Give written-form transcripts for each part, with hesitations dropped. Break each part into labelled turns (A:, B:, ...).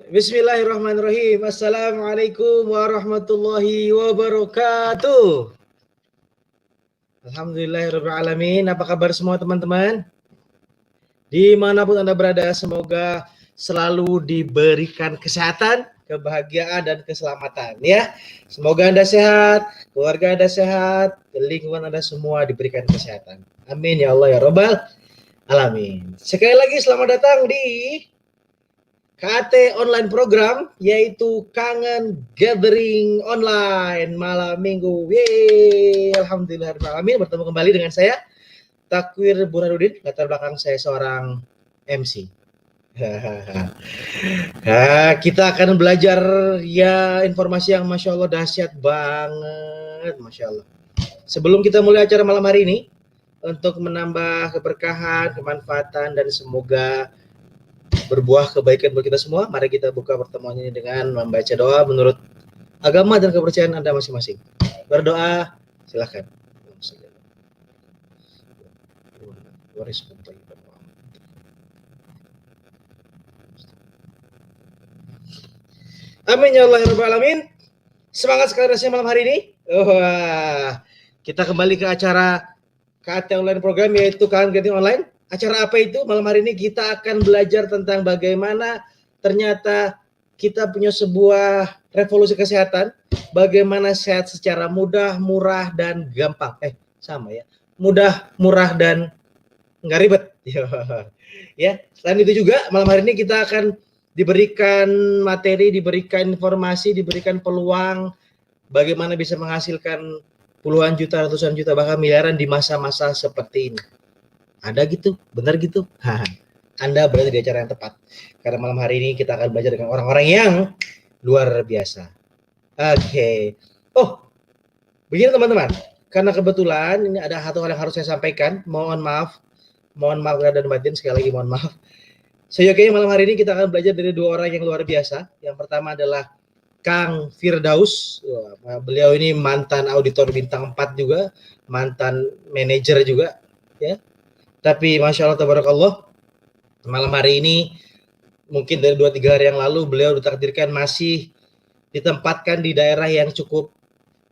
A: Bismillahirrahmanirrahim. Assalamualaikum warahmatullahi wabarakatuh. Alhamdulillahirabbil alamin. Apa kabar semua teman-teman? Dimanapun Anda berada, semoga selalu diberikan kesehatan, kebahagiaan, dan keselamatan ya. Semoga Anda sehat, keluarga Anda sehat, lingkungan Anda semua diberikan kesehatan. Amin ya Allah ya Rabbal alamin. Sekali lagi selamat datang di KT online program, yaitu Kangen Gathering Online malam minggu. Yeay, alhamdulillahirrahmanirrahim. Bertemu kembali dengan saya, Takwir Burhanuddin. Latar belakang saya seorang MC. Nah, kita akan belajar ya informasi yang Masya Allah dahsyat banget, Masya Allah. Sebelum kita mulai acara malam hari ini, untuk menambah keberkahan, kemanfaatan, dan semoga berbuah kebaikan buat kita semua, mari kita buka pertemuan ini dengan membaca doa menurut agama dan kepercayaan Anda masing-masing. Berdoa, silakan. Amin ya Allah ya Rabbal alamin. Semangat sekali rasanya malam hari ini. Kita kembali ke acara KT online program, yaitu Kangen Gathering Online. Acara apa itu? Malam hari ini kita akan belajar tentang bagaimana ternyata kita punya sebuah revolusi kesehatan. Bagaimana sehat secara mudah, murah, dan gampang. Sama ya. Mudah, murah, dan nggak ribet. Ya. Selain itu juga malam hari ini kita akan diberikan materi, diberikan informasi, diberikan peluang bagaimana bisa menghasilkan puluhan juta, ratusan juta, bahkan miliaran di masa-masa seperti ini. Ada gitu, benar gitu. Anda berada di acara yang tepat. Karena malam hari ini kita akan belajar dengan orang-orang yang luar biasa. Oke. Oh, begini teman-teman. Karena kebetulan ini ada satu hal yang harus saya sampaikan. Mohon maaf dan batin, sekali lagi mohon maaf. Kayaknya malam hari ini kita akan belajar dari dua orang yang luar biasa. Yang pertama adalah Kang Firdaus. Beliau ini mantan auditor bintang 4 juga, mantan manajer juga, ya. Tapi Masya Allah tabarakallah, malam hari ini mungkin dari 2-3 hari yang lalu beliau ditakdirkan masih ditempatkan di daerah yang cukup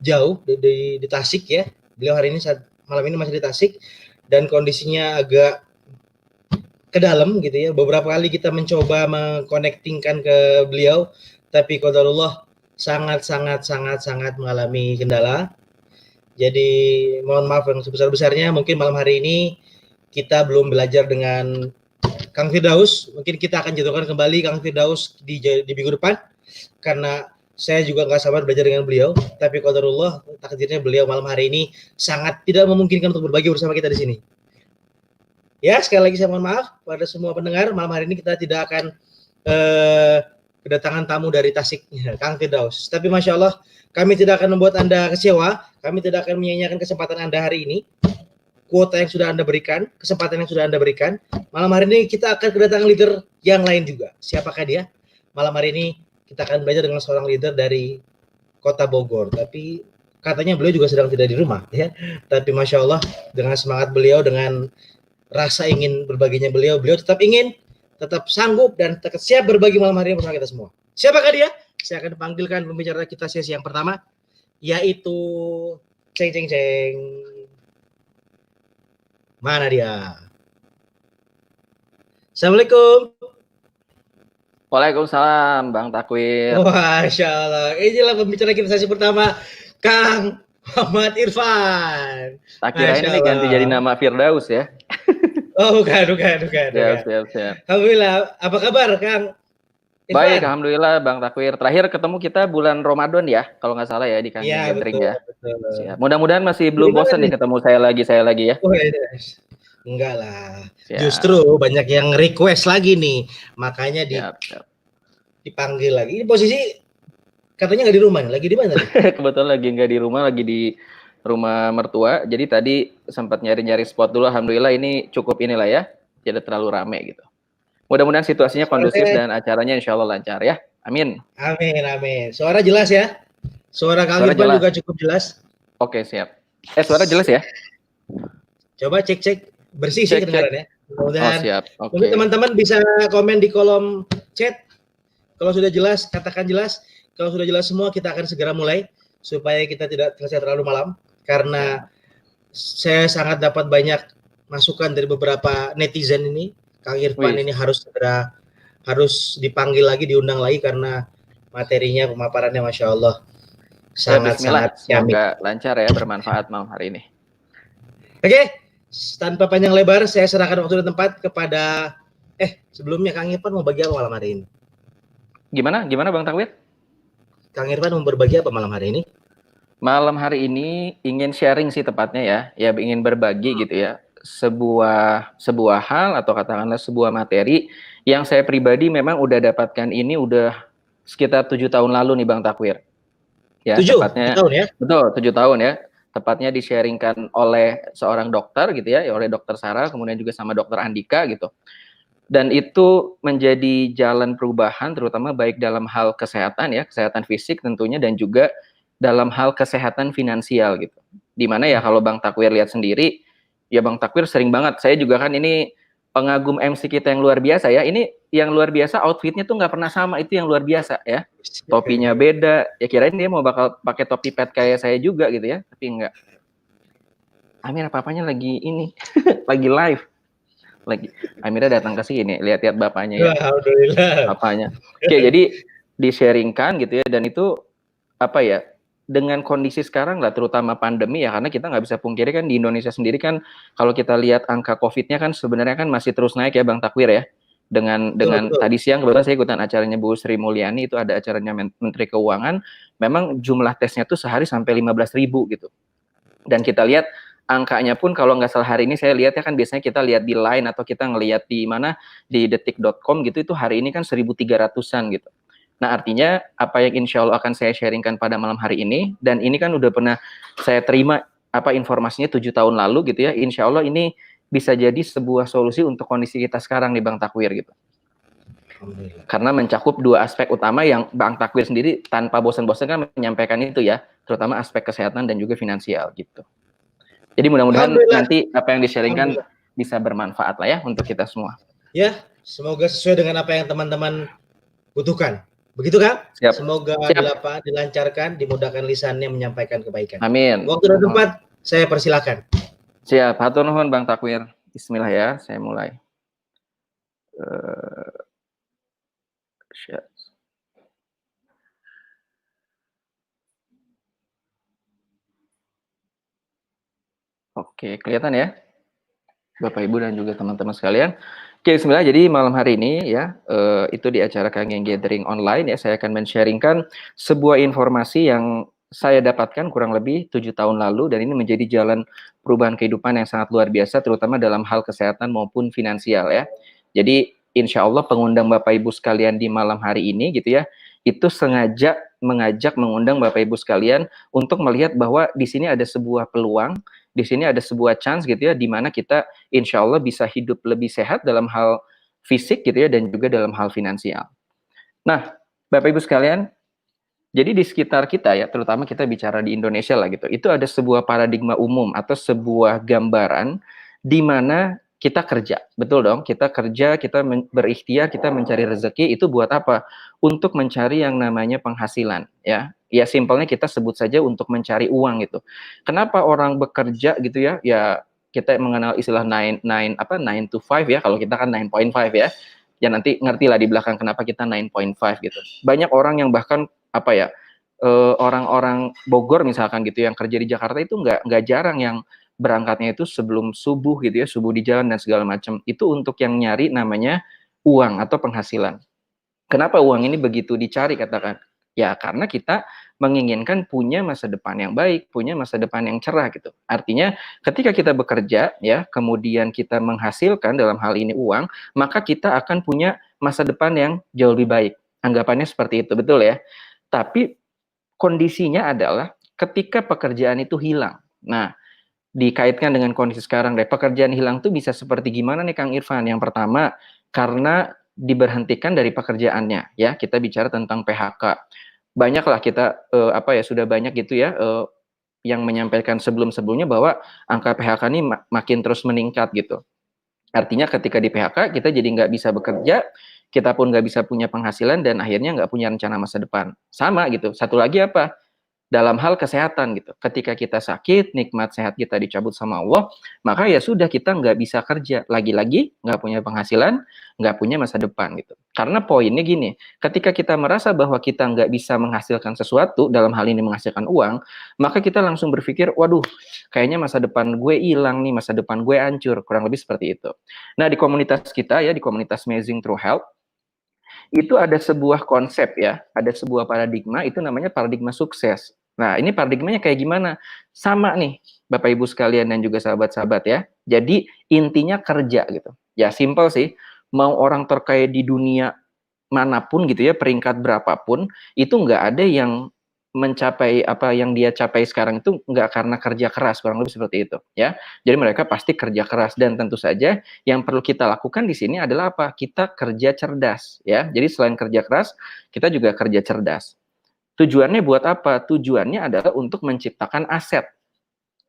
A: jauh di Tasik ya. Beliau hari ini malam ini masih di Tasik dan kondisinya agak ke dalam gitu ya. Beberapa kali kita mencoba mengkonektingkan ke beliau, tapi qadarullah sangat mengalami kendala. Jadi mohon maaf yang sebesar-besarnya. Mungkin malam hari ini kita belum belajar dengan Kang Firdaus. Mungkin kita akan jadwalkan kembali Kang Firdaus di minggu depan, karena saya juga nggak sabar belajar dengan beliau. Tapi qadarullah takdirnya beliau malam hari ini sangat tidak memungkinkan untuk berbagi bersama kita di sini. Ya, sekali lagi saya mohon maaf pada semua pendengar. Malam hari ini kita tidak akan kedatangan tamu dari Tasik, Kang Firdaus. Tapi Masya Allah, kami tidak akan membuat Anda kecewa. Kami tidak akan menyia-nyiakan kesempatan Anda hari ini. Kuota yang sudah Anda berikan, kesempatan yang sudah Anda berikan. Malam hari ini kita akan kedatangan leader yang lain juga. Siapakah dia? Malam hari ini kita akan belajar dengan seorang leader dari Kota Bogor. Tapi katanya beliau juga sedang tidak di rumah, ya. Tapi Masya Allah, dengan semangat beliau, dengan rasa ingin berbaginya beliau tetap ingin, tetap sanggup, dan tetap siap berbagi malam hari ini bersama kita semua. Siapakah dia? Saya akan panggilkan pembicara kita sesi yang pertama, yaitu ceng. Mana dia? Assalamualaikum.
B: Waalaikumsalam, Bang Takwir.
A: Masya Allah. Inilah pembicara kita sesi pertama, Kang Muhammad Irfan.
B: Takwir ini ganti jadi nama Firdaus ya?
A: Oh, bukan.
B: Siap.
A: Alhamdulillah. Apa kabar, Kang Irfan?
B: Baik, alhamdulillah, Bang Takwir. Terakhir ketemu kita bulan Ramadan ya, kalau nggak salah ya, di Kangen Gathering ya. Betul. Mudah-mudahan masih belum bosan nih ketemu saya lagi ya.
A: Oh, yes. Enggak lah. Siap. Justru banyak yang request lagi nih, makanya dipanggil lagi. Ini posisi katanya nggak di rumah, lagi di mana?
B: Kebetulan lagi nggak di rumah, lagi di rumah mertua. Jadi tadi sempat nyari-nyari spot dulu. Alhamdulillah ini cukup inilah ya, tidak terlalu rame gitu. Mudah-mudahan situasinya kondusif dan acaranya insya Allah lancar ya. Amin.
A: Amin. Suara jelas ya? Suara Kang Irfan juga cukup jelas.
B: Oke, siap. Suara jelas ya?
A: Coba cek. Bersih sih kedengarannya.
B: Mudah-mudahan. Oh, siap.
A: Mungkin teman-teman bisa komen di kolom chat. Kalau sudah jelas, katakan jelas. Kalau sudah jelas semua, kita akan segera mulai supaya kita tidak selesai terlalu malam. Karena saya sangat dapat banyak masukan dari beberapa netizen ini. Kang Irfan ini harus dipanggil lagi, diundang lagi karena materinya, pemaparannya Masya Allah
B: Bismillah,
A: sangat-sangat
B: semoga lancar ya, bermanfaat malam hari ini.
A: Oke, tanpa panjang lebar, saya serahkan waktu dan tempat kepada sebelumnya Kang Irfan mau bagi apa malam hari ini?
B: Gimana Bang Takwir?
A: Kang Irfan mau berbagi apa malam hari ini?
B: Malam hari ini ingin sharing sih tepatnya ya ingin berbagi gitu ya, sebuah hal atau katakanlah sebuah materi yang saya pribadi memang udah dapatkan ini udah sekitar 7 tahun lalu nih Bang Takwir. Ya,
A: 7
B: tepatnya
A: tahun ya?
B: Betul, 7 tahun ya. Tepatnya di-sharingkan oleh seorang dokter gitu ya, oleh Dokter Sarah, kemudian juga sama Dokter Andika gitu. Dan itu menjadi jalan perubahan terutama baik dalam hal kesehatan ya, kesehatan fisik tentunya dan juga dalam hal kesehatan finansial gitu. Dimana ya kalau Bang Takwir lihat sendiri, ya Bang Takwir sering banget, saya juga kan ini pengagum MC kita yang luar biasa ya, ini yang luar biasa outfitnya tuh nggak pernah sama, itu yang luar biasa ya. Topinya beda, ya kirain dia mau bakal pakai topi pet kayak saya juga gitu ya, tapi enggak. Amir apa-apanya lagi ini, lagi live. Amirnya datang ke sini, lihat-lihat bapaknya ya.
A: Alhamdulillah.
B: Bapaknya. Oke, jadi di-sharingkan gitu ya, dan itu apa ya, dengan kondisi sekarang lah, terutama pandemi ya, karena kita nggak bisa pungkiri kan di Indonesia sendiri kan, kalau kita lihat angka COVID-nya kan sebenarnya kan masih terus naik ya Bang Takwir ya. Dengan
A: Betul.
B: tadi siang kebetulan saya ikutan acaranya Bu Sri Mulyani, itu ada acaranya Menteri Keuangan, memang jumlah tesnya tuh sehari sampai 15.000 gitu. Dan kita lihat angkanya pun kalau nggak salah hari ini saya lihat ya kan biasanya kita lihat di Line atau kita ngelihat di mana di detik.com gitu itu hari ini kan 1.300-an gitu. Nah artinya apa yang insya Allah akan saya sharingkan pada malam hari ini dan ini kan udah pernah saya terima informasinya 7 tahun lalu gitu ya, insya Allah ini bisa jadi sebuah solusi untuk kondisi kita sekarang nih Bang Takwir gitu. Karena mencakup dua aspek utama yang Bang Takwir sendiri tanpa bosan-bosan kan menyampaikan itu ya, terutama aspek kesehatan dan juga finansial gitu. Jadi mudah-mudahan nanti apa yang di-sharingkan bisa bermanfaat lah ya untuk kita semua.
A: Ya, semoga sesuai dengan apa yang teman-teman butuhkan. Begitu Kang?
B: Siap.
A: Semoga dilancarkan, dimudahkan lisannya menyampaikan kebaikan.
B: Amin.
A: Waktu dan tempat saya persilakan.
B: Siap, hatur nuhun Bang Takwir. Bismillah ya, saya mulai. Oke, kelihatan ya, Bapak Ibu dan juga teman-teman sekalian. Oke, bismillah. Jadi malam hari ini ya, itu di acara Kangen Gathering online ya, saya akan men-sharingkan sebuah informasi yang saya dapatkan kurang lebih 7 tahun lalu dan ini menjadi jalan perubahan kehidupan yang sangat luar biasa, terutama dalam hal kesehatan maupun finansial ya. Jadi insya Allah pengundang Bapak Ibu sekalian di malam hari ini gitu ya, itu sengaja mengundang Bapak Ibu sekalian untuk melihat bahwa di sini ada sebuah peluang, di sini ada sebuah chance gitu ya, di mana kita insya Allah bisa hidup lebih sehat dalam hal fisik gitu ya, dan juga dalam hal finansial. Nah, Bapak Ibu sekalian, jadi di sekitar kita ya, terutama kita bicara di Indonesia lah gitu, itu ada sebuah paradigma umum atau sebuah gambaran di mana kita kerja, betul dong, kita kerja, kita berikhtiar, kita mencari rezeki, itu buat apa? Untuk mencari yang namanya penghasilan, ya. Ya simpelnya kita sebut saja untuk mencari uang gitu. Kenapa orang bekerja gitu ya? Ya kita mengenal istilah 9 to 5 ya, kalau kita kan 9.5 ya. Ya nanti ngerti lah di belakang kenapa kita 9.5 gitu. Banyak orang yang bahkan orang-orang Bogor misalkan gitu yang kerja di Jakarta itu nggak jarang yang berangkatnya itu sebelum subuh gitu ya, subuh di jalan dan segala macam. Itu untuk yang nyari namanya uang atau penghasilan. Kenapa uang ini begitu dicari katakan? Ya karena kita menginginkan punya masa depan yang baik, punya masa depan yang cerah gitu. Artinya ketika kita bekerja ya, kemudian kita menghasilkan dalam hal ini uang, maka kita akan punya masa depan yang jauh lebih baik. Anggapannya seperti itu, betul ya? Tapi kondisinya adalah ketika pekerjaan itu hilang. Nah, dikaitkan dengan kondisi sekarang deh, pekerjaan hilang tuh bisa seperti gimana nih Kang Irfan? Yang pertama, karena diberhentikan dari pekerjaannya ya. Kita bicara tentang PHK. Banyaklah kita sudah banyak gitu ya yang menyampaikan sebelum-sebelumnya bahwa angka PHK ini makin terus meningkat gitu. Artinya ketika di PHK kita jadi nggak bisa bekerja, kita pun nggak bisa punya penghasilan dan akhirnya nggak punya rencana masa depan. Sama gitu. Satu lagi apa? Dalam hal kesehatan gitu. Ketika kita sakit, nikmat sehat kita dicabut sama Allah, maka ya sudah kita nggak bisa kerja. Lagi-lagi nggak punya penghasilan, nggak punya masa depan gitu. Karena poinnya gini, ketika kita merasa bahwa kita nggak bisa menghasilkan sesuatu, dalam hal ini menghasilkan uang, maka kita langsung berpikir, waduh, kayaknya masa depan gue hilang nih, masa depan gue hancur. Kurang lebih seperti itu. Nah, di komunitas kita ya, di komunitas Amazing Through Health, itu ada sebuah konsep ya, ada sebuah paradigma, itu namanya paradigma sukses. Nah, ini paradigmanya kayak gimana? Sama nih, Bapak Ibu sekalian dan juga sahabat-sahabat ya. Jadi intinya kerja gitu. Ya simple sih, mau orang terkaya di dunia manapun gitu ya, peringkat berapapun, itu nggak ada yang mencapai apa yang dia capai sekarang itu nggak karena kerja keras, kurang lebih seperti itu ya. Jadi mereka pasti kerja keras dan tentu saja yang perlu kita lakukan di sini adalah apa? Kita kerja cerdas ya. Jadi selain kerja keras, kita juga kerja cerdas. Tujuannya buat apa? Tujuannya adalah untuk menciptakan aset,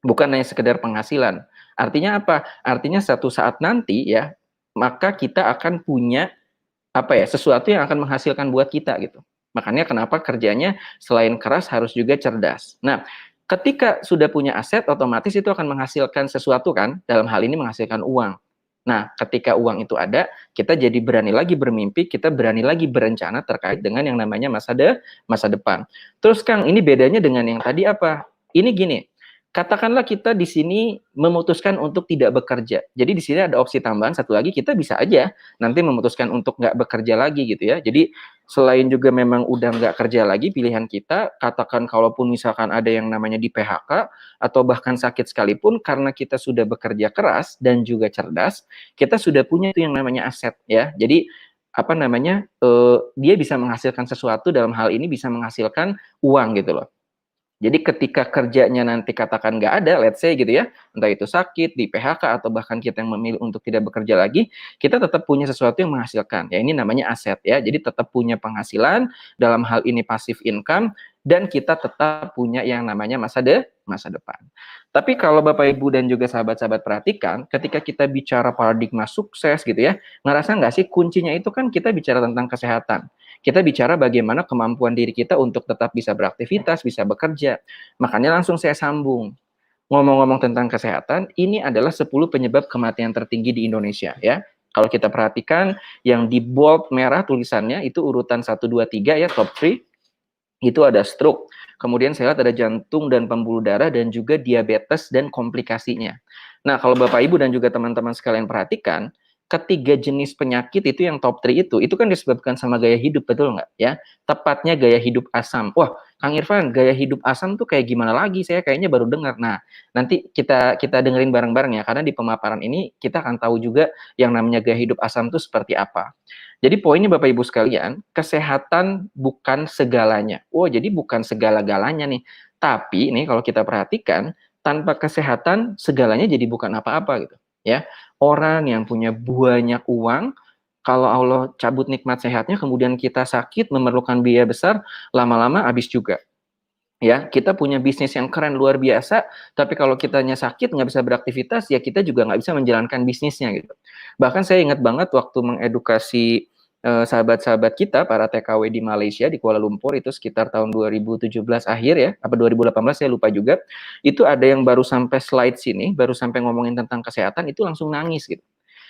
B: bukan hanya sekedar penghasilan. Artinya apa? Artinya satu saat nanti ya, maka kita akan punya apa ya, sesuatu yang akan menghasilkan buat kita gitu. Makanya kenapa kerjanya selain keras harus juga cerdas. Nah, ketika sudah punya aset, otomatis itu akan menghasilkan sesuatu kan, dalam hal ini menghasilkan uang. Nah, ketika uang itu ada, kita jadi berani lagi bermimpi, kita berani lagi berencana terkait dengan yang namanya masa depan. Terus Kang, ini bedanya dengan yang tadi apa? Ini gini, katakanlah kita di sini memutuskan untuk tidak bekerja. Jadi di sini ada opsi tambahan satu lagi, kita bisa aja nanti memutuskan untuk nggak bekerja lagi gitu ya. Jadi selain juga memang udah nggak kerja lagi, pilihan kita, katakan kalaupun misalkan ada yang namanya di PHK atau bahkan sakit sekalipun, karena kita sudah bekerja keras dan juga cerdas, kita sudah punya itu yang namanya aset ya. Jadi apa namanya, dia bisa menghasilkan sesuatu, dalam hal ini bisa menghasilkan uang gitu loh. Jadi ketika kerjanya nanti katakan nggak ada, let's say gitu ya, entah itu sakit, di PHK, atau bahkan kita yang memilih untuk tidak bekerja lagi, kita tetap punya sesuatu yang menghasilkan. Ya ini namanya aset ya, jadi tetap punya penghasilan, dalam hal ini passive income, dan kita tetap punya yang namanya masa depan. Tapi kalau Bapak Ibu dan juga sahabat-sahabat perhatikan, ketika kita bicara paradigma sukses gitu ya, ngerasa nggak sih kuncinya itu kan kita bicara tentang kesehatan. Kita bicara bagaimana kemampuan diri kita untuk tetap bisa beraktivitas, bisa bekerja. Makanya langsung saya sambung. Ngomong-ngomong tentang kesehatan, ini adalah 10 penyebab kematian tertinggi di Indonesia ya. Kalau kita perhatikan yang di bold merah tulisannya itu urutan 1 2 3 ya, top 3. Itu ada stroke. Kemudian saya lihat ada jantung dan pembuluh darah dan juga diabetes dan komplikasinya. Nah, kalau Bapak Ibu dan juga teman-teman sekalian perhatikan, ketiga jenis penyakit itu yang top 3 itu kan disebabkan sama gaya hidup, betul nggak ya? Tepatnya gaya hidup asam. Wah, Kang Irfan, gaya hidup asam tuh kayak gimana lagi? Saya kayaknya baru dengar. Nah, nanti kita dengerin bareng-bareng ya, karena di pemaparan ini kita akan tahu juga yang namanya gaya hidup asam itu seperti apa. Jadi poinnya Bapak Ibu sekalian, kesehatan bukan segalanya. Oh, jadi bukan segala-galanya nih. Tapi nih kalau kita perhatikan, tanpa kesehatan segalanya jadi bukan apa-apa gitu, ya. Orang yang punya banyak uang, kalau Allah cabut nikmat sehatnya, kemudian kita sakit, memerlukan biaya besar, lama-lama habis juga. Ya, kita punya bisnis yang keren luar biasa, tapi kalau kitanya sakit, nggak bisa beraktivitas, ya kita juga nggak bisa menjalankan bisnisnya gitu. Bahkan saya ingat banget waktu mengedukasi sahabat-sahabat kita, para TKW di Malaysia, di Kuala Lumpur, itu sekitar tahun 2017 akhir ya, apa 2018, saya lupa juga. Itu ada yang baru sampai slide sini, baru sampai ngomongin tentang kesehatan, itu langsung nangis gitu.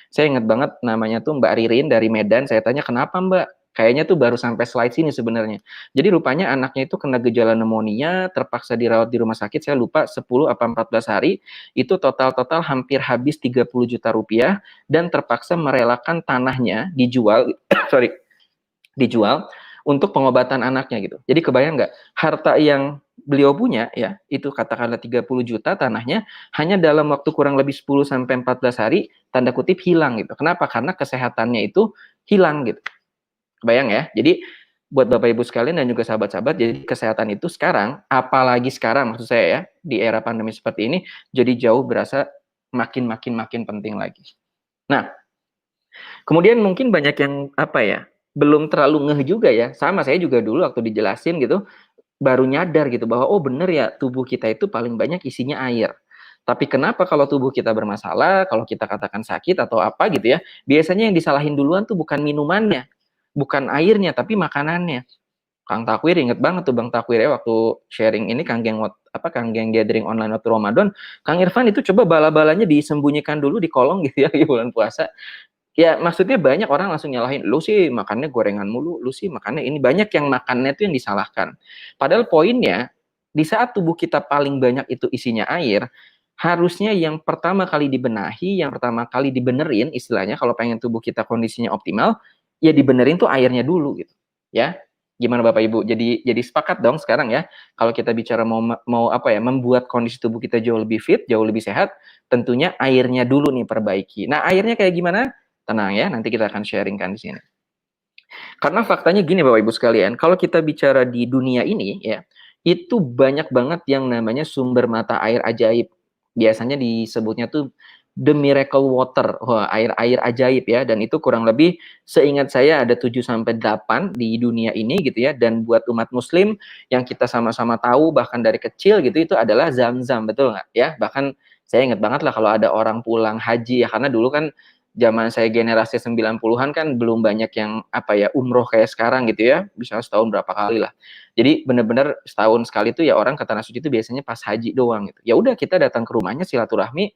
B: Saya ingat banget namanya tuh Mbak Ririn dari Medan. Saya tanya, kenapa Mbak? Kayaknya tuh baru sampai slide sini sebenarnya. Jadi rupanya anaknya itu kena gejala pneumonia, terpaksa dirawat di rumah sakit, saya lupa 10 apa 14 hari, itu total-total hampir habis 30 juta rupiah, dan terpaksa merelakan tanahnya dijual, sorry, dijual untuk pengobatan anaknya gitu. Jadi kebayang nggak, harta yang beliau punya ya, itu katakanlah 30 juta tanahnya, hanya dalam waktu kurang lebih 10 sampai 14 hari, tanda kutip hilang gitu. Kenapa? Karena kesehatannya itu hilang gitu. Kebayang ya? Jadi buat Bapak Ibu sekalian dan juga sahabat-sahabat, jadi kesehatan itu sekarang, apalagi sekarang maksud saya ya, di era pandemi seperti ini, jadi jauh berasa makin penting lagi. Nah, kemudian mungkin banyak yang apa ya, belum terlalu ngeh juga ya. Sama saya juga dulu waktu dijelasin gitu, baru nyadar gitu bahwa oh bener ya, tubuh kita itu paling banyak isinya air. Tapi kenapa kalau tubuh kita bermasalah, kalau kita katakan sakit atau apa gitu ya, biasanya yang disalahin duluan tuh bukan minumannya, bukan airnya, tapi makanannya. Kang Takwir inget banget tuh Bang Takwir ya waktu sharing ini Kang Geng gathering online waktu Ramadan, Kang Irfan itu coba bala-balanya disembunyikan dulu di kolong gitu ya di bulan puasa. Ya maksudnya banyak orang langsung nyalahin, lu sih makannya gorengan mulu, lu sih makannya ini, banyak yang makannya itu yang disalahkan. Padahal poinnya di saat tubuh kita paling banyak itu isinya air, harusnya yang pertama kali dibenahi, yang pertama kali dibenerin istilahnya kalau pengen tubuh kita kondisinya optimal, ya dibenerin tuh airnya dulu gitu. Ya. Gimana Bapak Ibu? Jadi sepakat dong sekarang ya. Kalau kita bicara mau apa ya, membuat kondisi tubuh kita jauh lebih fit, jauh lebih sehat, tentunya airnya dulu nih perbaiki. Nah, airnya kayak gimana? Tenang ya, nanti kita akan sharingkan di sini. Karena faktanya gini Bapak Ibu sekalian, kalau kita bicara di dunia ini ya, itu banyak banget yang namanya sumber mata air ajaib. Biasanya disebutnya tuh the miracle water. Wah, air-air ajaib ya, dan itu kurang lebih seingat saya ada 7 sampai 8 di dunia ini gitu ya, dan buat umat muslim yang kita sama-sama tahu bahkan dari kecil gitu itu adalah Zam-Zam, betul nggak ya? Bahkan saya ingat banget lah kalau ada orang pulang haji ya, karena dulu kan zaman saya generasi 90-an kan belum banyak yang apa ya umroh kayak sekarang gitu ya, bisa setahun berapa kali lah. Jadi benar-benar setahun sekali tuh ya orang ke Tanah Suci itu biasanya pas haji doang gitu. Ya udah kita datang ke rumahnya silaturahmi.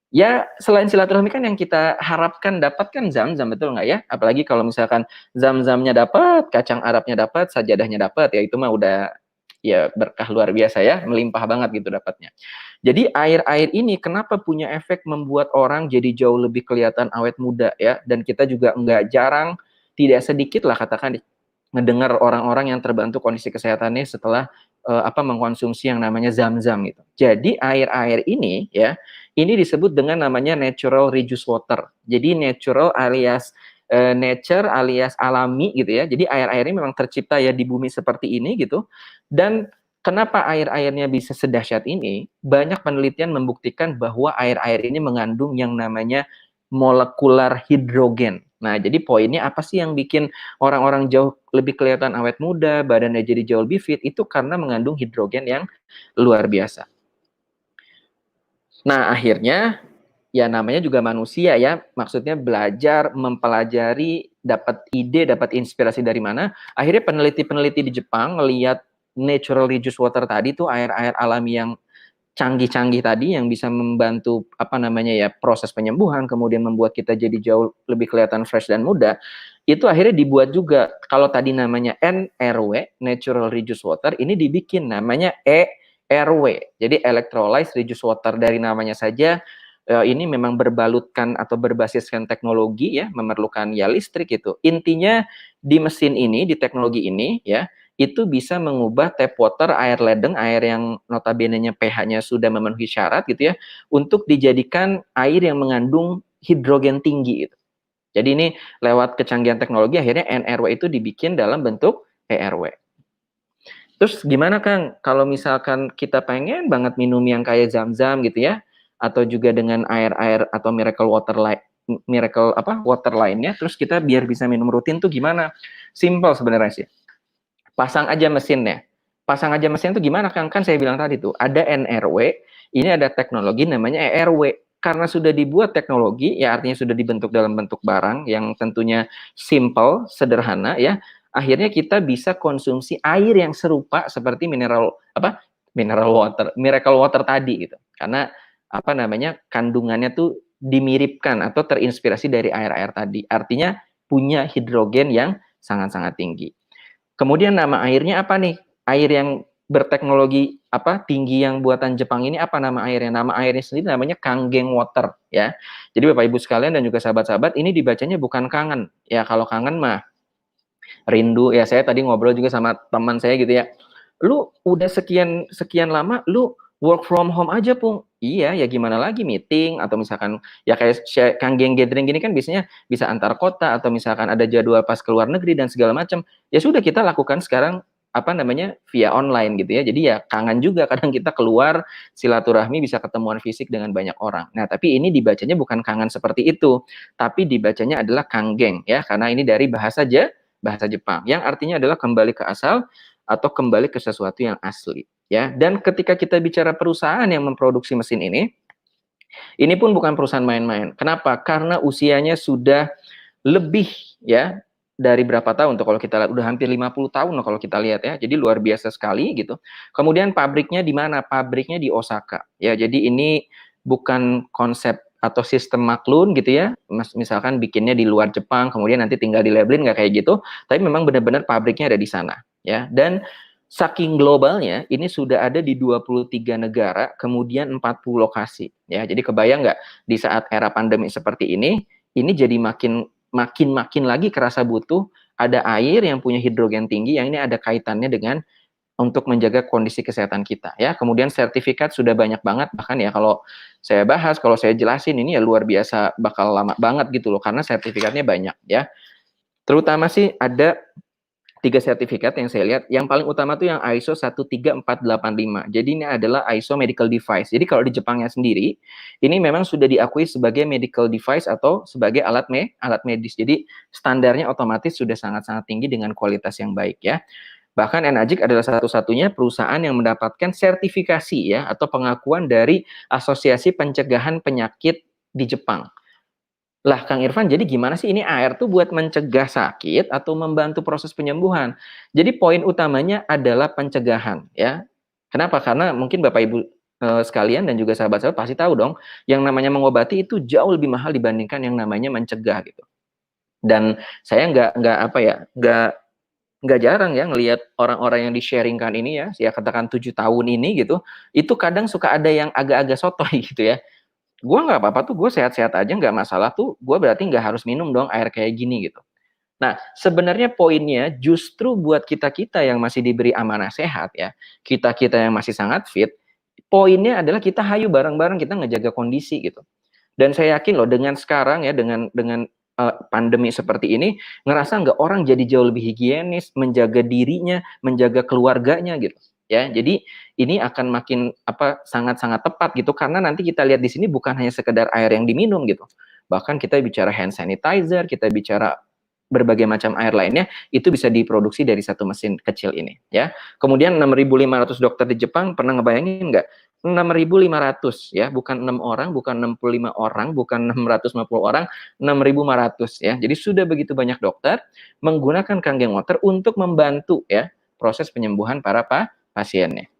B: Ya selain silaturahmi kan yang kita harapkan dapat kan Zam-Zam, betul nggak ya? Apalagi kalau misalkan Zam-Zamnya dapat, kacang Arabnya dapat, sajadahnya dapat, ya itu mah udah ya berkah luar biasa ya, melimpah banget gitu dapatnya. Jadi air-air ini kenapa punya efek membuat orang jadi jauh lebih kelihatan awet muda ya, dan kita juga nggak jarang, tidak sedikit lah katakan mendengar orang-orang yang terbantu kondisi kesehatannya setelah mengkonsumsi yang namanya Zam-Zam gitu. Jadi air-air ini ya, ini disebut dengan namanya natural reduced water. Jadi natural alias nature alias alami gitu ya. Jadi air-air ini memang tercipta ya di bumi seperti ini gitu. Dan kenapa air-airnya bisa sedahsyat ini? Banyak penelitian membuktikan bahwa air-air ini mengandung yang namanya molekular hidrogen. Nah, jadi poinnya apa sih yang bikin orang-orang jauh lebih kelihatan awet muda, badannya jadi jauh lebih fit, itu karena mengandung hidrogen yang luar biasa. Nah, akhirnya ya namanya juga manusia ya, maksudnya belajar, mempelajari, dapat ide, dapat inspirasi dari mana. Akhirnya peneliti-peneliti di Jepang ngelihat natural reduced water tadi tuh air-air alami yang canggih-canggih tadi yang bisa membantu proses penyembuhan, kemudian membuat kita jadi jauh lebih kelihatan fresh dan muda. Itu akhirnya dibuat juga. Kalau tadi namanya NRW, natural reduced water, ini dibikin namanya ERW. Jadi electrolyzed reduced water, dari namanya saja ini memang berbalutkan atau berbasiskan teknologi ya, memerlukan ya listrik itu. Intinya di mesin ini, di teknologi ini ya, itu bisa mengubah tap water, air ledeng, air yang notabene-nya pH-nya sudah memenuhi syarat gitu ya, untuk dijadikan air yang mengandung hidrogen tinggi gitu. Jadi ini lewat kecanggihan teknologi akhirnya NRW itu dibikin dalam bentuk ERW. Terus gimana Kang, kalau misalkan kita pengen banget minum yang kayak Zam-Zam gitu ya, atau juga dengan air-air atau water lainnya, terus kita biar bisa minum rutin tuh gimana? Simple sebenarnya sih. Pasang aja mesinnya. Pasang aja mesin itu gimana Kang? Kan saya bilang tadi tuh, ada NRW, ini ada teknologi namanya ERW. Karena sudah dibuat teknologi, ya artinya sudah dibentuk dalam bentuk barang yang tentunya simple, sederhana ya. Akhirnya kita bisa konsumsi air yang serupa seperti miracle water tadi gitu. Karena kandungannya tuh dimiripkan atau terinspirasi dari air-air tadi. Artinya punya hidrogen yang sangat-sangat tinggi. Kemudian nama airnya apa nih? Air yang berteknologi tinggi yang buatan Jepang ini apa nama airnya? Nama airnya sendiri namanya Kangen water ya. Jadi Bapak Ibu sekalian dan juga sahabat-sahabat, ini dibacanya bukan kangen. Ya kalau kangen mah rindu ya. Saya tadi ngobrol juga sama teman saya gitu ya. Lu udah sekian lama lu work from home aja, Pung. Iya, ya gimana lagi, meeting atau misalkan ya kayak Kangen gathering gini kan biasanya bisa antar kota atau misalkan ada jadwal pas keluar negeri dan segala macam. Ya sudah kita lakukan sekarang via online gitu ya. Jadi ya kangen juga kadang kita keluar silaturahmi bisa ketemuan fisik dengan banyak orang. Nah, tapi ini dibacanya bukan kangen seperti itu, tapi dibacanya adalah kangen ya, karena ini dari bahasa Jepang yang artinya adalah kembali ke asal atau kembali ke sesuatu yang asli, ya. Dan ketika kita bicara perusahaan yang memproduksi mesin ini pun bukan perusahaan main-main. Kenapa? Karena usianya sudah lebih, ya, dari berapa tahun tuh kalau kita lihat, udah hampir 50 tahun loh kalau kita lihat ya. Jadi luar biasa sekali gitu. Kemudian pabriknya di mana? Pabriknya di Osaka. Ya, jadi ini bukan konsep atau sistem maklun gitu ya. Misalkan bikinnya di luar Jepang, kemudian nanti tinggal di labelin, nggak kayak gitu. Tapi memang benar-benar pabriknya ada di sana, ya. Dan saking globalnya, ini sudah ada di 23 negara, kemudian 40 lokasi. Ya, jadi kebayang nggak di saat era pandemi seperti ini jadi makin lagi kerasa butuh ada air yang punya hidrogen tinggi, yang ini ada kaitannya dengan untuk menjaga kondisi kesehatan kita, ya. Kemudian sertifikat sudah banyak banget, bahkan ya kalau saya bahas, kalau saya jelasin ini ya luar biasa, bakal lama banget gitu loh, karena sertifikatnya banyak, ya. Terutama sih ada 3 sertifikat yang saya lihat. Yang paling utama tuh yang ISO 13485. Jadi ini adalah ISO medical device. Jadi kalau di Jepangnya sendiri, ini memang sudah diakui sebagai medical device atau sebagai alat medis. Jadi standarnya otomatis sudah sangat-sangat tinggi dengan kualitas yang baik, ya. Bahkan Enagic adalah satu-satunya perusahaan yang mendapatkan sertifikasi, ya, atau pengakuan dari Asosiasi Pencegahan Penyakit di Jepang. Lah, Kang Irfan, jadi gimana sih ini air tuh buat mencegah sakit atau membantu proses penyembuhan? Jadi poin utamanya adalah pencegahan, ya. Kenapa? Karena mungkin Bapak Ibu sekalian dan juga sahabat-sahabat pasti tahu dong, yang namanya mengobati itu jauh lebih mahal dibandingkan yang namanya mencegah gitu. Dan saya nggak jarang ya ngelihat orang-orang yang di-sharingkan ini ya katakan 7 tahun ini gitu, itu kadang suka ada yang agak-agak sotoy gitu ya. Gue nggak apa-apa tuh, gue sehat-sehat aja, nggak masalah tuh, gue berarti nggak harus minum dong air kayak gini gitu. Nah, sebenarnya poinnya justru buat kita-kita yang masih diberi amanah sehat ya, kita-kita yang masih sangat fit, poinnya adalah kita hayu bareng-bareng kita ngejaga kondisi gitu. Dan saya yakin loh dengan sekarang ya, dengan pandemi seperti ini, ngerasa nggak orang jadi jauh lebih higienis, menjaga dirinya, menjaga keluarganya gitu. Ya, jadi ini akan makin sangat-sangat tepat gitu, karena nanti kita lihat di sini bukan hanya sekedar air yang diminum gitu. Bahkan kita bicara hand sanitizer, kita bicara berbagai macam air lainnya, itu bisa diproduksi dari satu mesin kecil ini, ya. Kemudian 6.500 dokter di Jepang, pernah ngebayangin nggak? 6.500 ya, bukan 6 orang, bukan 65 orang, bukan 650 orang, 6.500 ya. Jadi sudah begitu banyak dokter menggunakan Kangen Water untuk membantu ya proses penyembuhan para pasiennya.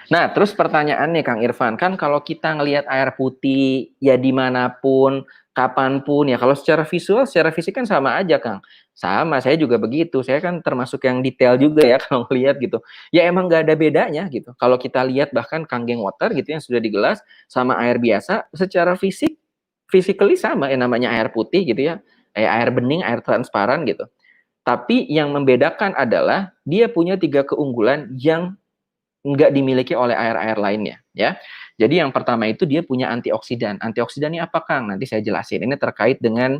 B: Nah, terus pertanyaannya Kang Irfan, kan kalau kita ngelihat air putih ya dimanapun, kapanpun ya, kalau secara visual, secara fisik kan sama aja Kang. Sama, saya juga begitu. Saya kan termasuk yang detail juga ya kalau lihat gitu. Ya emang nggak ada bedanya gitu. Kalau kita lihat bahkan Kangen Water gitu yang sudah di gelas sama air biasa, secara physically sama ya, namanya air putih gitu ya. Air bening, air transparan gitu. Tapi yang membedakan adalah dia punya 3 keunggulan yang nggak dimiliki oleh air-air lainnya, ya. Jadi yang pertama itu dia punya antioksidan. Antioksidan ini apa, Kang? Nanti saya jelasin. Ini terkait dengan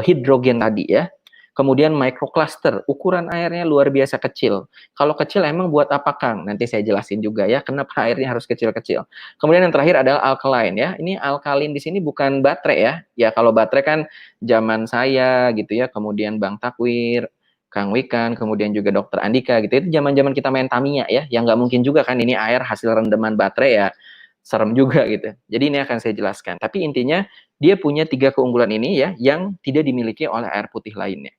B: hidrogen tadi ya. Kemudian microcluster, ukuran airnya luar biasa kecil. Kalau kecil emang buat apa, Kang? Nanti saya jelasin juga ya, kenapa airnya harus kecil-kecil. Kemudian yang terakhir adalah alkaline ya. Ini alkalin di sini bukan baterai ya. Ya kalau baterai kan zaman saya gitu ya, kemudian Bang Takwir, Kang Wikan, kemudian juga Dokter Andika gitu. Itu zaman-zaman kita main Tamiya ya, yang nggak mungkin juga kan ini air hasil rendaman baterai ya, serem juga gitu. Jadi ini akan saya jelaskan. Tapi intinya dia punya 3 keunggulan ini ya, yang tidak dimiliki oleh air putih lainnya.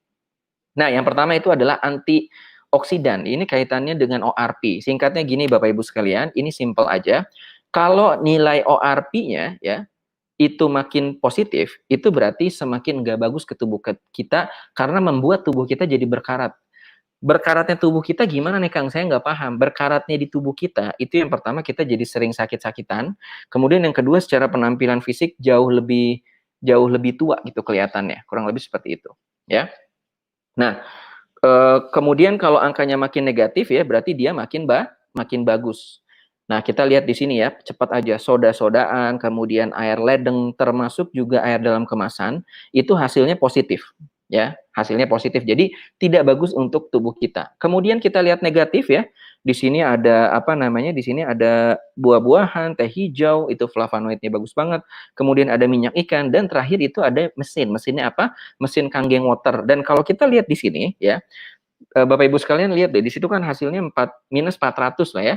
B: Nah, yang pertama itu adalah antioksidan. Ini kaitannya dengan ORP. Singkatnya gini Bapak Ibu sekalian, ini simple aja. Kalau nilai ORP-nya ya, itu makin positif, itu berarti semakin nggak bagus ke tubuh kita karena membuat tubuh kita jadi berkarat. Berkaratnya tubuh kita gimana nih Kang? Saya nggak paham. Berkaratnya di tubuh kita, itu yang pertama kita jadi sering sakit-sakitan. Kemudian yang kedua secara penampilan fisik jauh lebih tua gitu kelihatannya. Kurang lebih seperti itu. Ya. Nah, kemudian kalau angkanya makin negatif ya, berarti dia makin bagus. Nah, kita lihat di sini ya, cepat aja, soda-sodaan, kemudian air ledeng, termasuk juga air dalam kemasan, itu hasilnya positif, ya, hasilnya positif. Jadi tidak bagus untuk tubuh kita. Kemudian kita lihat negatif ya, di sini ada di sini ada buah-buahan, teh hijau, itu flavonoidnya bagus banget. Kemudian ada minyak ikan dan terakhir itu ada mesinnya apa? Mesin Kangen Water. Dan kalau kita lihat di sini ya, Bapak Ibu sekalian lihat deh, di situ kan hasilnya minus 400 lah ya.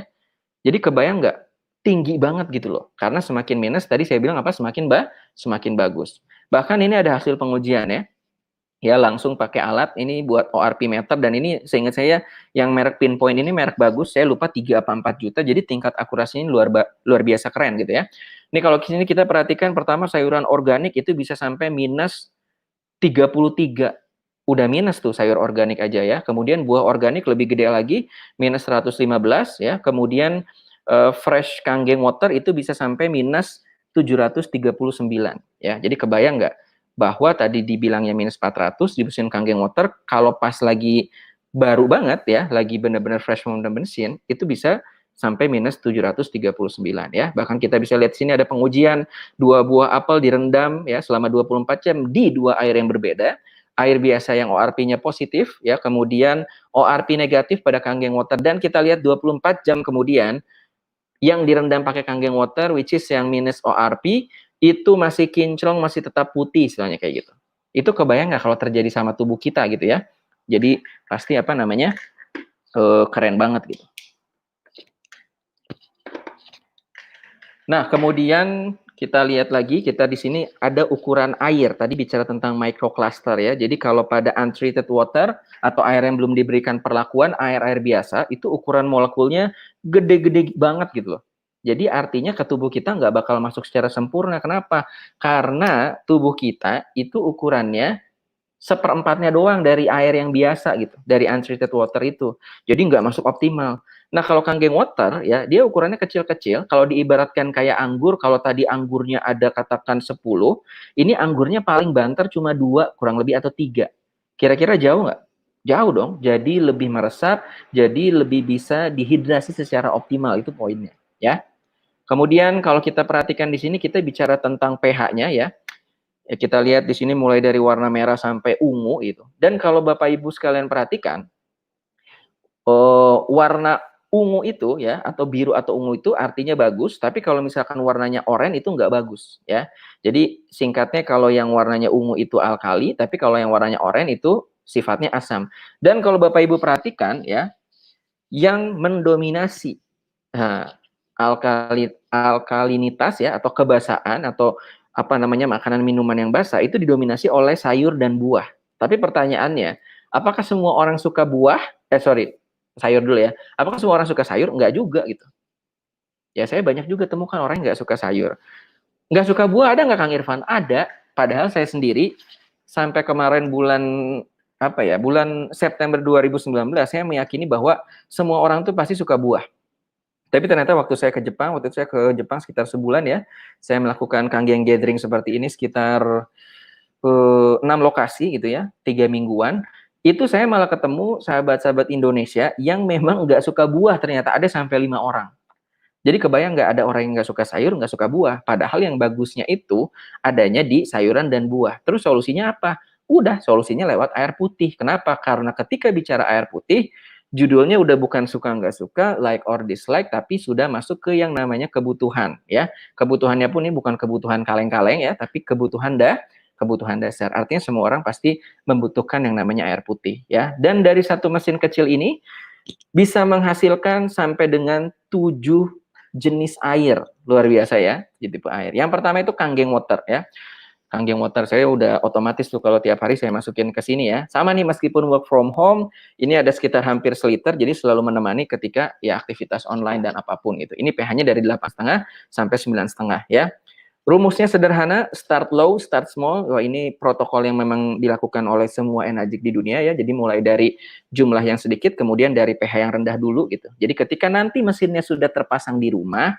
B: Jadi kebayang nggak? Tinggi banget gitu loh. Karena semakin minus, tadi saya bilang apa? Semakin bagus. Bahkan ini ada hasil pengujian ya. Ya langsung pakai alat ini buat ORP meter, dan ini seingat saya yang merek Pinpoint ini merek bagus, saya lupa 3 apa 4 juta, jadi tingkat akurasinya luar biasa keren gitu ya. Ini kalau di sini kita perhatikan, pertama sayuran organik itu bisa sampai minus 33. Udah minus tuh sayur organik aja ya. Kemudian buah organik lebih gede lagi, minus 115 ya. Kemudian fresh kanggeng water itu bisa sampai minus 739 ya. Jadi kebayang nggak bahwa tadi dibilangnya minus 400 di mesin kanggeng water, kalau pas lagi baru banget ya, lagi benar-benar fresh from the mesin, itu bisa sampai minus 739 ya. Bahkan kita bisa lihat sini ada pengujian 2 buah apel direndam ya selama 24 jam di 2 air yang berbeda. Air biasa yang ORP-nya positif ya, kemudian ORP negatif pada kanggeng water, dan kita lihat 24 jam kemudian yang direndam pakai kanggeng water, which is yang minus ORP, itu masih kinclong, masih tetap putih istilahnya kayak gitu. Itu kebayang nggak kalau terjadi sama tubuh kita gitu ya. Jadi pasti apa namanya, keren banget gitu. Nah, kemudian kita lihat lagi, kita di sini ada ukuran air. Tadi bicara tentang microcluster ya. Jadi kalau pada untreated water atau air yang belum diberikan perlakuan, air-air biasa, itu ukuran molekulnya gede-gede banget gitu loh. Jadi artinya ke tubuh kita nggak bakal masuk secara sempurna. Kenapa? Karena tubuh kita itu ukurannya seperempatnya doang dari air yang biasa gitu, dari untreated water itu. Jadi nggak masuk optimal. Nah, kalau kanggeng water ya, dia ukurannya kecil-kecil. Kalau diibaratkan kayak anggur, kalau tadi anggurnya ada katakan 10, ini anggurnya paling banter cuma 2, kurang lebih atau 3. Kira-kira jauh nggak? Jauh dong. Jadi lebih meresap, jadi lebih bisa dihidrasi secara optimal, itu poinnya ya. Kemudian kalau kita perhatikan di sini, kita bicara tentang pH-nya ya. Ya, kita lihat di sini mulai dari warna merah sampai ungu itu. Dan kalau Bapak Ibu sekalian perhatikan, warna ungu itu ya, atau biru atau ungu itu artinya bagus, tapi kalau misalkan warnanya oranye itu nggak bagus ya. Jadi singkatnya kalau yang warnanya ungu itu alkali, tapi kalau yang warnanya oranye itu sifatnya asam. Dan kalau Bapak Ibu perhatikan ya, yang mendominasi alkalinitas ya, atau kebasaan, atau apa namanya, makanan minuman yang basah itu didominasi oleh sayur dan buah. Tapi pertanyaannya, apakah semua orang suka buah? Sayur dulu ya. Apakah semua orang suka sayur? Enggak juga gitu. Ya saya banyak juga temukan orang yang nggak suka sayur. Nggak suka buah ada nggak Kang Irfan? Ada. Padahal saya sendiri sampai kemarin bulan September 2019 saya meyakini bahwa semua orang tuh pasti suka buah. Tapi ternyata waktu saya ke Jepang sekitar sebulan ya, saya melakukan kanggeng gathering seperti ini sekitar 6 lokasi gitu ya, 3 mingguan. Itu saya malah ketemu sahabat-sahabat Indonesia yang memang nggak suka buah, ternyata ada sampai 5 orang. Jadi kebayang nggak, ada orang yang nggak suka sayur, nggak suka buah. Padahal yang bagusnya itu adanya di sayuran dan buah. Terus solusinya apa? Udah, solusinya lewat air putih. Kenapa? Karena ketika bicara air putih, judulnya udah bukan suka nggak suka, like or dislike, tapi sudah masuk ke yang namanya kebutuhan. Ya, kebutuhannya pun ini bukan kebutuhan kaleng-kaleng ya, tapi kebutuhan dasar. Artinya semua orang pasti membutuhkan yang namanya air putih. Ya, dan dari satu mesin kecil ini bisa menghasilkan sampai dengan 7 jenis air, luar biasa ya, tipe air. Yang pertama itu kanggeng water ya. Kanggeng water saya udah otomatis tuh kalau tiap hari saya masukin ke sini ya. Sama nih, meskipun work from home, ini ada sekitar hampir seliter, jadi selalu menemani ketika ya aktivitas online dan apapun itu. Ini pH-nya dari 8,5 sampai 9,5 ya. Rumusnya sederhana, start low, start small. Wah, ini protokol yang memang dilakukan oleh semua energetik di dunia ya. Jadi mulai dari jumlah yang sedikit, kemudian dari pH yang rendah dulu gitu. Jadi ketika nanti mesinnya sudah terpasang di rumah,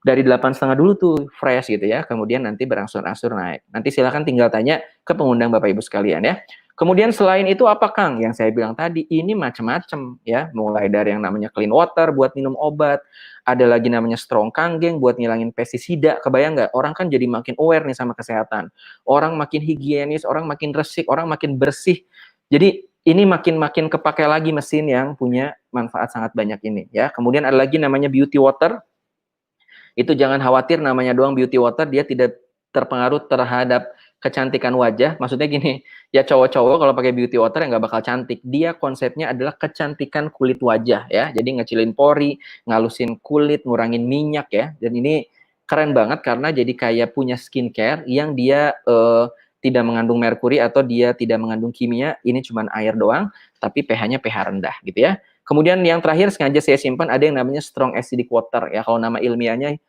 B: dari 8,5 dulu tuh fresh gitu ya. Kemudian nanti berangsur-angsur naik. Nanti silakan tinggal tanya ke pengundang Bapak Ibu sekalian ya. Kemudian selain itu apa Kang? Yang saya bilang tadi, ini macam-macam ya. Mulai dari yang namanya clean water buat minum obat, ada lagi namanya strong kanggeng buat ngilangin pestisida. Kebayang nggak? Orang kan jadi makin aware nih sama kesehatan. Orang makin higienis, orang makin resik, orang makin bersih. Jadi ini makin kepakai lagi mesin yang punya manfaat sangat banyak ini ya. Kemudian ada lagi namanya beauty water. Itu jangan khawatir namanya doang beauty water, dia tidak terpengaruh terhadap kecantikan wajah, maksudnya gini, ya cowok-cowok kalau pakai beauty water yang nggak bakal cantik. Dia konsepnya adalah kecantikan kulit wajah ya. Jadi ngecilin pori, ngalusin kulit, ngurangin minyak ya. Dan ini keren banget karena jadi kayak punya skincare yang dia tidak mengandung merkuri atau dia tidak mengandung kimia. Ini cuma air doang, tapi pH-nya pH rendah gitu ya. Kemudian yang terakhir sengaja saya simpan ada yang namanya strong acidic water ya. Kalau nama ilmiahnya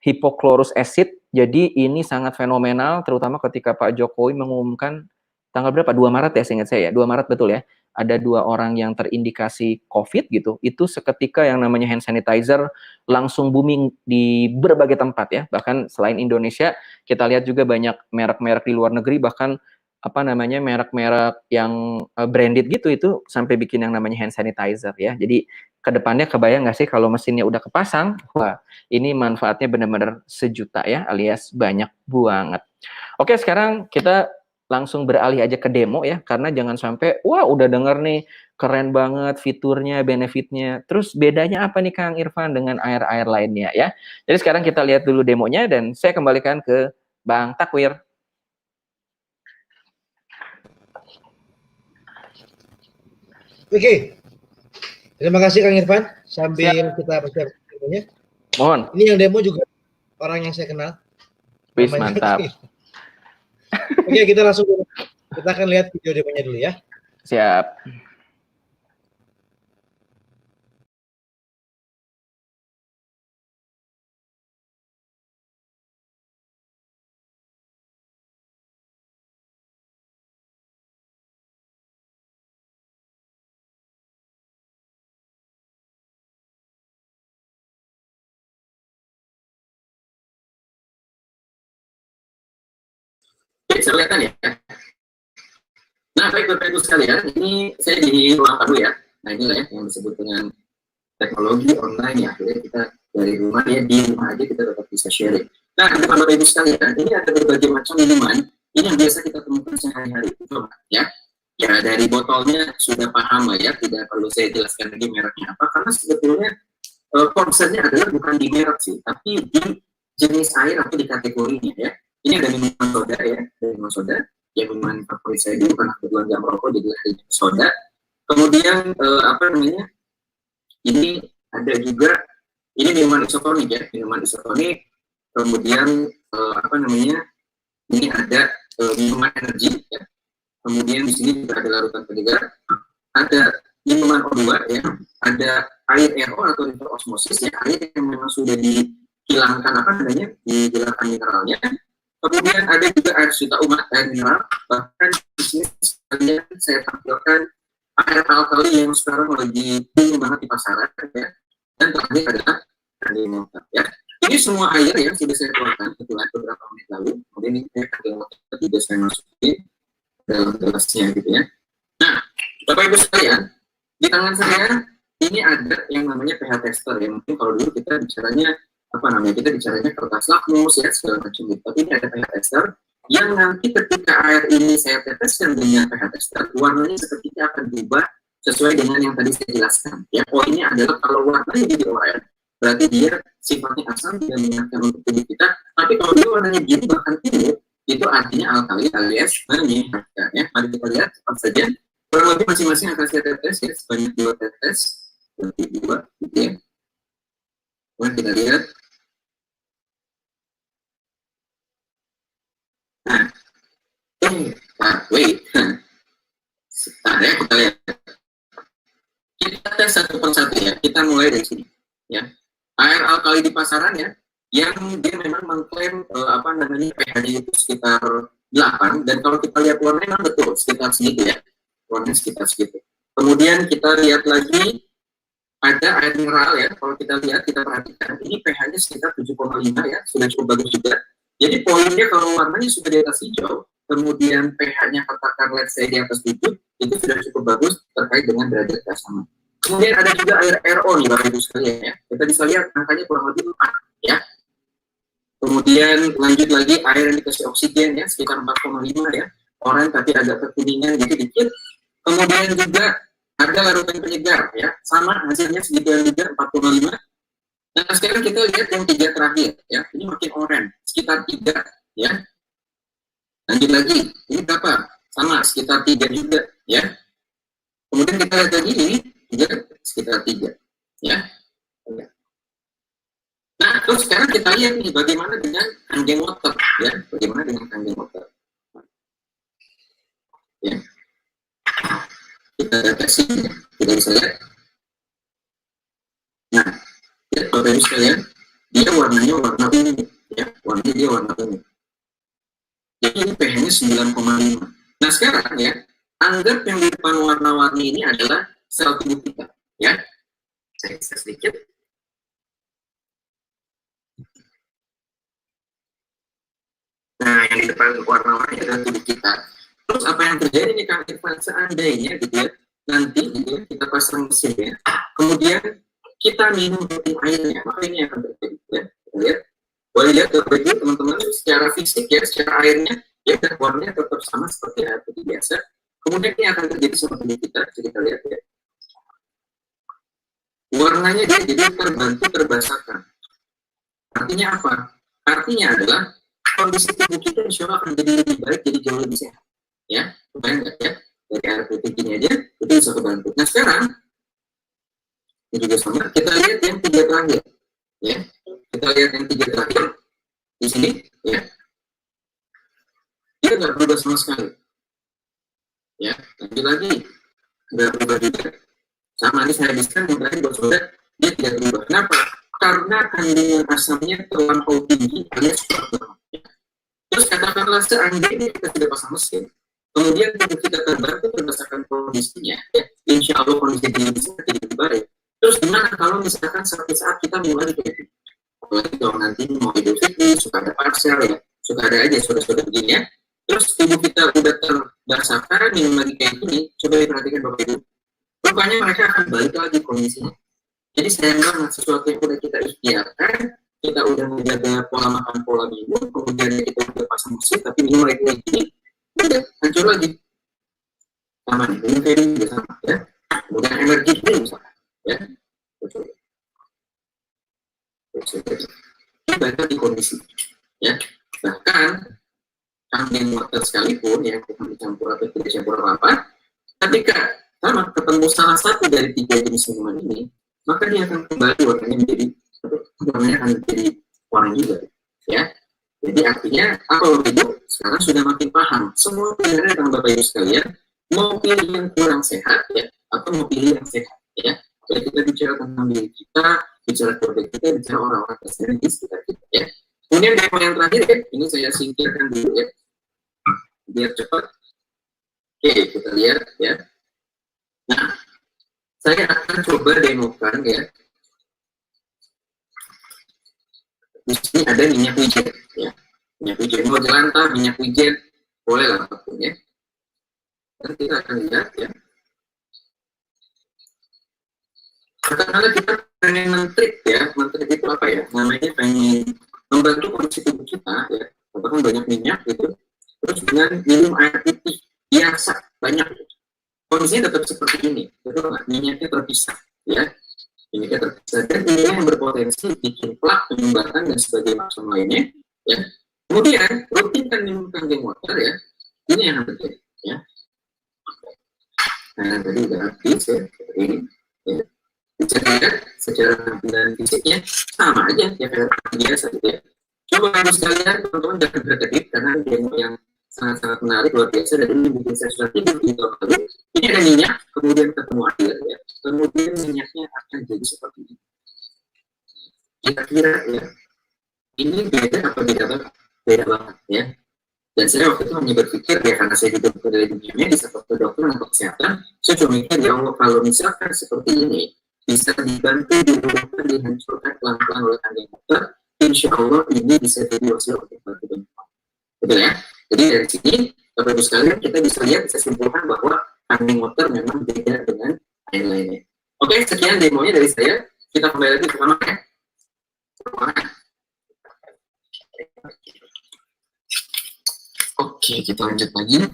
B: hypochlorous acid. Jadi ini sangat fenomenal, terutama ketika Pak Jokowi mengumumkan tanggal berapa? 2 Maret ya, seingat saya ya. 2 Maret betul ya. Ada 2 orang yang terindikasi COVID gitu. Itu seketika yang namanya hand sanitizer langsung booming di berbagai tempat ya. Bahkan selain Indonesia, kita lihat juga banyak merek-merek di luar negeri, bahkan apa namanya merek-merek yang branded gitu itu sampai bikin yang namanya hand sanitizer ya. Jadi kedepannya kebayang nggak sih kalau mesinnya udah kepasang, wah ini manfaatnya benar-benar sejuta ya, alias banyak banget. Oke, sekarang kita langsung beralih aja ke demo ya, karena jangan sampai, wah udah denger nih, keren banget fiturnya, benefitnya. Terus bedanya apa nih Kang Irfan dengan air-air lainnya ya? Jadi sekarang kita lihat dulu demonya dan saya kembalikan ke Bang Takwir.
A: Oke, terima kasih Kang Irfan. Sambil kita baca demonya.
B: Mohon.
A: Ini yang demo juga orang yang saya kenal.
B: Wis mantap.
A: Oke, kita langsung kita akan lihat video demonya dulu ya.
B: Siap.
C: Bisa kelihatan ya? Nah, baik Bapak Ibu sekalian, ini saya di ruang tamu ya. Nah, inilah ya yang disebut dengan teknologi online ya. Akhirnya kita dari rumah ya, di rumah aja kita tetap bisa sharing. Nah, Bapak Ibu sekalian, ini ada berbagai macam minuman ini yang biasa kita temukan sehari-hari. Coba ya. Ya, dari botolnya sudah paham ya, tidak perlu saya jelaskan lagi mereknya apa, karena sebetulnya concernnya adalah bukan di merek sih, tapi di jenis air atau di kategorinya ya. Ini ada minuman soda ya, ada minuman soda. Yang minuman favorit saya dulu karena kebetulan nggak merokok jadi ada soda. Kemudian apa namanya? Ini ada juga ini minuman isotonik ya, minuman isotonik. Kemudian apa namanya? Ini ada minuman energi ya. Kemudian di sini juga ada larutan penyegar. Ada minuman O2 ya, ada air RO atau river osmosis ya, air yang memang sudah dihilangkan apa namanya, dihilangkan mineralnya. Kemudian ada juga air suta umat, air mineral. Bahkan di sini sekalian saya tampilkan air alkali yang sekarang lagi tinggi banget di pasaran ya. Dan terakhir adalah air water ya. Ini semua air yang sudah saya keluarkan kebetulan beberapa menit lalu. Kemudian ini air water juga saya masukin dalam gelasnya gitu ya. Nah, Bapak Ibu sekalian, di tangan saya ini ada yang namanya pH tester ya. Mungkin kalau dulu kita bicaranya apa namanya, kita bicaranya kertas lakmus ya segala macam gitu. Tapi ini ada pH tester yang nanti ketika air ini saya teteskan dengan pH tester, warnanya seketika akan berubah sesuai dengan yang tadi saya jelaskan. Ya, poinnya adalah kalau warnanya jadi oranye, berarti dia sifatnya asam, tidak menyenangkan untuk tubuh kita. Tapi kalau dia warnanya biru bahkan timur, itu artinya alkali alias menyehatkan ya. Mari kita lihat cepat saja. Kurang lebih masing-masing akan saya tetes ya, sebanyak 2 tetes, berarti 2 gitu ya. Mari kita lihat. Nah, wait. Sebentar ya, kita lihat. Kita tes satu persatu ya. Kita mulai dari sini ya. Air alkali di pasaran ya, yang dia memang mengklaim apa namanya pH-nya itu sekitar 8, dan kalau kita lihat warnanya memang betul sekitar segitu ya, warnanya sekitar segitu. Kemudian kita lihat lagi ada air mineral ya, kalau kita lihat, kita perhatikan ini pH-nya sekitar 7,5 ya, sudah cukup bagus juga. Jadi poinnya kalau warnanya sudah di atas hijau, kemudian pH-nya katakan let's say di atas 7, itu sudah cukup bagus terkait dengan derajat keasaman. Kemudian ada juga air RO nih Bapak Ibu sekalian ya. Kita bisa lihat angkanya kurang lebih 4 ya. Kemudian lanjut lagi air yang dikasih oksigen ya sekitar 4,5 ya. Oranye tapi agak kekuningan gitu dikit. Kemudian juga ada larutan penyegar ya. Sama hasilnya segituan juga 4,5. Nah sekarang kita lihat yang 3 terakhir ya. Ini makin oranye sekitar 3 ya. Lanjut lagi, ini berapa? Sama, sekitar 3 juga, ya. Kemudian kita lihat lagi ini, juga sekitar 3, ya. Nah, terus sekarang kita lihat nih, bagaimana dengan Kangen Water, ya. Bagaimana dengan Kangen Water. Ya. Kita deteksi, ya. Kita bisa lihat. Nah, ya, Bapak Ibu sekalian, dia warnanya warna ungu, ya. Warnanya dia warna ungu. Jadi ini pH-nya 9,5. Nah sekarang ya, anggap yang di depan warna-warni ini adalah sel tubuh kita, ya. Saya bisa sedikit. Nah, yang di depan warna-warni adalah tubuh kita. Terus apa yang terjadi nih Kang Irfan, seandainya gitu ya, nanti gitu ya, kita pasang mesinnya, kemudian kita minum rutin airnya, maka ini akan terjadi, ya. Kita lihat, boleh lihat teman-teman secara fisik ya, secara airnya ya warnanya tetap sama seperti air putih biasa. Kemudian ini akan terjadi seperti kita lihat ya. Warnanya dia jadi terbantu terbasahkan. Artinya apa? Artinya adalah kondisi tubuh kita insya Allah akan jadi lebih baik, jadi jauh lebih sehat. Ya, kebayang nggak ya? Dari air putih gini aja itu bisa kebantu. Nah sekarang ini juga sama. Kita lihat yang 3 terakhir. Ya, kita lihat yang 3 terakhir di sini. Ya, dia nggak berubah sama sekali. Ya, lanjut lagi, nggak berubah juga. Sama ini saya habiskan yang terakhir buat saudara, dia tidak berubah. Kenapa? Karena kandungan asamnya terlampau tinggi alias kuat. Terus katakanlah seandainya kita tidak pasang mesin, kemudian tubuh kita terbantu berdasarkan kondisinya, ya, insya Allah kondisi diri bisa jadi lebih baik. Terus gimana kalau misalkan suatu saat kita mulai kayak apalagi kalau nanti mau Idul Fitri, suka ada parsel ya, suka ada aja saudara-saudara begini ya. Terus tubuh kita udah terbasahkan, minum lagi kayak gini, coba diperhatikan Bapak Ibu. Rupanya mereka akan balik lagi kondisinya. Jadi sayang banget sesuatu yang udah kita ikhtiarkan, kita udah menjaga pola makan, pola minum, kemudian kita udah pasang mesin, tapi minum lagi kayak gini, udah hancur lagi. Sama nih, minum kayak gini juga sama ya. Kemudian energi juga misalkan, ya. Ini balik lagi kondisi, ya. Bahkan Kangen Water sekalipun ya, bukan dicampur atau tidak campur apa, ketika sama ketemu salah satu dari 3 jenis minuman ini, maka dia akan kembali warnanya menjadi warna juga, ya. Jadi artinya apa Bapak Ibu? Sekarang sudah makin paham. Semua pilihannya dengan Bapak Ibu sekalian, mau pilih yang kurang sehat ya, atau mau pilih yang sehat, ya. Jadi kita bicara tentang diri kita, bicara keluarga kita, bicara orang-orang di sekitar kita, ya. Kemudian demo yang terakhir ya, ini saya singkirkan dulu ya, biar cepat. Oke, kita lihat ya. Nah, saya akan coba demokan ya. Di sini ada minyak wijen ya. Minyak wijen mau jelantah, minyak wijen boleh lah apapun ya. Dan kita akan lihat ya. Kadang-kadang kita pengen mentrik ya, mentrik itu apa ya? Namanya pengen membantu kondisi tubuh kita ya. Katakan banyak minyak gitu. Terus dengan minum air putih biasa banyak. Kondisinya tetap seperti ini, betul nggak? Minyaknya terpisah, ya. Minyaknya terpisah dan minyak yang berpotensi bikin plak, penyumbatan dan sebagainya macam lainnya, ya. Kemudian rutinkan minum Kangen Water ya. Ini yang terjadi, ya. Nah tadi udah habis ya, seperti ini. Ya. Bisa dilihat secara tampilan fisiknya sama aja ya kayak biasa gitu ya. Coba harus sekalian teman-teman jangan berkedip karena demo yang sangat-sangat menarik luar biasa dan ini bikin saya sudah tidur di tahun lalu. Ini ada minyak, kemudian ketemu air ya. Kemudian minyaknya akan jadi seperti ini. Kira-kira ya, ini beda apa beda banget? Beda banget ya. Dan saya waktu itu hanya berpikir ya karena saya juga bekerja di dunia medis atau dokter atau kesehatan, saya cuma mikir ya Allah kalau misalkan seperti ini bisa dibantu, diurutkan, dihancurkan pelan-pelan oleh Kangen Water, insya Allah ini bisa jadi wasilah untuk bantu banyak. Betul ya? Jadi dari sini, Bapak Ibu sekalian, kita bisa lihat, bisa simpulkan bahwa Kangen Water memang beda dengan air lainnya. Oke, sekian demonya dari saya. Kita kembali lagi ke mana ya? Oke, kita lanjut lagi.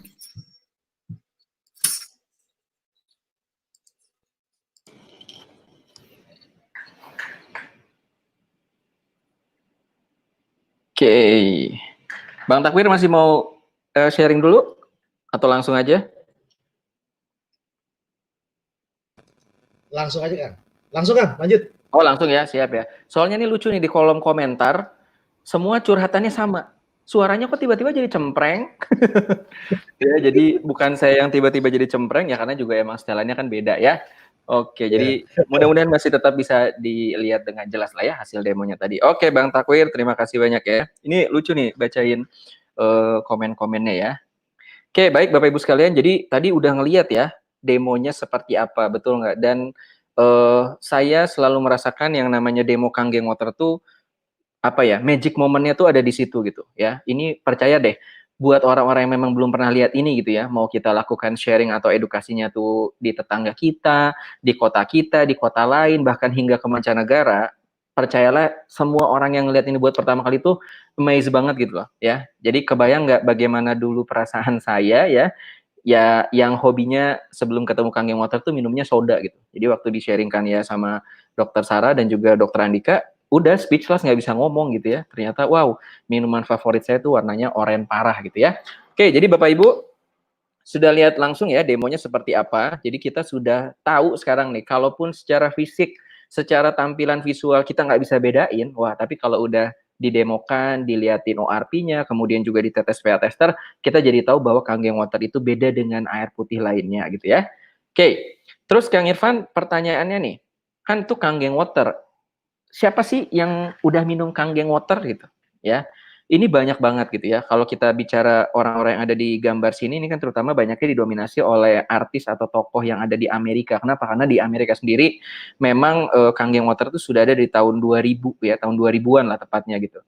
B: Oke. Bang Takwir masih mau sharing dulu atau langsung aja?
A: Langsung aja, Kang. Langsung, Kang, lanjut.
B: Oh, langsung ya, siap ya. Soalnya ini lucu nih di kolom komentar, semua curhatannya sama. Suaranya kok tiba-tiba jadi cempreng? Ya, jadi bukan saya yang tiba-tiba jadi cempreng ya, karena juga emang setelannya kan beda ya. Oke, jadi mudah-mudahan masih tetap bisa dilihat dengan jelas lah ya hasil demonya tadi. Oke, Bang Takwir, terima kasih banyak ya. Ini lucu nih bacain komen-komennya ya. Oke, baik Bapak Ibu sekalian. Jadi tadi udah ngeliat ya demonya seperti apa, betul nggak? Dan saya selalu merasakan yang namanya demo Kanggeng Water tuh apa ya, magic momennya tuh ada di situ gitu ya. Ini percaya deh, buat orang-orang yang memang belum pernah lihat ini gitu ya, mau kita lakukan sharing atau edukasinya tuh di tetangga kita, di kota lain, bahkan hingga ke mancanegara, percayalah semua orang yang ngeliat ini buat pertama kali tuh amazed banget gitu loh ya. Jadi kebayang nggak bagaimana dulu perasaan saya ya, ya yang hobinya sebelum ketemu Kanggeng Water tuh minumnya soda gitu. Jadi waktu di-sharingkan ya sama Dokter Sarah dan juga Dokter Andika, udah speechless, nggak bisa ngomong gitu ya. Ternyata wow, minuman favorit saya tuh warnanya oranye parah gitu ya. Oke, jadi Bapak Ibu sudah lihat langsung ya demonya seperti apa. Jadi kita sudah tahu sekarang nih, kalaupun secara fisik, secara tampilan visual kita nggak bisa bedain, wah tapi kalau udah didemokan, diliatin ORP-nya, kemudian juga ditetes pH tester, kita jadi tahu bahwa Kanggeng Water itu beda dengan air putih lainnya gitu ya. Oke, terus Kang Irfan pertanyaannya nih, kan itu Kanggeng Water, siapa sih yang udah minum Kanggeng Water gitu ya? Ini banyak banget gitu ya. Kalau kita bicara orang-orang yang ada di gambar sini, ini kan terutama banyaknya didominasi oleh artis atau tokoh yang ada di Amerika. Kenapa? Karena di Amerika sendiri memang Kanggeng Water itu sudah ada di tahun 2000 ya, tahun 2000-an lah tepatnya gitu.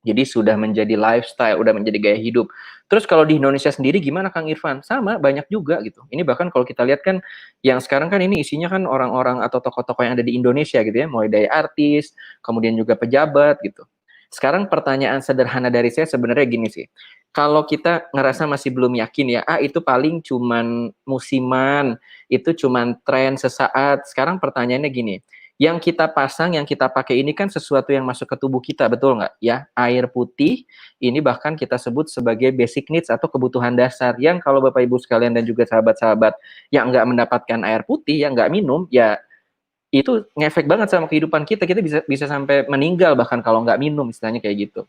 B: Jadi sudah menjadi lifestyle, udah menjadi gaya hidup. Terus kalau di Indonesia sendiri gimana Kang Irfan? Sama, banyak juga gitu. Ini bahkan kalau kita lihat kan, yang sekarang kan ini isinya kan orang-orang atau tokoh-tokoh yang ada di Indonesia gitu ya, mulai dari artis, kemudian juga pejabat gitu. Sekarang pertanyaan sederhana dari saya sebenarnya gini sih. Kalau kita ngerasa masih belum yakin ya, itu paling cuman musiman, itu cuman tren sesaat. Sekarang pertanyaannya gini, yang kita pasang, yang kita pakai ini kan sesuatu yang masuk ke tubuh kita, betul nggak? Ya, air putih ini bahkan kita sebut sebagai basic needs atau kebutuhan dasar yang kalau Bapak Ibu sekalian dan juga sahabat-sahabat yang nggak mendapatkan air putih, yang nggak minum, ya itu ngefek banget sama kehidupan kita. Kita bisa sampai meninggal bahkan kalau nggak minum, istilahnya kayak gitu.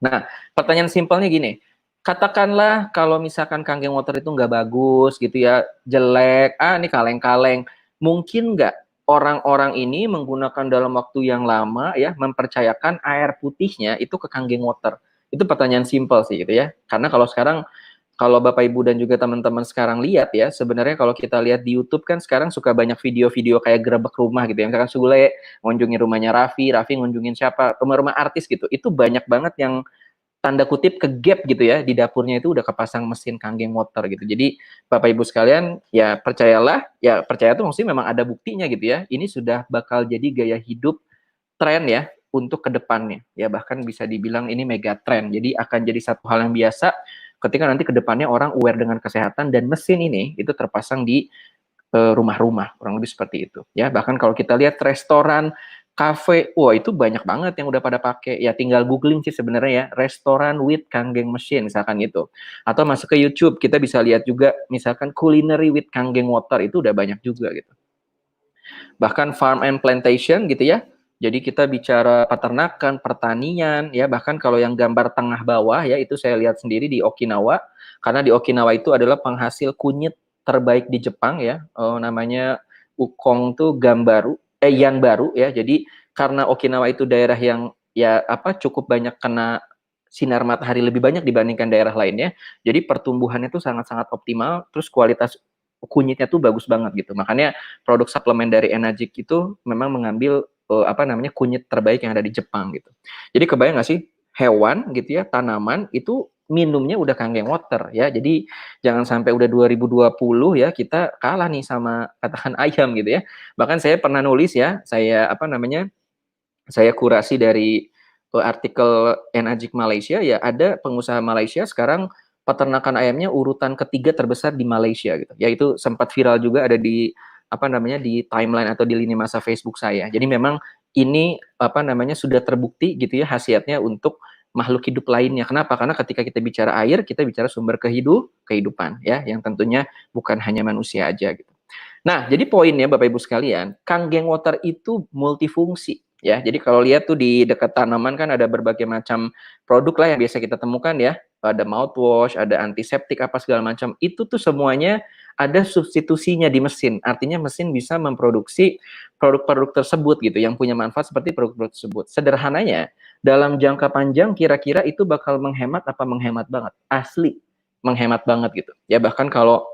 B: Nah, pertanyaan simpelnya gini, katakanlah kalau misalkan Kanggeng Water itu nggak bagus gitu ya, jelek, ini kaleng-kaleng, mungkin nggak orang-orang ini menggunakan dalam waktu yang lama ya, mempercayakan air putihnya itu ke Kanggeng Water? Itu pertanyaan simpel sih gitu ya, karena kalau sekarang, kalau Bapak Ibu dan juga teman-teman sekarang lihat ya, sebenarnya kalau kita lihat di YouTube kan sekarang suka banyak video-video kayak gerebek rumah gitu ya. Misalkan Sule ngunjungin rumahnya Raffi ngunjungin siapa, rumah-rumah artis gitu. Itu banyak banget yang tanda kutip ke gap gitu ya, di dapurnya itu udah kepasang mesin Kanggeng Water gitu. Jadi Bapak Ibu sekalian, ya percayalah, ya percaya tuh maksudnya memang ada buktinya gitu ya. Ini sudah bakal jadi gaya hidup tren ya untuk kedepannya. Ya bahkan bisa dibilang ini mega tren. Jadi akan jadi satu hal yang biasa ketika nanti kedepannya orang aware dengan kesehatan dan mesin ini itu terpasang di rumah-rumah, kurang lebih seperti itu. Ya bahkan kalau kita lihat restoran, kafe, wah itu banyak banget yang udah pada pakai. Ya tinggal googling sih sebenarnya ya, restoran with Kanggeng machine misalkan gitu. Atau masuk ke YouTube, kita bisa lihat juga misalkan culinary with Kanggeng Water, itu udah banyak juga gitu. Bahkan farm and plantation gitu ya. Jadi kita bicara peternakan, pertanian, ya bahkan kalau yang gambar tengah bawah ya itu saya lihat sendiri di Okinawa, karena di Okinawa itu adalah penghasil kunyit terbaik di Jepang ya, namanya Ukong tuh Yanbaru ya. Jadi karena Okinawa itu daerah yang ya cukup banyak kena sinar matahari lebih banyak dibandingkan daerah lainnya, jadi pertumbuhannya tuh sangat-sangat optimal, terus kualitas kunyitnya tuh bagus banget gitu. Makanya produk suplemen dari Enagic itu memang mengambil kunyit terbaik yang ada di Jepang gitu. Jadi kebayang nggak sih, hewan gitu ya, tanaman itu minumnya udah Kanggeng Water ya. Jadi jangan sampai udah 2020 ya kita kalah nih sama katakan ayam gitu ya. Bahkan saya pernah nulis ya, saya kurasi dari artikel Enagic Malaysia ya, ada pengusaha Malaysia sekarang peternakan ayamnya urutan ketiga terbesar di Malaysia gitu. Ya itu sempat viral juga ada di di timeline atau di lini masa Facebook saya. Jadi memang ini sudah terbukti gitu ya khasiatnya untuk makhluk hidup lainnya. Kenapa? Karena ketika kita bicara air, kita bicara sumber kehidupan ya, yang tentunya bukan hanya manusia aja gitu. Nah, jadi poinnya Bapak Ibu sekalian, Kangen Water itu multifungsi ya. Jadi kalau lihat tuh di dekat tanaman kan ada berbagai macam produk lah yang biasa kita temukan ya. Ada mouthwash, ada antiseptik apa segala macam. Itu tuh semuanya ada substitusinya di mesin. Artinya mesin bisa memproduksi produk-produk tersebut gitu yang punya manfaat seperti produk-produk tersebut. Sederhananya, dalam jangka panjang kira-kira itu bakal menghemat apa menghemat banget? Asli menghemat banget gitu. Ya bahkan kalau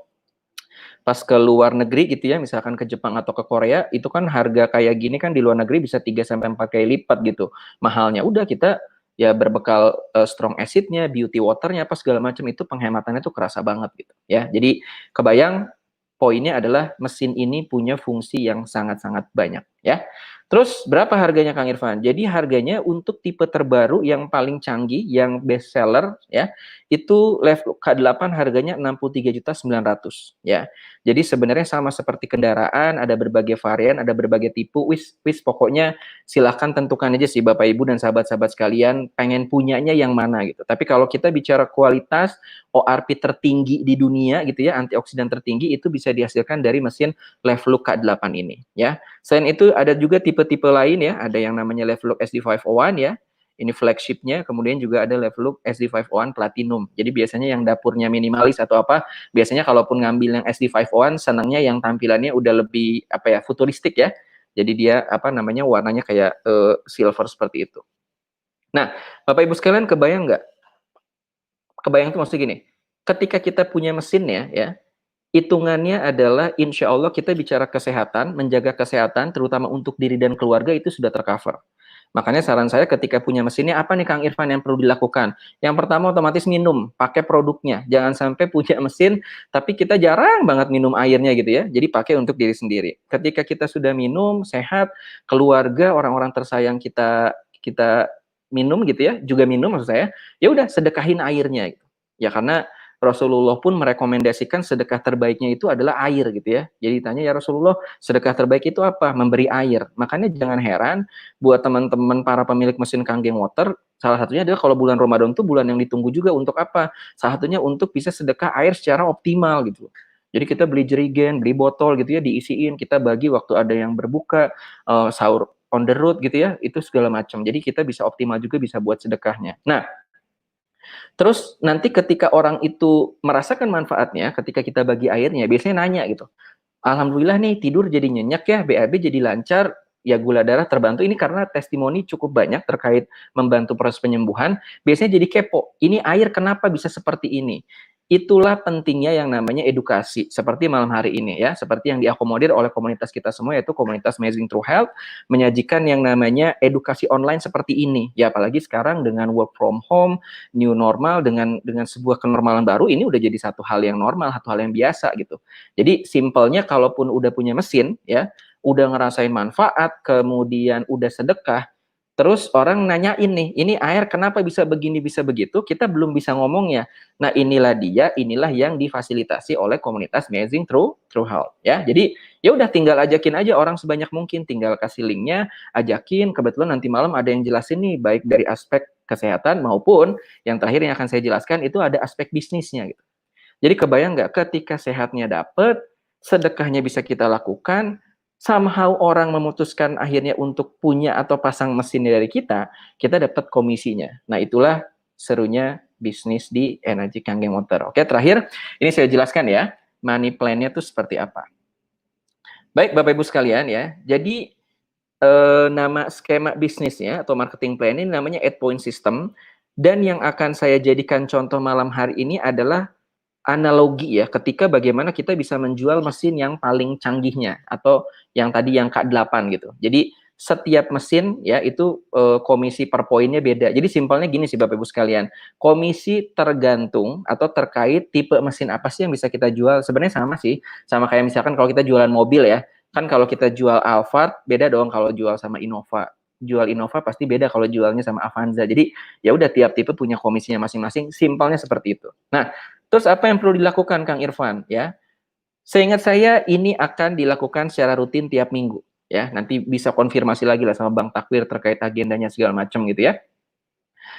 B: pas ke luar negeri gitu ya, misalkan ke Jepang atau ke Korea, itu kan harga kayak gini kan di luar negeri bisa 3 sampai 4 kali lipat gitu. Mahalnya. Udah kita ya berbekal strong acid-nya, beauty water-nya apa segala macam itu penghematannya tuh kerasa banget gitu ya. Jadi kebayang poinnya adalah mesin ini punya fungsi yang sangat-sangat banyak ya. Terus berapa harganya Kang Irfan? Jadi harganya untuk tipe terbaru yang paling canggih, yang best seller ya, itu level K8 harganya 63.900.000 ya. Jadi sebenarnya sama seperti kendaraan, ada berbagai varian, ada berbagai tipe. Wis pokoknya silahkan tentukan aja sih Bapak Ibu dan sahabat-sahabat sekalian pengen punyanya yang mana gitu. Tapi kalau kita bicara kualitas ORP tertinggi di dunia gitu ya, antioksidan tertinggi itu bisa dihasilkan dari mesin Leveluk K8 ini ya. Selain itu ada juga tipe-tipe lain ya, ada yang namanya Leveluk SD501 ya. Ini flagshipnya, kemudian juga ada Leveluk SD501 Platinum. Jadi biasanya yang dapurnya minimalis atau apa, biasanya kalaupun ngambil yang SD501 senangnya yang tampilannya udah lebih apa ya, futuristik ya. Jadi dia apa namanya warnanya kayak silver seperti itu. Nah, Bapak Ibu sekalian kebayang nggak? Kebayang tuh maksudnya gini, ketika kita punya mesinnya ya, hitungannya adalah insya Allah kita bicara kesehatan, menjaga kesehatan, terutama untuk diri dan keluarga itu sudah tercover. Makanya saran saya ketika punya mesinnya, apa nih Kang Irfan yang perlu dilakukan? Yang pertama otomatis minum, pakai produknya. Jangan sampai punya mesin, tapi kita jarang banget minum airnya gitu ya. Jadi pakai untuk diri sendiri. Ketika kita sudah minum, sehat, keluarga, orang-orang tersayang kita minum gitu ya, juga minum maksud saya, ya udah sedekahin airnya gitu. Ya karena Rasulullah pun merekomendasikan sedekah terbaiknya itu adalah air gitu ya. Jadi tanya ya Rasulullah, sedekah terbaik itu apa? Memberi air. Makanya jangan heran buat teman-teman para pemilik mesin Kangen Water, salah satunya adalah kalau bulan Ramadan itu bulan yang ditunggu juga untuk apa? Salah satunya untuk bisa sedekah air secara optimal gitu. Jadi kita beli jerigen, beli botol gitu ya, diisiin, kita bagi waktu ada yang berbuka, sahur on the road gitu ya, itu segala macam. Jadi kita bisa optimal juga bisa buat sedekahnya. Nah, terus nanti ketika orang itu merasakan manfaatnya, ketika kita bagi airnya, biasanya nanya gitu, alhamdulillah nih tidur jadi nyenyak ya, BAB jadi lancar, ya gula darah terbantu. Ini karena testimoni cukup banyak terkait membantu proses penyembuhan. Biasanya jadi kepo, ini air kenapa bisa seperti ini? Itulah pentingnya yang namanya edukasi, seperti malam hari ini ya, seperti yang diakomodir oleh komunitas kita semua, yaitu komunitas Amazing True Health, menyajikan yang namanya edukasi online seperti ini. Ya apalagi sekarang dengan work from home, new normal, dengan sebuah kenormalan baru, ini udah jadi satu hal yang normal, satu hal yang biasa gitu. Jadi simpelnya kalaupun udah punya mesin ya, udah ngerasain manfaat, kemudian udah sedekah, terus orang nanyain nih, ini air kenapa bisa begini, bisa begitu, kita belum bisa ngomongnya. Nah inilah dia, inilah yang difasilitasi oleh komunitas Amazing True Health ya. Jadi ya udah tinggal ajakin aja orang sebanyak mungkin, tinggal kasih linknya, ajakin, kebetulan nanti malam ada yang jelasin nih, baik dari aspek kesehatan maupun yang terakhir yang akan saya jelaskan itu ada aspek bisnisnya gitu. Jadi kebayang nggak ketika sehatnya dapet, sedekahnya bisa kita lakukan, somehow orang memutuskan akhirnya untuk punya atau pasang mesinnya dari kita dapat komisinya. Nah itulah serunya bisnis di Energy Kangen Water. Oke, terakhir ini saya jelaskan ya, money plan-nya itu seperti apa. Baik Bapak Ibu sekalian ya, jadi nama skema bisnisnya atau marketing plan ini namanya 8 point system, dan yang akan saya jadikan contoh malam hari ini adalah analogi ya, ketika bagaimana kita bisa menjual mesin yang paling canggihnya atau yang tadi yang K8 gitu. Jadi setiap mesin ya itu komisi per poinnya beda. Jadi simpelnya gini sih Bapak Ibu sekalian, komisi tergantung atau terkait tipe mesin apa sih yang bisa kita jual. Sebenarnya sama sih, sama kayak misalkan kalau kita jualan mobil ya, kan kalau kita jual Alphard beda dong kalau jual sama Innova. Jual Innova pasti beda kalau jualnya sama Avanza. Jadi ya udah tiap tipe punya komisinya masing-masing, simpelnya seperti itu. Nah, terus apa yang perlu dilakukan Kang Irfan ya? Seingat saya ini akan dilakukan secara rutin tiap minggu ya. Nanti bisa konfirmasi lagi lah sama Bang Takwir terkait agendanya segala macam gitu ya.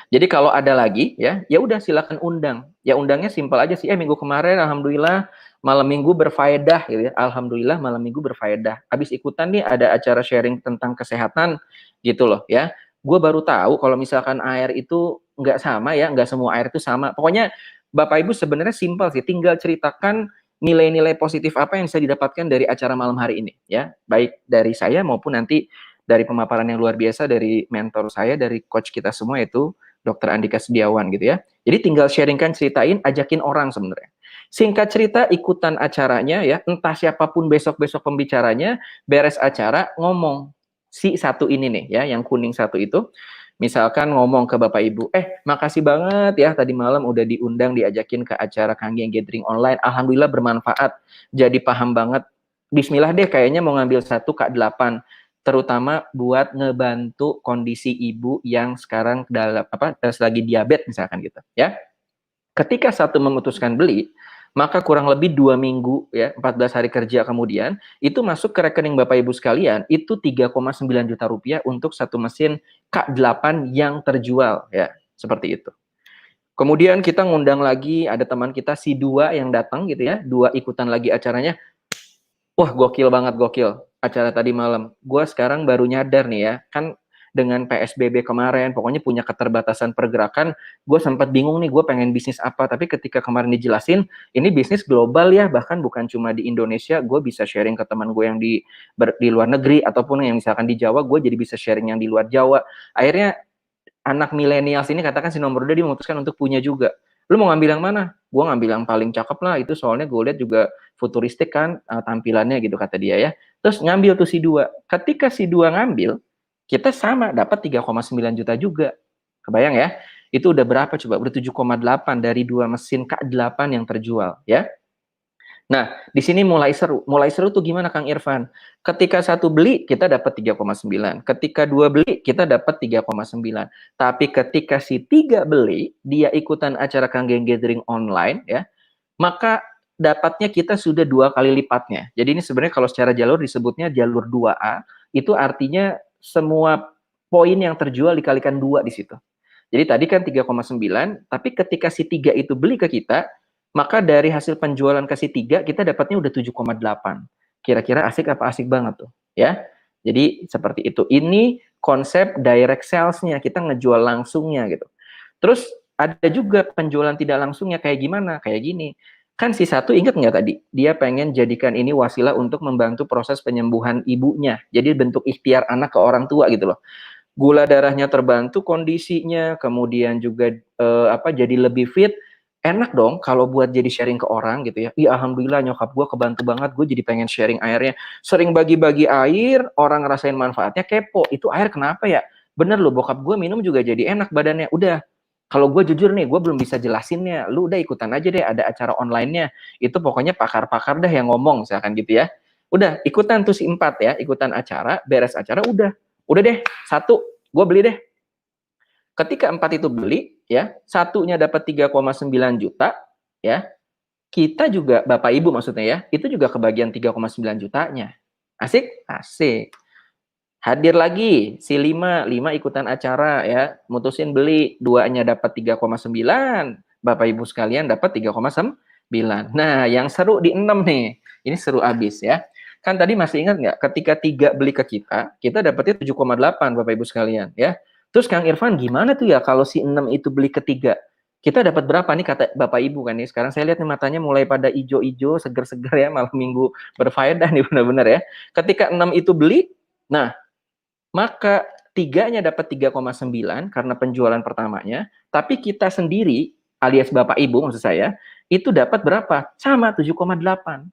B: Jadi kalau ada lagi ya, ya udah silakan undang. Ya undangnya simpel aja sih. Minggu kemarin alhamdulillah malam minggu berfaedah gitu ya. Alhamdulillah malam minggu berfaedah. Habis ikutan nih ada acara sharing tentang kesehatan gitu loh ya. Gue baru tahu kalau misalkan air itu nggak sama ya, nggak semua air itu sama. Pokoknya Bapak Ibu sebenarnya simpel sih, tinggal ceritakan nilai-nilai positif apa yang bisa didapatkan dari acara malam hari ini ya. Baik dari saya maupun nanti dari pemaparan yang luar biasa dari mentor saya, dari coach kita semua itu Dr. Andika Setiawan gitu ya. Jadi tinggal sharingkan, ceritain, ajakin orang sebenarnya. Singkat cerita, ikutan acaranya ya, entah siapapun besok-besok pembicaranya, beres acara ngomong si satu ini nih ya, yang kuning satu itu. Misalkan ngomong ke Bapak Ibu, makasih banget ya tadi malam udah diundang, diajakin ke acara Kang Geng Gathering online. Alhamdulillah bermanfaat. Jadi paham banget. Bismillah deh kayaknya mau ngambil satu K8. Terutama buat ngebantu kondisi ibu yang sekarang dalam lagi diabetes misalkan gitu ya. Ketika satu memutuskan beli, maka kurang lebih 2 minggu ya, 14 hari kerja kemudian itu masuk ke rekening Bapak Ibu sekalian itu 3,9 juta rupiah untuk satu mesin K8 yang terjual ya, seperti itu. Kemudian kita ngundang lagi ada teman kita si 2 yang datang gitu ya, 2 ikutan lagi acaranya. Wah, gokil banget, gokil. Acara tadi malam. Gue sekarang baru nyadar nih ya, kan dengan PSBB kemarin, pokoknya punya keterbatasan pergerakan, gue sempat bingung nih, gue pengen bisnis apa. Tapi ketika kemarin dijelasin, ini bisnis global ya, bahkan bukan cuma di Indonesia, gue bisa sharing ke teman gue yang di luar negeri, ataupun yang misalkan di Jawa, gue jadi bisa sharing yang di luar Jawa. Akhirnya, anak milenial ini katakan si nomor 2 dia memutuskan untuk punya juga. Lu mau ngambil yang mana? Gue ngambil yang paling cakep lah, itu soalnya gue lihat juga futuristik kan tampilannya gitu kata dia ya. Terus ngambil tuh si 2. Ketika si 2 ngambil, kita sama dapat 3,9 juta juga. Kebayang ya? Itu udah berapa coba? Udah 7,8 dari 2 mesin K8 yang terjual ya. Nah, di sini mulai seru. Mulai seru tuh gimana Kang Irfan? Ketika 1 beli, kita dapat 3,9. Ketika 2 beli, kita dapat 3,9. Tapi ketika si 3 beli, dia ikutan acara Kang Geng Gathering online, ya, maka dapatnya kita sudah 2 kali lipatnya. Jadi ini sebenarnya kalau secara jalur disebutnya jalur 2A, itu artinya semua poin yang terjual dikalikan 2 di situ. Jadi tadi kan 3,9, tapi ketika si 3 itu beli ke kita, maka dari hasil penjualan ke si 3, kita dapatnya udah 7,8. Kira-kira asik apa asik banget tuh, ya. Jadi seperti itu. Ini konsep direct sales-nya, kita ngejual langsungnya gitu. Terus ada juga penjualan tidak langsungnya kayak gimana? Kayak gini. Kan si satu ingat nggak tadi? Dia pengen jadikan ini wasilah untuk membantu proses penyembuhan ibunya. Jadi bentuk ikhtiar anak ke orang tua gitu loh. Gula darahnya terbantu kondisinya, kemudian juga jadi lebih fit. Enak dong kalau buat jadi sharing ke orang gitu ya. Iya alhamdulillah nyokap gue kebantu banget, gue jadi pengen sharing airnya. Sering bagi-bagi air, orang ngerasain manfaatnya kepo. Itu air kenapa ya? Bener loh, bokap gue minum juga jadi enak badannya. Udah, kalau gue jujur nih, gue belum bisa jelasinnya. Lu udah ikutan aja deh, ada acara online-nya. Itu pokoknya pakar-pakar dah yang ngomong, misalkan gitu ya. Udah, ikutan tuh si 4 ya, ikutan acara, beres acara, udah deh, 1, gue beli deh. Ketika 4 itu beli, ya, satunya dapat 3,9 juta, ya, kita juga, Bapak Ibu maksudnya ya, itu juga kebagian 3,9 jutanya. Asik? Asik. Hadir lagi, si 5 ikutan acara ya, mutusin beli, 2-nya dapat 3,9, Bapak Ibu sekalian dapat 3,9. Nah, yang seru di 6 nih, ini seru abis ya. Kan tadi masih ingat nggak, ketika 3 beli ke kita dapatnya 7,8 Bapak Ibu sekalian ya. Terus Kang Irfan gimana tuh ya kalau si 6 itu beli ke 3? Kita dapat berapa nih kata Bapak Ibu kan nih. Sekarang saya lihat nih matanya mulai pada ijo-ijo, seger-seger ya, malam minggu berfaedah nih benar-benar ya. Ketika 6 itu beli, nah maka 3-nya dapat 3,9 karena penjualan pertamanya, tapi kita sendiri alias Bapak Ibu maksud saya, itu dapat berapa? Sama 7,8.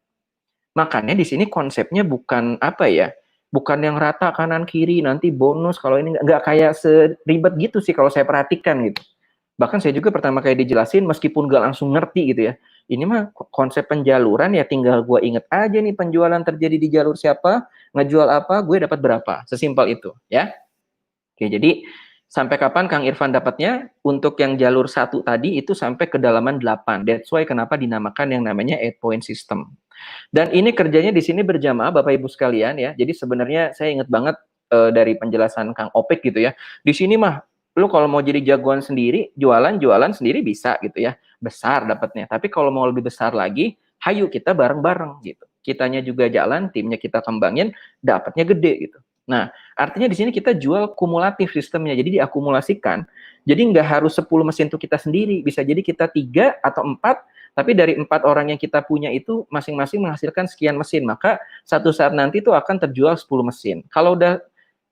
B: Makanya di sini konsepnya bukan apa ya, bukan yang rata kanan kiri nanti bonus, kalau ini nggak kayak seribet gitu sih kalau saya perhatikan gitu. Bahkan saya juga pertama kali dijelasin meskipun nggak langsung ngerti gitu ya. Ini mah konsep penjaluran ya, tinggal gue inget aja nih penjualan terjadi di jalur siapa, ngejual apa, gue dapat berapa. Sesimpel itu ya. Oke, jadi sampai kapan Kang Irfan dapatnya? Untuk yang jalur 1 tadi itu sampai kedalaman 8. That's why kenapa dinamakan yang namanya 8 point system. Dan ini kerjanya di sini berjamaah Bapak Ibu sekalian ya. Jadi sebenarnya saya ingat banget dari penjelasan Kang Opik gitu ya. Di sini mah lu kalau mau jadi jagoan sendiri, jualan sendiri bisa gitu ya, besar dapatnya. Tapi kalau mau lebih besar lagi, hayu kita bareng-bareng gitu. Kitanya juga jalan, timnya kita kembangin, dapatnya gede gitu. Nah, artinya di sini kita jual kumulatif sistemnya, jadi diakumulasikan. Jadi nggak harus 10 mesin itu kita sendiri, bisa jadi kita 3 atau 4, tapi dari 4 orang yang kita punya itu masing-masing menghasilkan sekian mesin, maka satu saat nanti itu akan terjual 10 mesin. Kalau udah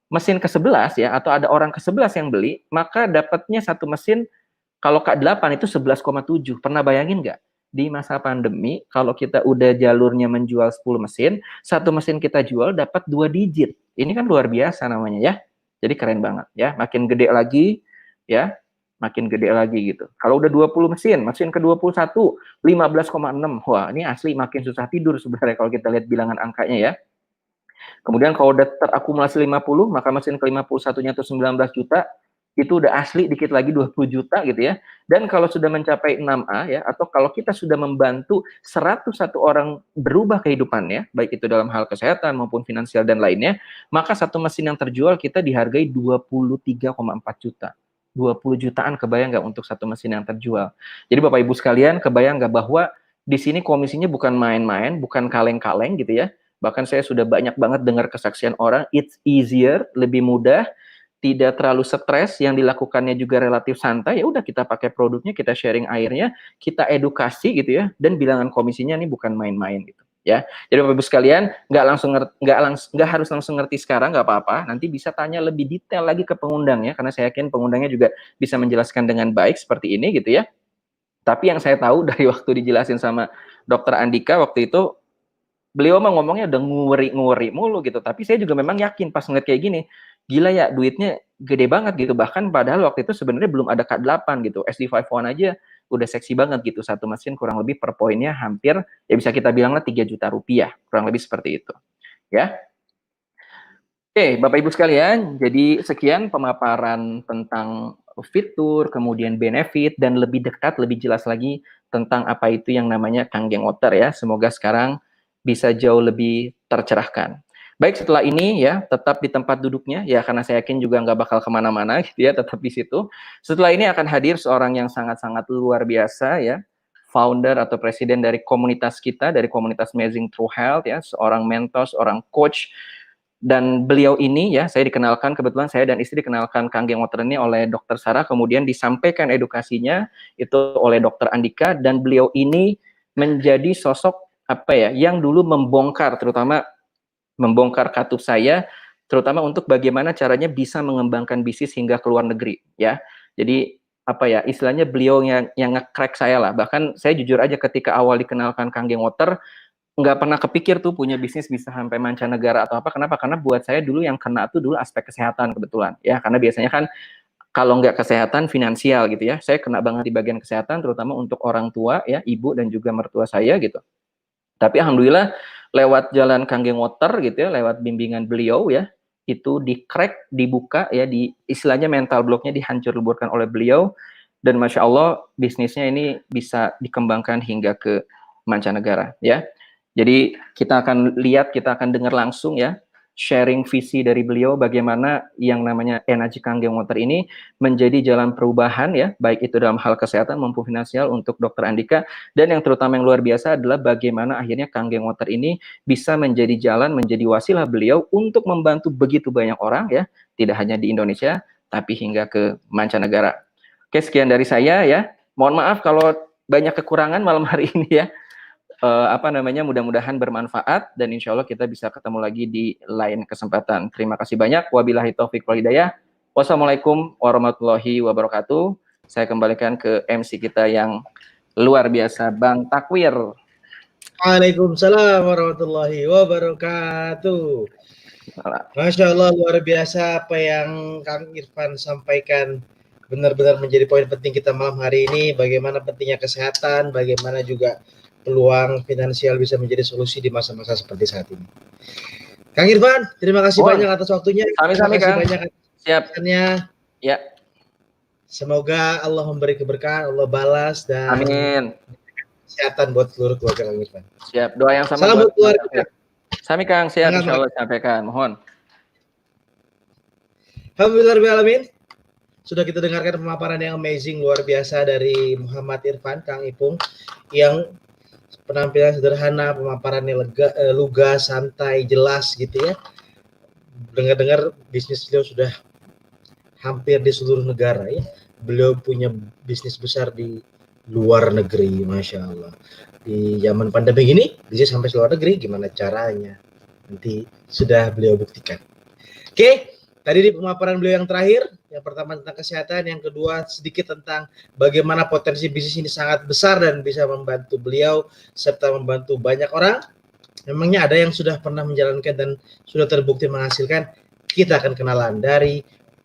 B: mesin ke-11 ya, atau ada orang ke-11 yang beli, maka dapatnya satu mesin, kalau K8 itu 11,7. Pernah bayangin nggak? Di masa pandemi, kalau kita udah jalurnya menjual 10 mesin, satu mesin kita jual dapat 2 digit. Ini kan luar biasa namanya ya. Jadi keren banget ya. Makin gede lagi ya, makin gede lagi gitu. Kalau udah 20 mesin, mesin ke-21, 15,6. Wah, ini asli makin susah tidur sebenarnya kalau kita lihat bilangan angkanya ya. Kemudian kalau udah terakumulasi 50, maka mesin ke-51-nya itu 19 juta, itu udah asli dikit lagi 20 juta gitu ya. Dan kalau sudah mencapai 6A ya, atau kalau kita sudah membantu 101 orang berubah kehidupannya, baik itu dalam hal kesehatan maupun finansial dan lainnya, maka satu mesin yang terjual kita dihargai 23,4 juta. 20 jutaan, kebayang nggak untuk satu mesin yang terjual? Jadi Bapak Ibu sekalian, kebayang nggak bahwa di sini komisinya bukan main-main, bukan kaleng-kaleng gitu ya. Bahkan saya sudah banyak banget dengar kesaksian orang, it's easier, lebih mudah, tidak terlalu stres, yang dilakukannya juga relatif santai. Ya udah, kita pakai produknya, kita sharing airnya, kita edukasi gitu ya, dan bilangan komisinya ini bukan main-main gitu ya. Jadi Bapak Ibu sekalian, nggak harus langsung ngerti sekarang, nggak apa-apa. Nanti bisa tanya lebih detail lagi ke pengundangnya, karena saya yakin pengundangnya juga bisa menjelaskan dengan baik seperti ini gitu ya. Tapi yang saya tahu dari waktu dijelasin sama Dokter Andika waktu itu, beliau mah ngomongnya udah nguri mulu gitu. Tapi saya juga memang yakin pas ngeliat kayak gini, gila ya, duitnya gede banget gitu. Bahkan padahal waktu itu sebenarnya belum ada K8 gitu. SD51 aja udah seksi banget gitu. Satu mesin kurang lebih per poinnya hampir, ya bisa kita bilang lah 3 juta rupiah. Kurang lebih seperti itu. Ya. Oke, Bapak Ibu sekalian, jadi sekian pemaparan tentang fitur, kemudian benefit, dan lebih dekat, lebih jelas lagi tentang apa itu yang namanya Kanggeng Water ya. Semoga sekarang bisa jauh lebih tercerahkan. Baik, setelah ini ya, tetap di tempat duduknya ya, karena saya yakin juga nggak bakal kemana-mana gitu ya, tetap di situ. Setelah ini akan hadir seorang yang sangat-sangat luar biasa ya, founder atau presiden dari komunitas kita, dari komunitas Amazing True Health ya, seorang mentor, seorang coach. Dan beliau ini ya, saya dikenalkan, kebetulan saya dan istri dikenalkan Kanggeng Water ini oleh Dokter Sarah, kemudian disampaikan edukasinya itu oleh Dokter Andika, dan beliau ini menjadi sosok apa ya, yang dulu membongkar, terutama membongkar katup saya, terutama untuk bagaimana caranya bisa mengembangkan bisnis hingga ke luar negeri ya. Jadi apa ya, istilahnya beliau yang nge-crack saya lah. Bahkan saya jujur aja ketika awal dikenalkan Kanggeng Water, nggak pernah kepikir tuh punya bisnis bisa sampai mancanegara atau apa. Kenapa? Karena buat saya dulu yang kena tuh dulu aspek kesehatan kebetulan ya, karena biasanya kan kalau nggak kesehatan, finansial gitu ya. Saya kena banget di bagian kesehatan, terutama untuk orang tua ya, ibu dan juga mertua saya gitu. Tapi alhamdulillah lewat jalan Kanggeng Water gitu ya, lewat bimbingan beliau ya, itu di-crack, dibuka ya, di istilahnya mental blocknya dihancur-leburkan oleh beliau, dan Masya Allah bisnisnya ini bisa dikembangkan hingga ke mancanegara ya. Jadi kita akan lihat, kita akan dengar langsung ya, sharing visi dari beliau bagaimana yang namanya energi Kanggeng Water ini menjadi jalan perubahan ya, baik itu dalam hal kesehatan maupun finansial untuk Dokter Andika, dan yang terutama yang luar biasa adalah bagaimana akhirnya Kanggeng Water ini bisa menjadi jalan, menjadi wasilah beliau untuk membantu begitu banyak orang ya, tidak hanya di Indonesia tapi hingga ke mancanegara. Oke, sekian dari saya ya. Mohon maaf kalau banyak kekurangan malam hari ini ya. Mudah-mudahan bermanfaat, dan insya Allah kita bisa ketemu lagi di lain kesempatan. Terima kasih banyak. Wabillahi taufiq wal hidayah. Wassalamualaikum warahmatullahi wabarakatuh. Saya kembalikan ke MC kita yang luar biasa, Bang Takwir.
A: Waalaikumsalam warahmatullahi wabarakatuh. Masya Allah, luar biasa apa yang Kang Irfan sampaikan. Benar-benar menjadi poin penting kita malam hari ini. Bagaimana pentingnya kesehatan, bagaimana juga peluang finansial bisa menjadi solusi di masa-masa seperti saat ini. Kang Irfan, terima kasih banyak atas waktunya.
B: Sami-sami,
A: terima kasih
B: Kang.
A: banyak atas
B: Siapnya. Ya.
A: Semoga Allah memberi keberkahan, Allah balas, dan
B: amin.
A: Kesehatan buat seluruh keluarga Kang Irfan.
B: Siap, doa yang sama.
A: Salam buat keluarga.
B: Sami Kang, siap insya Allah sampaikan, mohon.
A: Alhamdulillah. sudah kita dengarkan pemaparan yang amazing, luar biasa dari Muhammad Irfan, Kang Ipung, yang penampilan sederhana, pemaparannya lugas, santai, jelas gitu ya. Dengar-dengar bisnis beliau sudah hampir di seluruh negara ya. Beliau punya bisnis besar di luar negeri, Masya Allah. Di zaman pandemi ini, bisa sampai luar negeri, gimana caranya? Nanti sudah beliau buktikan. Oke, tadi di pemaparan beliau yang terakhir, yang pertama tentang kesehatan, yang kedua sedikit tentang bagaimana potensi bisnis ini sangat besar dan bisa membantu beliau serta membantu banyak orang. Memangnya ada yang sudah pernah menjalankan dan sudah terbukti menghasilkan? Kita akan kenalan dari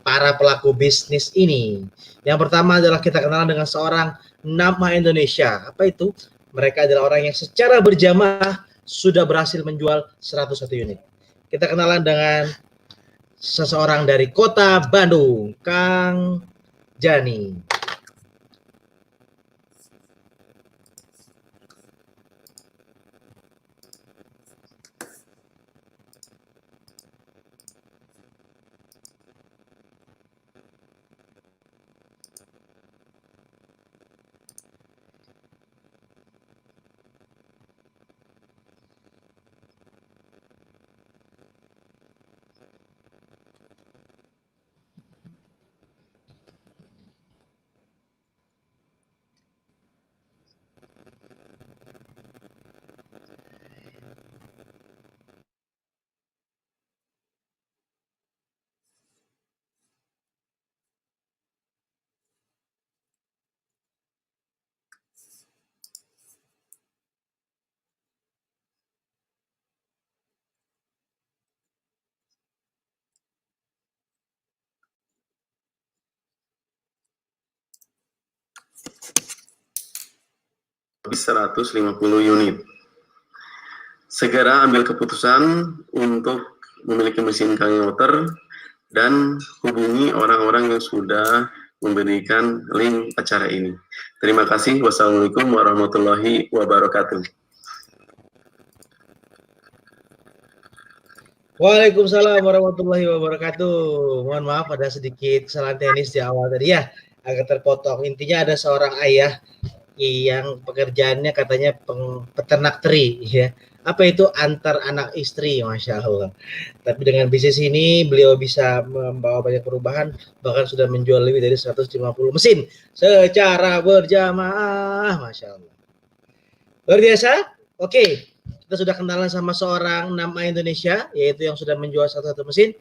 A: para pelaku bisnis ini. Yang pertama adalah kita kenalan dengan seorang nama Indonesia. Apa itu? Mereka adalah orang yang secara berjamaah sudah berhasil menjual 101 unit. Kita kenalan dengan seseorang dari kota Bandung, Kang Jani.
D: Lebih 150 unit. Segera ambil keputusan untuk memiliki mesin Kangen Water dan hubungi orang-orang yang sudah memberikan link acara ini. Terima kasih. Wassalamualaikum warahmatullahi wabarakatuh.
A: Waalaikumsalam warahmatullahi wabarakatuh. Mohon maaf ada sedikit kesalahan teknis di awal tadi ya, agak terpotong. Intinya ada seorang ayah yang pekerjaannya katanya peternak teri ya. Apa itu? Antar anak istri, Masya Allah. Tapi dengan bisnis ini beliau bisa membawa banyak perubahan, bahkan sudah menjual lebih dari 150 mesin secara berjamaah, Masya Allah. Luar biasa. Oke, kita sudah kenalan sama seorang nama Indonesia, yaitu yang sudah menjual satu mesin.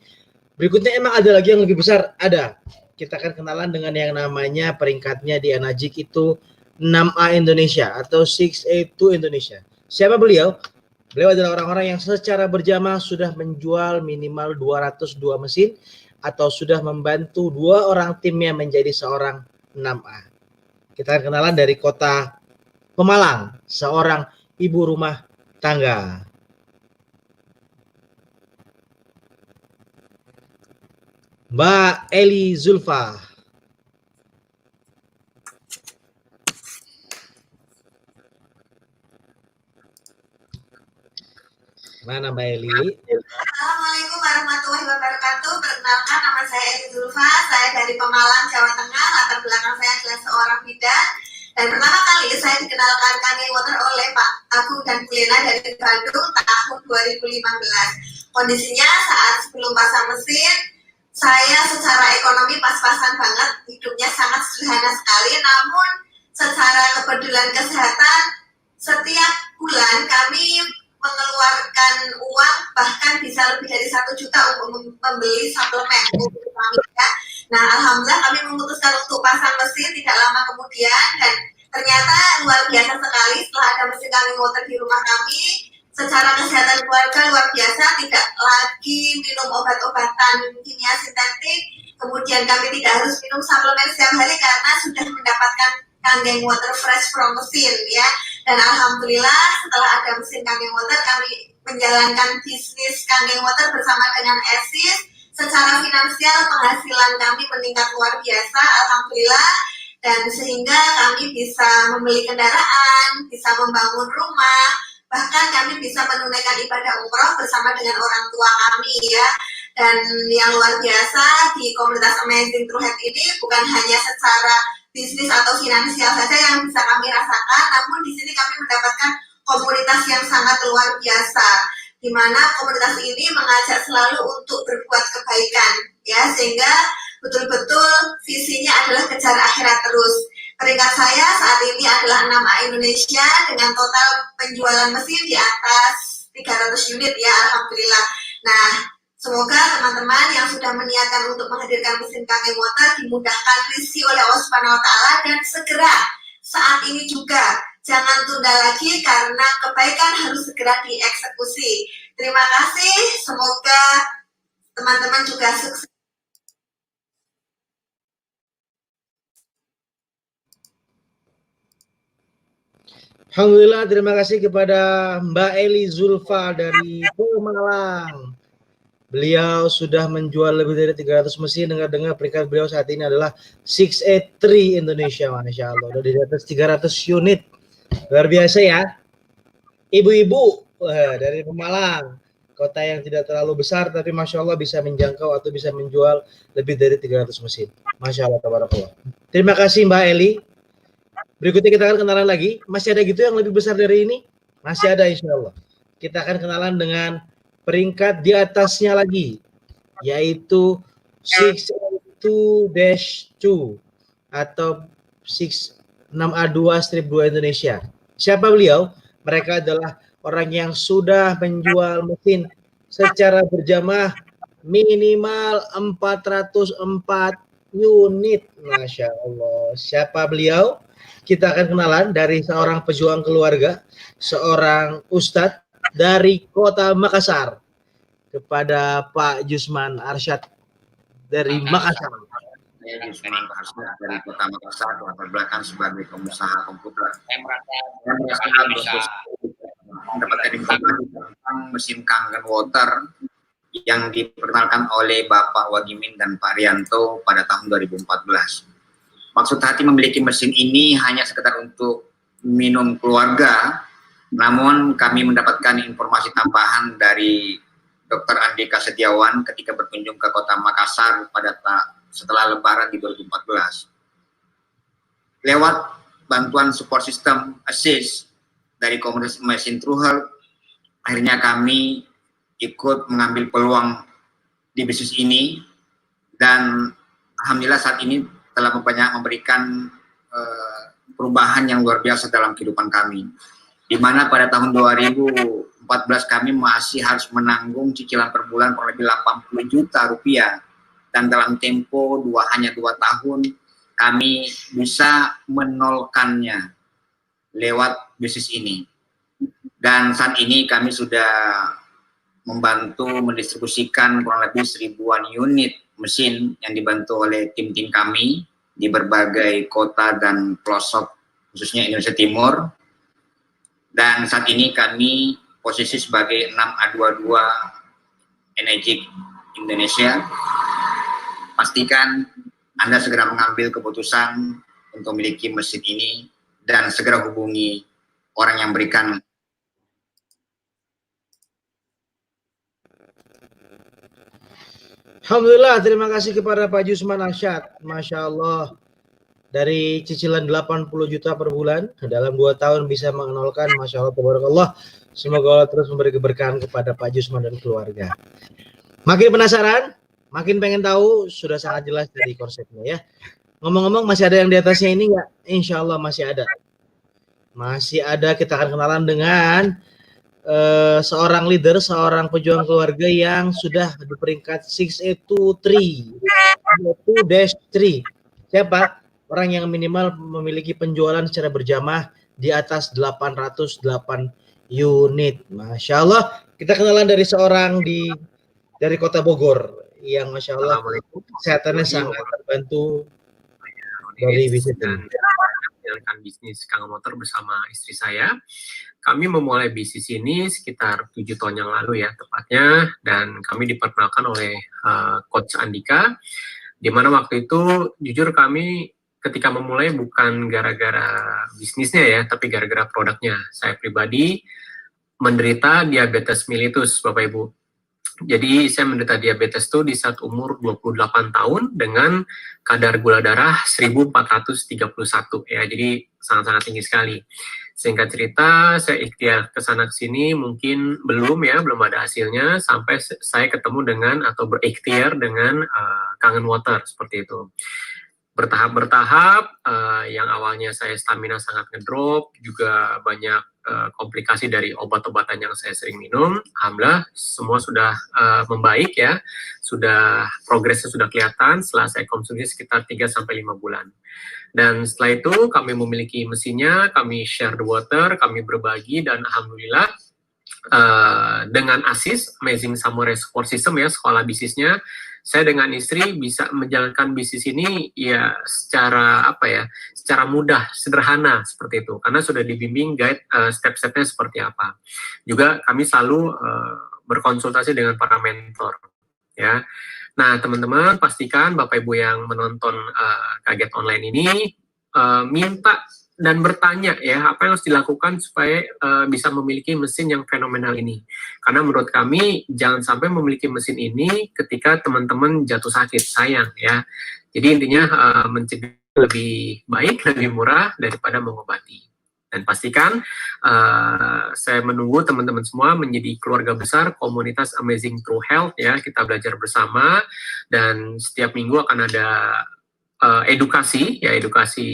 A: Berikutnya emang ada lagi yang lebih besar? Ada. Kita akan kenalan dengan yang namanya peringkatnya di Anajik itu 6A Indonesia atau 6A2 Indonesia. Siapa beliau? Beliau adalah orang-orang yang secara berjamaah sudah menjual minimal 202 mesin atau sudah membantu 2 orang timnya menjadi seorang 6A. Kita akan kenalan dari kota Pemalang, seorang ibu rumah tangga. Mbak Eli Zulfa. Mana Mbak Eli?
E: Assalamualaikum warahmatullahi wabarakatuh. Perkenalkan, nama saya Eli Zulfa. Saya dari Pemalang, Jawa Tengah. Latar belakang saya adalah seorang bidan. Dan pertama kali saya dikenalkan Kangen Water oleh Pak Agung dan Bu Lena dari Bandung tahun 2015. Kondisinya saat sebelum pasang mesin, saya secara ekonomi pas-pasan banget. Hidupnya sangat sederhana sekali. Namun secara kepedulian kesehatan, setiap bulan kami mengeluarkan uang bahkan bisa lebih dari 1 juta untuk membeli suplemen untuk kami ya. Nah, alhamdulillah kami memutuskan untuk pasang mesin tidak lama kemudian dan ternyata luar biasa sekali setelah ada mesin Kangen Water di rumah kami. Secara kesehatan keluarga luar biasa, tidak lagi minum obat-obatan kimia sintetik. Kemudian kami tidak harus minum suplemen setiap hari karena sudah mendapatkan Kangen Water fresh from mesin ya. Dan alhamdulillah setelah ada mesin Kangen Water kami menjalankan bisnis Kangen Water bersama dengan Esis. Secara finansial penghasilan kami meningkat luar biasa, alhamdulillah. Dan sehingga kami bisa membeli kendaraan, bisa membangun rumah, bahkan kami bisa menunaikan ibadah umroh bersama dengan orang tua kami ya. Dan yang luar biasa di komunitas Amazing True Health ini bukan hanya secara bisnis atau finansial saja yang bisa kami rasakan, namun di sini kami mendapatkan komunitas yang sangat luar biasa, di mana komunitas ini mengajak selalu untuk berbuat kebaikan, ya, sehingga betul-betul visinya adalah kejar akhirat terus. Peringkat saya saat ini adalah 6A Indonesia dengan total penjualan mesin di atas 300 unit, ya, alhamdulillah. Nah, semoga teman-teman yang sudah meniatkan untuk menghadirkan mesin Kangen Water dimudahkan rezeki oleh Allah Subhanahu wa taala, dan segera saat ini juga jangan tunda lagi karena kebaikan harus segera dieksekusi. Terima kasih, semoga teman-teman juga sukses.
A: Alhamdulillah, terima kasih kepada Mbak Eli Zulfa dari Pemalang. Beliau sudah menjual lebih dari 300 mesin. Dengar-dengar peringkat beliau saat ini adalah 683 Indonesia, Masya Allah. Udah di atas 300 unit. Luar biasa ya. Ibu-ibu dari Pemalang, kota yang tidak terlalu besar, tapi Masya Allah bisa menjangkau atau bisa menjual lebih dari 300 mesin. Masya Allah, tabarakallah. Terima kasih Mbak Eli. Berikutnya kita akan kenalan lagi. Masih ada gitu yang lebih besar dari ini? Masih ada insya Allah. Kita akan kenalan dengan peringkat di atasnya lagi, yaitu 6A2-2 atau 6A2-2 Indonesia. Siapa beliau? Mereka adalah orang yang sudah menjual mesin secara berjamaah minimal 404 unit. Masya Allah. Siapa beliau? Kita akan kenalan dari seorang pejuang keluarga, seorang ustadz dari Kota Makassar, kepada Pak Jusman Arsyad dari Makassar.
F: Saya Jusman Arsyad dari Kota Makassar, latar belakang sebagai pengusaha komputer. Saya merasa bisa mendapatkan informasi tentang mesin Kangen Water yang diperkenalkan oleh Bapak Wagimin dan Pak Rianto pada tahun 2014. Maksud hati memiliki mesin ini hanya sekedar untuk minum keluarga, namun kami mendapatkan informasi tambahan dari Dr. Andika Setiawan ketika berkunjung ke Kota Makassar setelah Lebaran di 2014. Lewat bantuan support system assist dari komunitas Amazing True Health, akhirnya kami ikut mengambil peluang di bisnis ini, dan alhamdulillah saat ini telah memberikan perubahan yang luar biasa dalam kehidupan kami. Di mana pada tahun 2014 kami masih harus menanggung cicilan per bulan kurang lebih 80 juta rupiah, dan dalam tempo hanya 2 tahun kami bisa menolkannya lewat bisnis ini. Dan saat ini kami sudah membantu mendistribusikan kurang lebih 1000-an unit mesin yang dibantu oleh tim-tim kami di berbagai kota dan pelosok khususnya Indonesia Timur. Dan saat ini kami posisi sebagai 6A22 Energy Indonesia. Pastikan Anda segera mengambil keputusan untuk memiliki mesin ini dan segera hubungi orang yang berikan.
A: Alhamdulillah, terima kasih kepada Pak Jusman Arsyad. Masya Allah, dari cicilan 80 juta per bulan, dalam 2 tahun bisa mengenalkan, Masya Allah, tabarakallah. Semoga Allah terus memberi keberkahan kepada Pak Jusman dan keluarga. Makin penasaran, makin pengen tahu, sudah sangat jelas dari konsepnya ya. Ngomong-ngomong, masih ada yang di atasnya ini nggak? Insya Allah masih ada. Masih ada, kita akan kenalan dengan seorang leader, seorang pejuang keluarga yang sudah di peringkat 6A2-3. Siapa? Orang yang minimal memiliki penjualan secara berjamaah di atas 808 unit. Masya Allah. Kita kenalan dari seorang dari Kota Bogor yang Masya Allah kesehatannya sangat terbantu dari bisnis ini.
G: Menjalankan bisnis Kangen Water bersama istri saya. Kami memulai bisnis ini sekitar 7 tahun yang lalu ya tepatnya, dan kami diperkenalkan oleh Coach Andika, di mana waktu itu jujur kami ketika memulai bukan gara-gara bisnisnya ya, tapi gara-gara produknya. Saya pribadi menderita diabetes mellitus, Bapak Ibu. Jadi saya menderita diabetes tuh di saat umur 28 tahun dengan kadar gula darah 1431 ya. Jadi sangat-sangat tinggi sekali. Singkat cerita, saya ikhtiar ke sana ke sini mungkin belum ada hasilnya sampai saya ketemu dengan atau berikhtiar dengan Kangen Water seperti itu. Bertahap, yang awalnya saya stamina sangat ngedrop, juga banyak komplikasi dari obat-obatan yang saya sering minum. Alhamdulillah semua sudah membaik ya, progresnya sudah kelihatan setelah saya konsumsi sekitar 3-5 bulan. Dan setelah itu kami memiliki mesinnya, kami share the water, kami berbagi, dan alhamdulillah dengan ASIS, Amazing Samurai Support System ya, sekolah bisnisnya, saya dengan istri bisa menjalankan bisnis ini ya secara secara mudah, sederhana seperti itu, karena sudah dibimbing guide step-stepnya seperti apa. Juga kami selalu berkonsultasi dengan para mentor ya. Nah teman-teman, pastikan Bapak Ibu yang menonton Kaget Online ini minta dan bertanya ya apa yang harus dilakukan supaya bisa memiliki mesin yang fenomenal ini. Karena menurut kami jangan sampai memiliki mesin ini ketika teman-teman jatuh sakit, sayang ya. Jadi intinya mencegah lebih baik, lebih murah daripada mengobati. Dan pastikan saya menunggu teman-teman semua menjadi keluarga besar komunitas Amazing True Health ya. Kita belajar bersama dan setiap minggu akan ada edukasi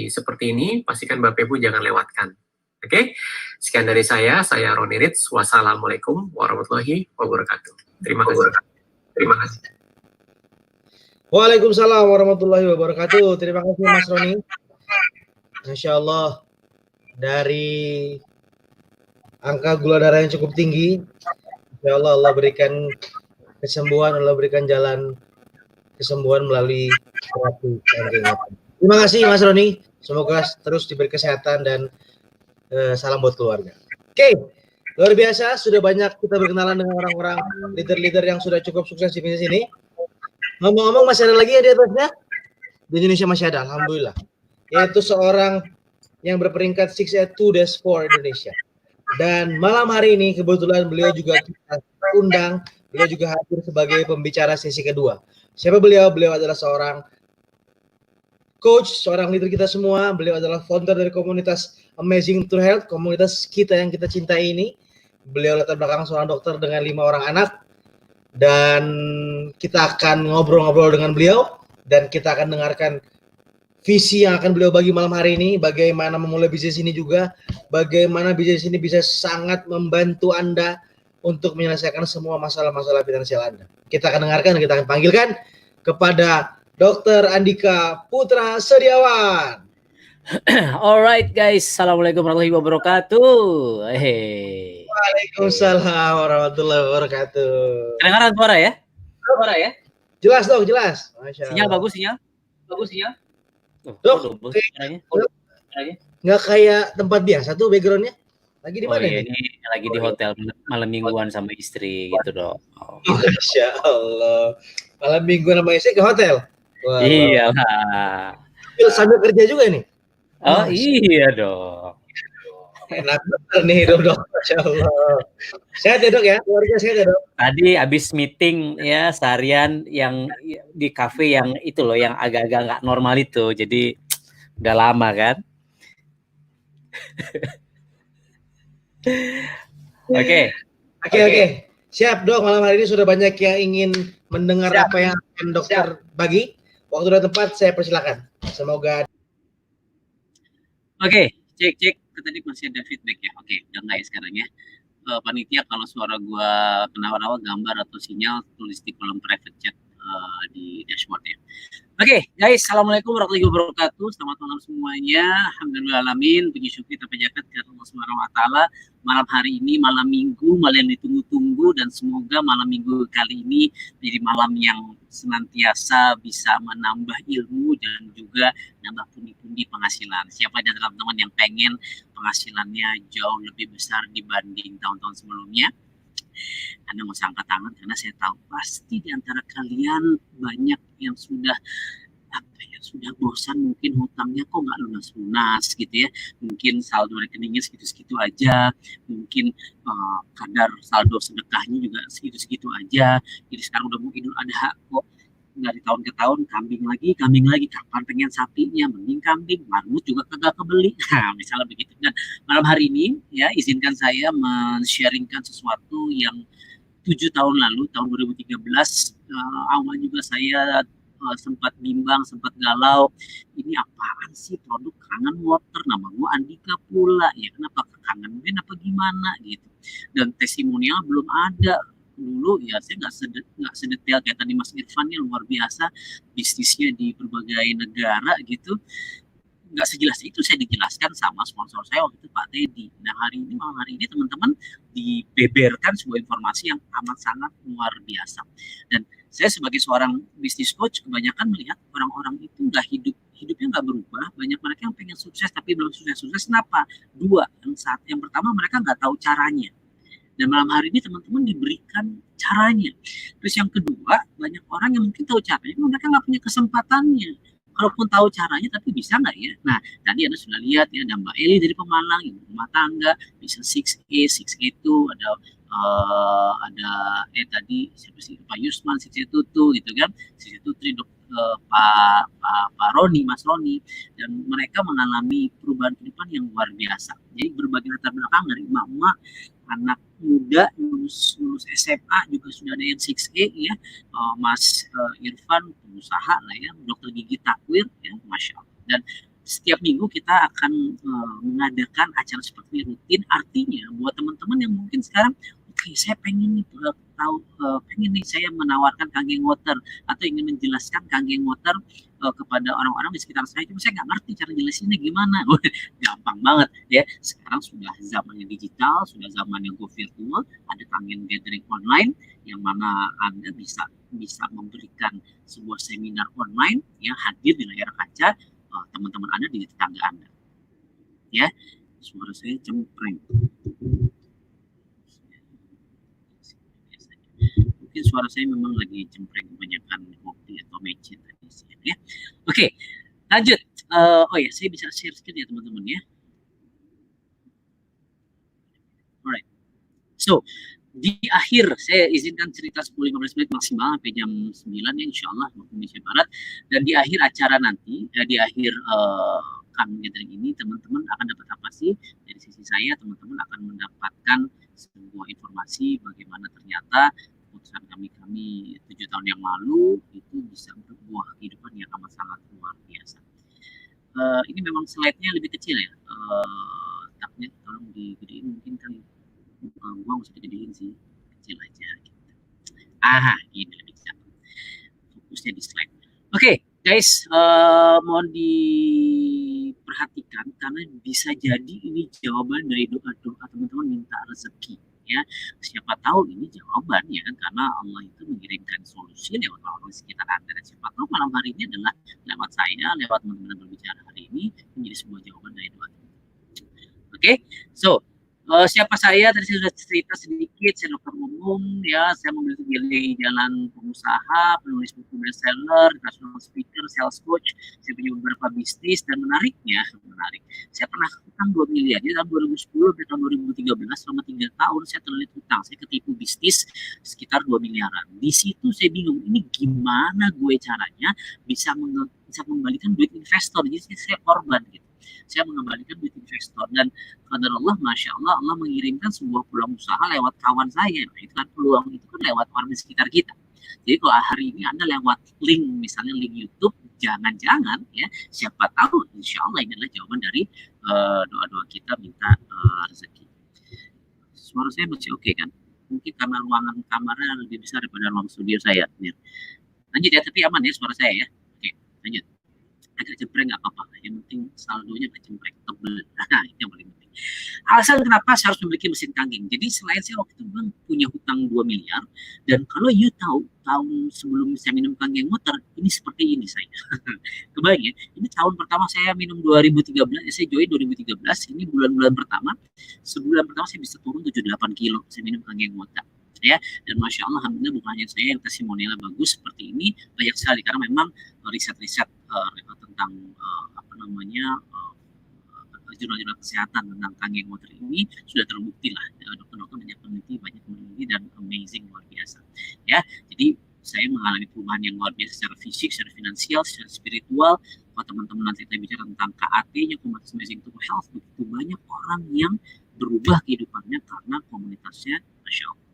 G: seperti ini, pastikan Bapak Ibu jangan lewatkan. Oke, sekian dari saya Roni Ritz. Wassalamualaikum warahmatullahi wabarakatuh. Terima kasih.
A: Waalaikumsalam warahmatullahi wabarakatuh. Terima kasih Mas Roni. Masya Allah, dari angka gula darah yang cukup tinggi, Insya Allah Allah berikan kesembuhan, Allah berikan jalan kesembuhan melalui terapi. Terima kasih Mas Roni. Semoga terus diberi kesehatan dan salam buat keluarga. Oke, luar biasa. Sudah banyak kita berkenalan dengan orang-orang leader-leader yang sudah cukup sukses di bisnis ini. Ngomong-ngomong, masih ada lagi ya di atasnya? Di Indonesia masih ada, alhamdulillah. Yaitu seorang yang berperingkat 6 Dash 4 Indonesia. Dan malam hari ini kebetulan beliau juga kita undang. Beliau juga hadir sebagai pembicara sesi kedua. Siapa beliau? Beliau adalah seorang coach, seorang leader kita semua. Beliau adalah founder dari komunitas Amazing True Health, komunitas kita yang kita cintai ini. Beliau latar belakang seorang dokter dengan 5 orang anak. Dan kita akan ngobrol-ngobrol dengan beliau. Dan kita akan dengarkan visi yang akan beliau bagi malam hari ini. Bagaimana memulai bisnis ini juga. Bagaimana bisnis ini bisa sangat membantu Anda untuk menyelesaikan semua masalah-masalah finansial Anda. Kita akan dengarkan, kita akan panggilkan kepada Dr. Andika Putra Setiawan.
H: Alright guys, Assalamualaikum warahmatullahi wabarakatuh. Hey.
A: Waalaikumsalam warahmatullahi wabarakatuh.
H: Kedengaran suara ya?
A: Jelas dong, jelas. Masya
H: Sinyal
A: Allah.
H: bagus, sinyal.
A: Dok, nggak kayak tempat biasa tuh backgroundnya. Lagi di mana
H: iya,
A: ini?
H: ini lagi di hotel malam mingguan sama istri gitu dong.
A: Masya Allah. Malam minggu sama istri ke hotel. Wah,
H: Iyalah.
A: sambil kerja juga nih.
H: Oh iya dong.
A: Enak bener nih hidup dok. Masya Allah. Sehat ya dok ya? Keluarga sehat ya dok?
H: Tadi abis meeting ya seharian yang di kafe yang itu loh, yang agak-agak nggak normal itu. Jadi udah lama kan. Oke.
A: Siap dok, malam hari ini sudah banyak yang ingin mendengar apa yang akan dokter bagi. Waktu dan tempat saya persilakan. Semoga.
H: Oke, cek. Tadi masih ada feedback ya. Oke, udah nggak ya sekarang ya. Panitia kalau suara gua kenapa-napa gambar atau sinyal tulis di kolom private chat di dashboard ya. Oke, guys, assalamualaikum warahmatullahi wabarakatuh. Selamat malam semuanya. Alhamdulillahalamin. Puji syukur kita panjatkan kepada Allah Subhanahu Wa Taala. Malam hari ini malam minggu, malam yang ditunggu-tunggu, dan semoga malam minggu kali ini menjadi malam yang senantiasa bisa menambah ilmu dan juga nambah pundi-pundi penghasilan. Siapa di antara teman-teman yang pengen penghasilannya jauh lebih besar dibanding tahun-tahun sebelumnya? Anda mau angkat tangan karena saya tahu pasti di antara kalian banyak yang sudah kayak sudah bosan, mungkin hutangnya kok nggak lunas-lunas gitu ya, mungkin saldo rekeningnya segitu-segitu aja, mungkin kadar saldo sedekahnya juga segitu-segitu aja. Jadi sekarang udah mau Idul Adha kok dari tahun ke tahun kambing lagi, kapan pengen sapinya, mending kambing, marmut juga kagak kebeli. Nah, misalnya begitu. Dan malam hari ini ya izinkan saya men-sharingkan sesuatu yang 7 tahun lalu, tahun 2013, awal juga saya sempat bimbang, sempat galau. Ini apaan sih produk Kangen Water? Nama gue Andika pula. Ya kenapa Kangen Band apa gimana gitu. Dan testimonial belum ada. Dulu ya saya nggak sedetail kayak tadi Mas Irfan yang luar biasa bisnisnya di berbagai negara gitu, nggak sejelas itu saya dijelaskan sama sponsor saya waktu itu Pak Teddy. Nah malam hari ini teman-teman dibeberkan sebuah informasi yang amat sangat luar biasa. Dan saya sebagai seorang bisnis coach kebanyakan melihat orang-orang itu nggak hidupnya nggak berubah. Banyak mereka yang pengen sukses tapi belum sukses. Kenapa? Dua. Yang pertama mereka nggak tahu caranya. Dan malam hari ini teman-teman diberikan caranya. Terus yang kedua, banyak orang yang mungkin tahu caranya, mereka nggak punya kesempatannya. Kalaupun tahu caranya, tapi bisa nggak ya? Nah, tadi Anda sudah lihat ya, ada Mbak Eli dari Pemalang, ibu rumah tangga, bisa 6A itu, ada tadi siapa sih, Pak Yusman, 6A tuh gitu kan, 6A Pak Roni, Mas Roni, dan mereka mengalami perubahan kehidupan yang luar biasa. Jadi berbagai latar belakang dari emak-emak, anak muda lulus SMA juga sudah ada yang 6A ya, Mas Irfan pengusaha lah ya, dokter gigi takwir ya, Masya Allah. Dan setiap minggu kita akan mengadakan acara seperti ini rutin. Artinya buat teman-teman yang mungkin sekarang saya pengen nih saya menawarkan Kangen Water atau ingin menjelaskan Kangen Water kepada orang-orang di sekitar saya, cuma saya nggak ngerti cara jelasinnya gimana. Gampang banget ya, sekarang sudah zamannya digital, sudah zamannya go virtual, ada Kangen Gathering online yang mana Anda bisa memberikan sebuah seminar online yang hadir di layar kaca teman-teman Anda di tetangga Anda ya. Suara saya cempreng, mungkin suara saya memang lagi cempreng kebanyakan kopi atau mecin tadi ya. Oke, lanjut. Oh ya, saya bisa share screen ya teman-teman ya. Alright. So, di akhir saya izinkan cerita 10-15 menit maksimal sampai jam 9 ya insyaallah waktu Indonesia Barat. Dan di akhir acara nanti, di akhir Kangen Gathering ini teman-teman akan dapat apa sih? Dari sisi saya teman-teman akan mendapatkan sebuah informasi bagaimana ternyata keputusan kami 7 tahun yang lalu itu bisa berbuah kehidupan yang amat sangat luar biasa. Ini memang slide-nya lebih kecil ya, taknya tolong digedein mungkin kali. Gua nggak usah digedein sih, kecil aja gitu. Ini lebih kecil, fokusnya di slide. Oke, guys, mohon diperhatikan karena bisa jadi ini jawaban dari doa-doa teman-teman minta rezeki ya. Siapa tahu ini jawabannya karena Allah itu mengirimkan solusi lewat orang di sekitar Anda, dan siapa tahu malam hari ini adalah lewat saya, lewat teman-teman berbicara hari ini menjadi sebuah jawaban dari doa. Oke, so siapa saya? Tadi saya sudah cerita sedikit, saya dokter umum ya, saya memiliki jalan pengusaha, penulis buku bestseller, international speaker, sales coach, saya punya beberapa bisnis, dan menarik, saya pernah hutang 2 miliar, jadi tahun 2010 sampai tahun 2013, selama 3 tahun saya terlilit hutang, saya ketipu bisnis sekitar 2 miliaran. Di situ saya bingung, ini gimana gue caranya bisa mengembalikan duit investor, jadi saya korban gitu. Saya mengembalikan duit investor, dan qadarullah, Masya Allah, Allah mengirimkan sebuah peluang usaha lewat kawan saya. Nah, itu kan peluang itu kan lewat orang di sekitar kita. Jadi kalau hari ini Anda lewat link, misalnya link YouTube, jangan-jangan ya, siapa tahu insya Allah ini adalah jawaban dari doa-doa kita minta rezeki. Suara saya masih oke kan? Mungkin karena ruangan kamarnya lebih besar daripada ruang studio saya. Lanjut ya, tapi aman ya suara saya ya. Oke, lanjut. Agak cempreng nggak apa-apa, yang penting saldonya nggak cempreng, tebel. Nah, itu yang paling penting. Alasan kenapa saya harus memiliki mesin Kangen. Jadi selain saya waktu itu punya hutang 2 miliar, dan kalau you tahu tahun sebelum saya minum Kangen Water ini seperti ini saya. Kebayang ya, ini tahun pertama saya minum 2013, saya join 2013, ini bulan-bulan pertama, sebulan pertama saya bisa turun 78 kilo, saya minum Kangen Water. Ya, dan Masya Allah, alhamdulillah bukan hanya saya yang testimonialnya bagus seperti ini, banyak sekali karena memang riset-riset tentang jurnal-jurnal kesehatan tentang Kangen Water ini sudah terbukti lah, dokter-dokter banyak meneliti dan amazing, luar biasa ya. Jadi saya mengalami perubahan yang luar biasa secara fisik, secara finansial, secara spiritual. Kalau teman-teman nanti kita bicara tentang KAT-nya, Komunitas Amazing to Health, begitu banyak orang yang berubah kehidupannya karena komunitasnya, Masya Allah.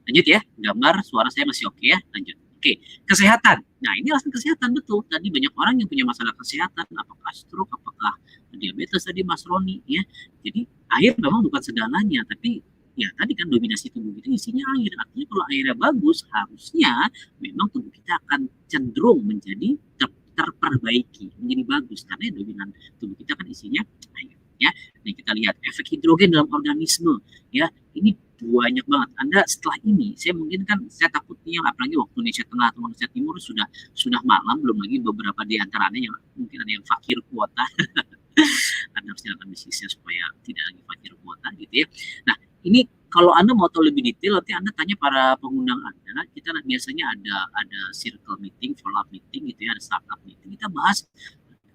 H: Lanjut ya, gambar suara saya masih oke ya, lanjut. Oke, kesehatan. Nah, ini alasan kesehatan, betul. Tadi banyak orang yang punya masalah kesehatan, apakah stroke, apakah diabetes tadi Mas Roni ya. Jadi air memang bukan segalanya, tapi ya tadi kan dominasi tubuh kita isinya air. Artinya kalau airnya bagus, harusnya memang tubuh kita akan cenderung menjadi terperbaiki, menjadi bagus karena dominan tubuh kita kan isinya air ya. Nah, kita lihat efek hidrogen dalam organisme ya. Ini banyak banget. Anda setelah ini, saya mungkin kan saya takutnya apalagi waktu Indonesia Tengah atau Indonesia Timur sudah malam, belum lagi beberapa di antaranya yang mungkin ada yang fakir kuota. Anda harus jalankan bisnisnya supaya tidak lagi fakir kuota gitu ya. Nah, ini kalau Anda mau tahu lebih detail, nanti Anda tanya para pengundang Anda. Kita biasanya ada circle meeting, follow up meeting gitu ya, ada startup meeting. Kita bahas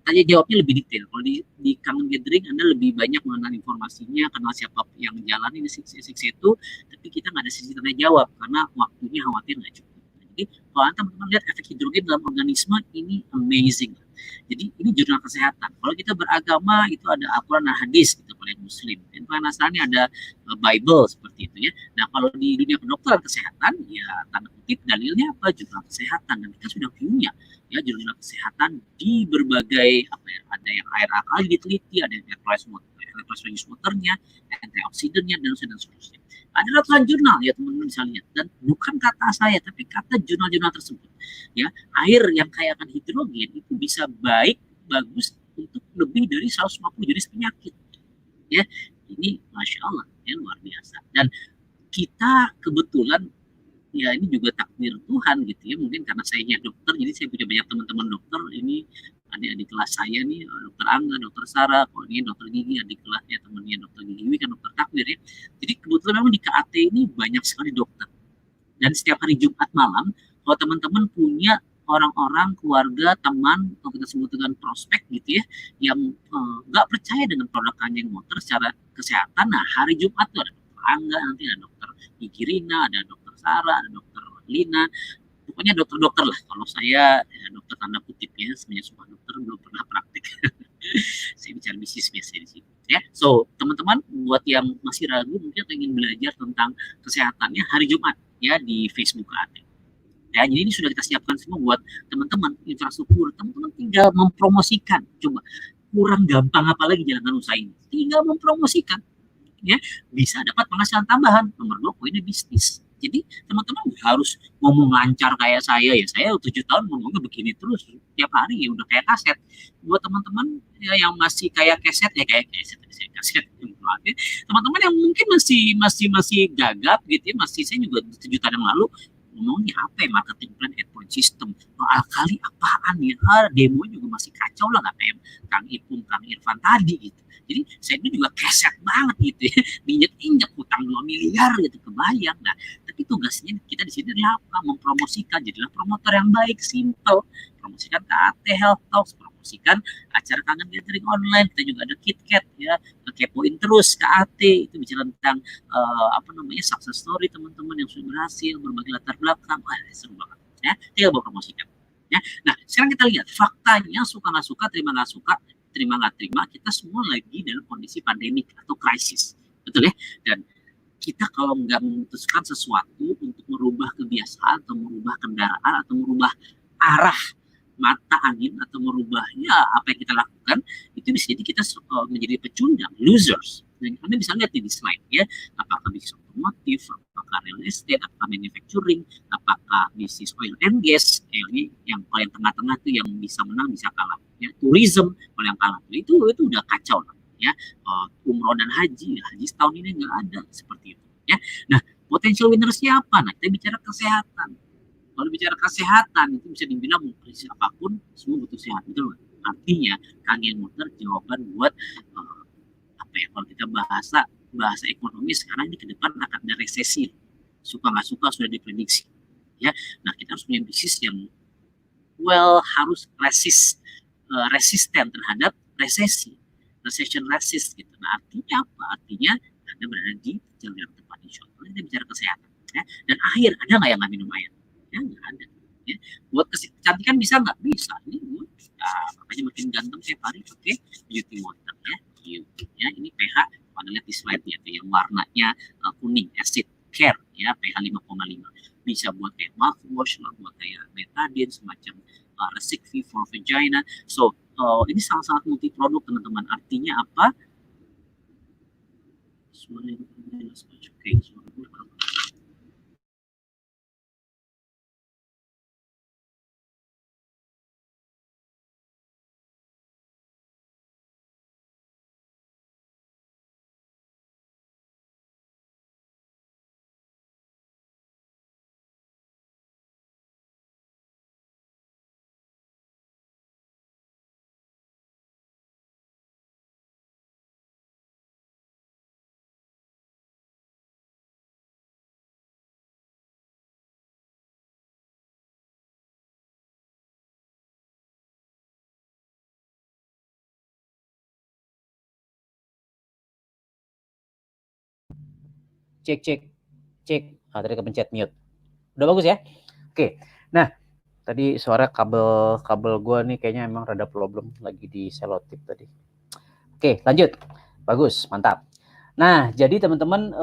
H: tanya jawabnya lebih detail. Kalau di Kangen Gathering Anda lebih banyak mengenal informasinya, kenal siapa yang jalanin sisi itu, tapi kita nggak ada sisi tanya jawab karena waktunya khawatir nggak cukup. Jadi kalau teman-teman lihat efek hidrogen dalam organisme ini amazing. Jadi ini jurnal kesehatan. Kalau kita beragama itu ada Al-Quran dan hadis kita paling Muslim. Dan kalau Nasrani ada Bible seperti itu ya. Nah kalau di dunia kedokteran kesehatan ya tanda kutip dalilnya apa, jurnal kesehatan, dan kita sudah punya ya jurnal kesehatan di berbagai ada yang air alkali diteliti, ada yang electrolysis waternya, antioksidannya dan seterusnya. Ada ratusan jurnal ya teman-teman bisa lihat, dan bukan kata saya tapi kata jurnal-jurnal tersebut ya. Air yang kaya akan hidrogen itu bisa bagus untuk lebih dari 150 jenis penyakit ya. Ini Masya Allah ya, luar biasa. Dan kita kebetulan ya ini juga takdir Tuhan gitu ya, mungkin karena saya dokter jadi saya punya banyak teman-teman dokter. Ini adik-adik kelas saya nih, dokter Angga, dokter Sarah, kalau ini dokter gigi, adik kelasnya temannya dokter gigi kan dokter takdir ya. Jadi kebetulan memang di KAT ini banyak sekali dokter, dan setiap hari Jumat malam kalau teman-teman punya orang-orang, keluarga, teman, kalau kita sebut dengan prospek gitu ya, yang nggak percaya dengan produk Kangen Water secara kesehatan, nah hari Jumat tuh ada dokter Angga, nanti ada dokter Gigi Rina, ada dokter Sarah, ada dokter Lina, pokoknya dokter-dokter lah. Kalau saya ya, dokter tanda kutip ya, sebenarnya sumpah dokter belum pernah praktik. Saya bicara bisnis biasa di sini ya. So teman-teman buat yang masih ragu mungkin atau ingin belajar tentang kesehatannya, hari Jumat ya di Facebook KAT. Ya, jadi ini sudah kita siapkan semua buat teman-teman, infrastruktur. Teman-teman tinggal mempromosikan. Coba kurang gampang apalagi jalankan usaha ini. Tinggal mempromosikan. Ya, bisa dapat penghasilan tambahan. Nomor 2 poinnya bisnis. Jadi teman-teman harus ngomong lancar kayak saya ya. Saya 7 tahun ngomongnya begini terus tiap hari ya udah kayak kaset. Buat teman-teman ya, yang masih kayak kaset ya kayak kaset. Teman-teman yang mungkin masih gagap gitu ya, masih saya juga 7 tahun yang lalu ngomongnya apa ya, marketing plan, endpoint system, alkali apaan ya, demo juga masih kacau lah, nggak kayak Kang Ipung, Kang Irfan tadi gitu. Jadi saya itu juga keset banget gitu ya, diinjek-injek utang 2 miliar gitu, kebayang. Nah tapi tugasnya kita di sini adalah apa? Mempromosikan, jadilah promotor yang baik, simple. Promosikan KAT Health Talks, promosikan acara Kangen Gathering online. Kita juga ada KitKat ya, kepoin terus KAT, itu bicara tentang success story teman-teman yang sudah berhasil, berbagai latar belakang. Wah seru banget ya, tinggal promosikan ya. Nah sekarang kita lihat faktanya, suka nggak suka, terima nggak suka, terima nggak terima, kita semua lagi dalam kondisi pandemik atau krisis, betul ya. Dan kita kalau nggak memutuskan sesuatu untuk merubah kebiasaan atau merubah kendaraan atau merubah arah mata angin atau merubah ya apa yang kita lakukan, itu bisa jadi kita menjadi pecundang, losers. Dan Anda bisa lihat di slide ya, apakah bisnis otomotif, apakah real estate, apakah manufacturing, apakah bisnis oil and gas, ini yang paling tengah-tengah itu yang bisa menang bisa kalah ya. Tourism kalau yang kalah itu udah kacau lah ya. Umroh dan haji setahun ini nggak ada seperti itu ya. Nah potential winnersnya apa? Nah kita bicara kesehatan. Kalau bicara kesehatan itu bisa dibilang krisis apapun semua butuh sehat, betul. Artinya Kangen Water jawaban buat kalau kita bahasa ekonomi sekarang ini ke depan akan ada resesi, suka nggak suka sudah diprediksi ya. Nah kita harus punya bisnis yang harus resisten terhadap resesi, recession resist gitu. Nah, artinya apa? Artinya Anda berada di jalur yang tepat, insya Allah. Kita bicara kesehatan, ya. Dan air, ada nggak yang nggak minum air? Ya, nggak ada. Ya. Buat kecantikan bisa nggak? Bisa. Ini buat makanya makin ganteng tiap hari pakai beauty water, ya. Ya, ini pH. Anda lihat di slide-nya tuh yang warnanya kuning, acid care, ya, pH 5,5. Bisa buat kayak mouthwash lah, buat kayak betadine, semacam Resik for vagina. So ini sangat-sangat multi produk, teman-teman. Artinya apa?
I: Cek. Nah, tadi kepencet mute. Udah bagus ya? Oke. Nah, tadi suara kabel gua nih kayaknya emang rada problem lagi di selotip tadi. Oke, lanjut. Bagus, mantap. Nah, jadi teman-teman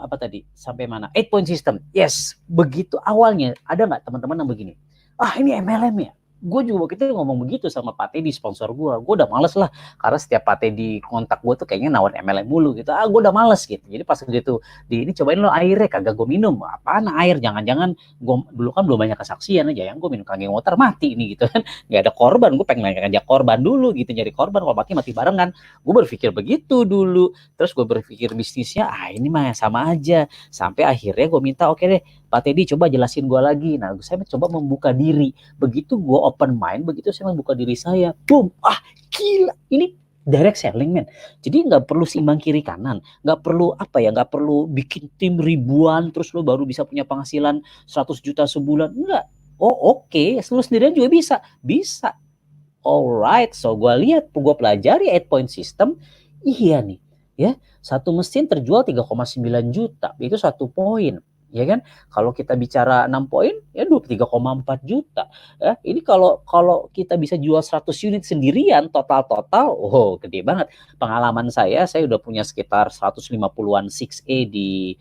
I: apa tadi? Sampai mana? 8 point system. Yes, begitu awalnya ada nggak teman-teman yang begini? Ah, ini MLM ya. Gue juga waktu itu ngomong begitu sama Pak Teddy, sponsor gue udah males lah, karena setiap Pak Teddy kontak gue tuh kayaknya nawarin MLM mulu gitu. Gue udah males gitu. Jadi pas gitu ini cobain lo airnya, kagak gue minum. Apaan air? Jangan-jangan gue dulu kan belum banyak kesaksian aja, yang gue minum Kangen Water mati ini gitu kan. Nggak ada korban, gue pengen ngajak korban dulu gitu, nyari korban, kalau mati barengan. Gue berpikir begitu dulu. Terus gue berpikir bisnisnya ini mah sama aja. Sampai akhirnya gue minta, oke deh Pak Teddy coba jelasin gue lagi. Nah, saya coba membuka diri. Begitu gue open mind, begitu saya membuka diri saya, boom, gila, ini direct selling, men. Jadi nggak perlu seimbang kiri kanan, nggak perlu nggak perlu bikin tim ribuan terus lo baru bisa punya penghasilan 100 juta sebulan, enggak. Oke, lo sendirian juga bisa. Alright, so gue lihat, gue pelajari 8 point system, iya nih, ya, satu mesin terjual 3,9 juta, itu 1 poin. Ya kan, kalau kita bicara 6 poin ya 23,4 juta ya. Ini kalau kita bisa jual 100 unit sendirian total gede banget. Pengalaman saya udah punya sekitar 150-an 6A di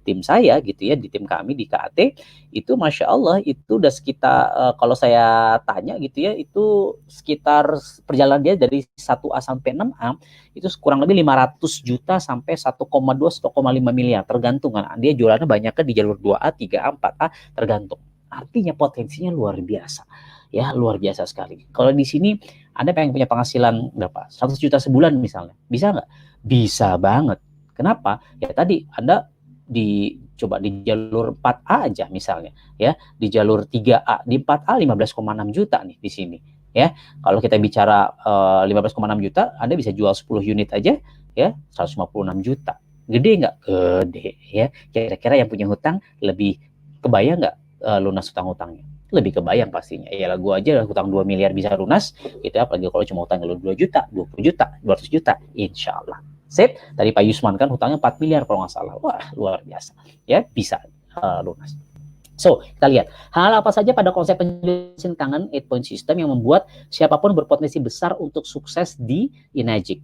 I: tim saya gitu ya, di tim kami di KAT itu Masya Allah itu udah sekitar kalau saya tanya gitu ya, itu sekitar perjalanan dia dari 1A sampai 6A itu kurang lebih 500 juta sampai 1,2 1,5 miliar tergantung kan. Dia jualannya banyaknya di jalur 2A, 3A, 4A tergantung. Artinya potensinya luar biasa. Ya, luar biasa sekali. Kalau di sini Anda pengen punya penghasilan berapa? 100 juta sebulan misalnya. Bisa nggak? Bisa banget. Kenapa? Ya tadi Anda coba di jalur 4A aja misalnya ya, di jalur 3A, di 4A 15,6 juta nih di sini. Ya, kalau kita bicara 15,6 juta, Anda bisa jual 10 unit aja ya, 156 juta. Gede nggak? Gede ya. Kira-kira yang punya hutang lebih kebayang nggak lunas hutang-hutangnya? Lebih kebayang pastinya. Ya lah, gue aja hutang 2 miliar bisa lunas gitu, apalagi kalau cuma hutang 2 juta, 20 juta, 200 juta, insya Allah. Sip, tadi Pak Yusman kan hutangnya 4 miliar kalau nggak salah. Wah, luar biasa. Ya, bisa lunas. So, kita lihat hal apa saja pada konsep penjelasan kangen 8 point system yang membuat siapapun berpotensi besar untuk sukses di Enagic.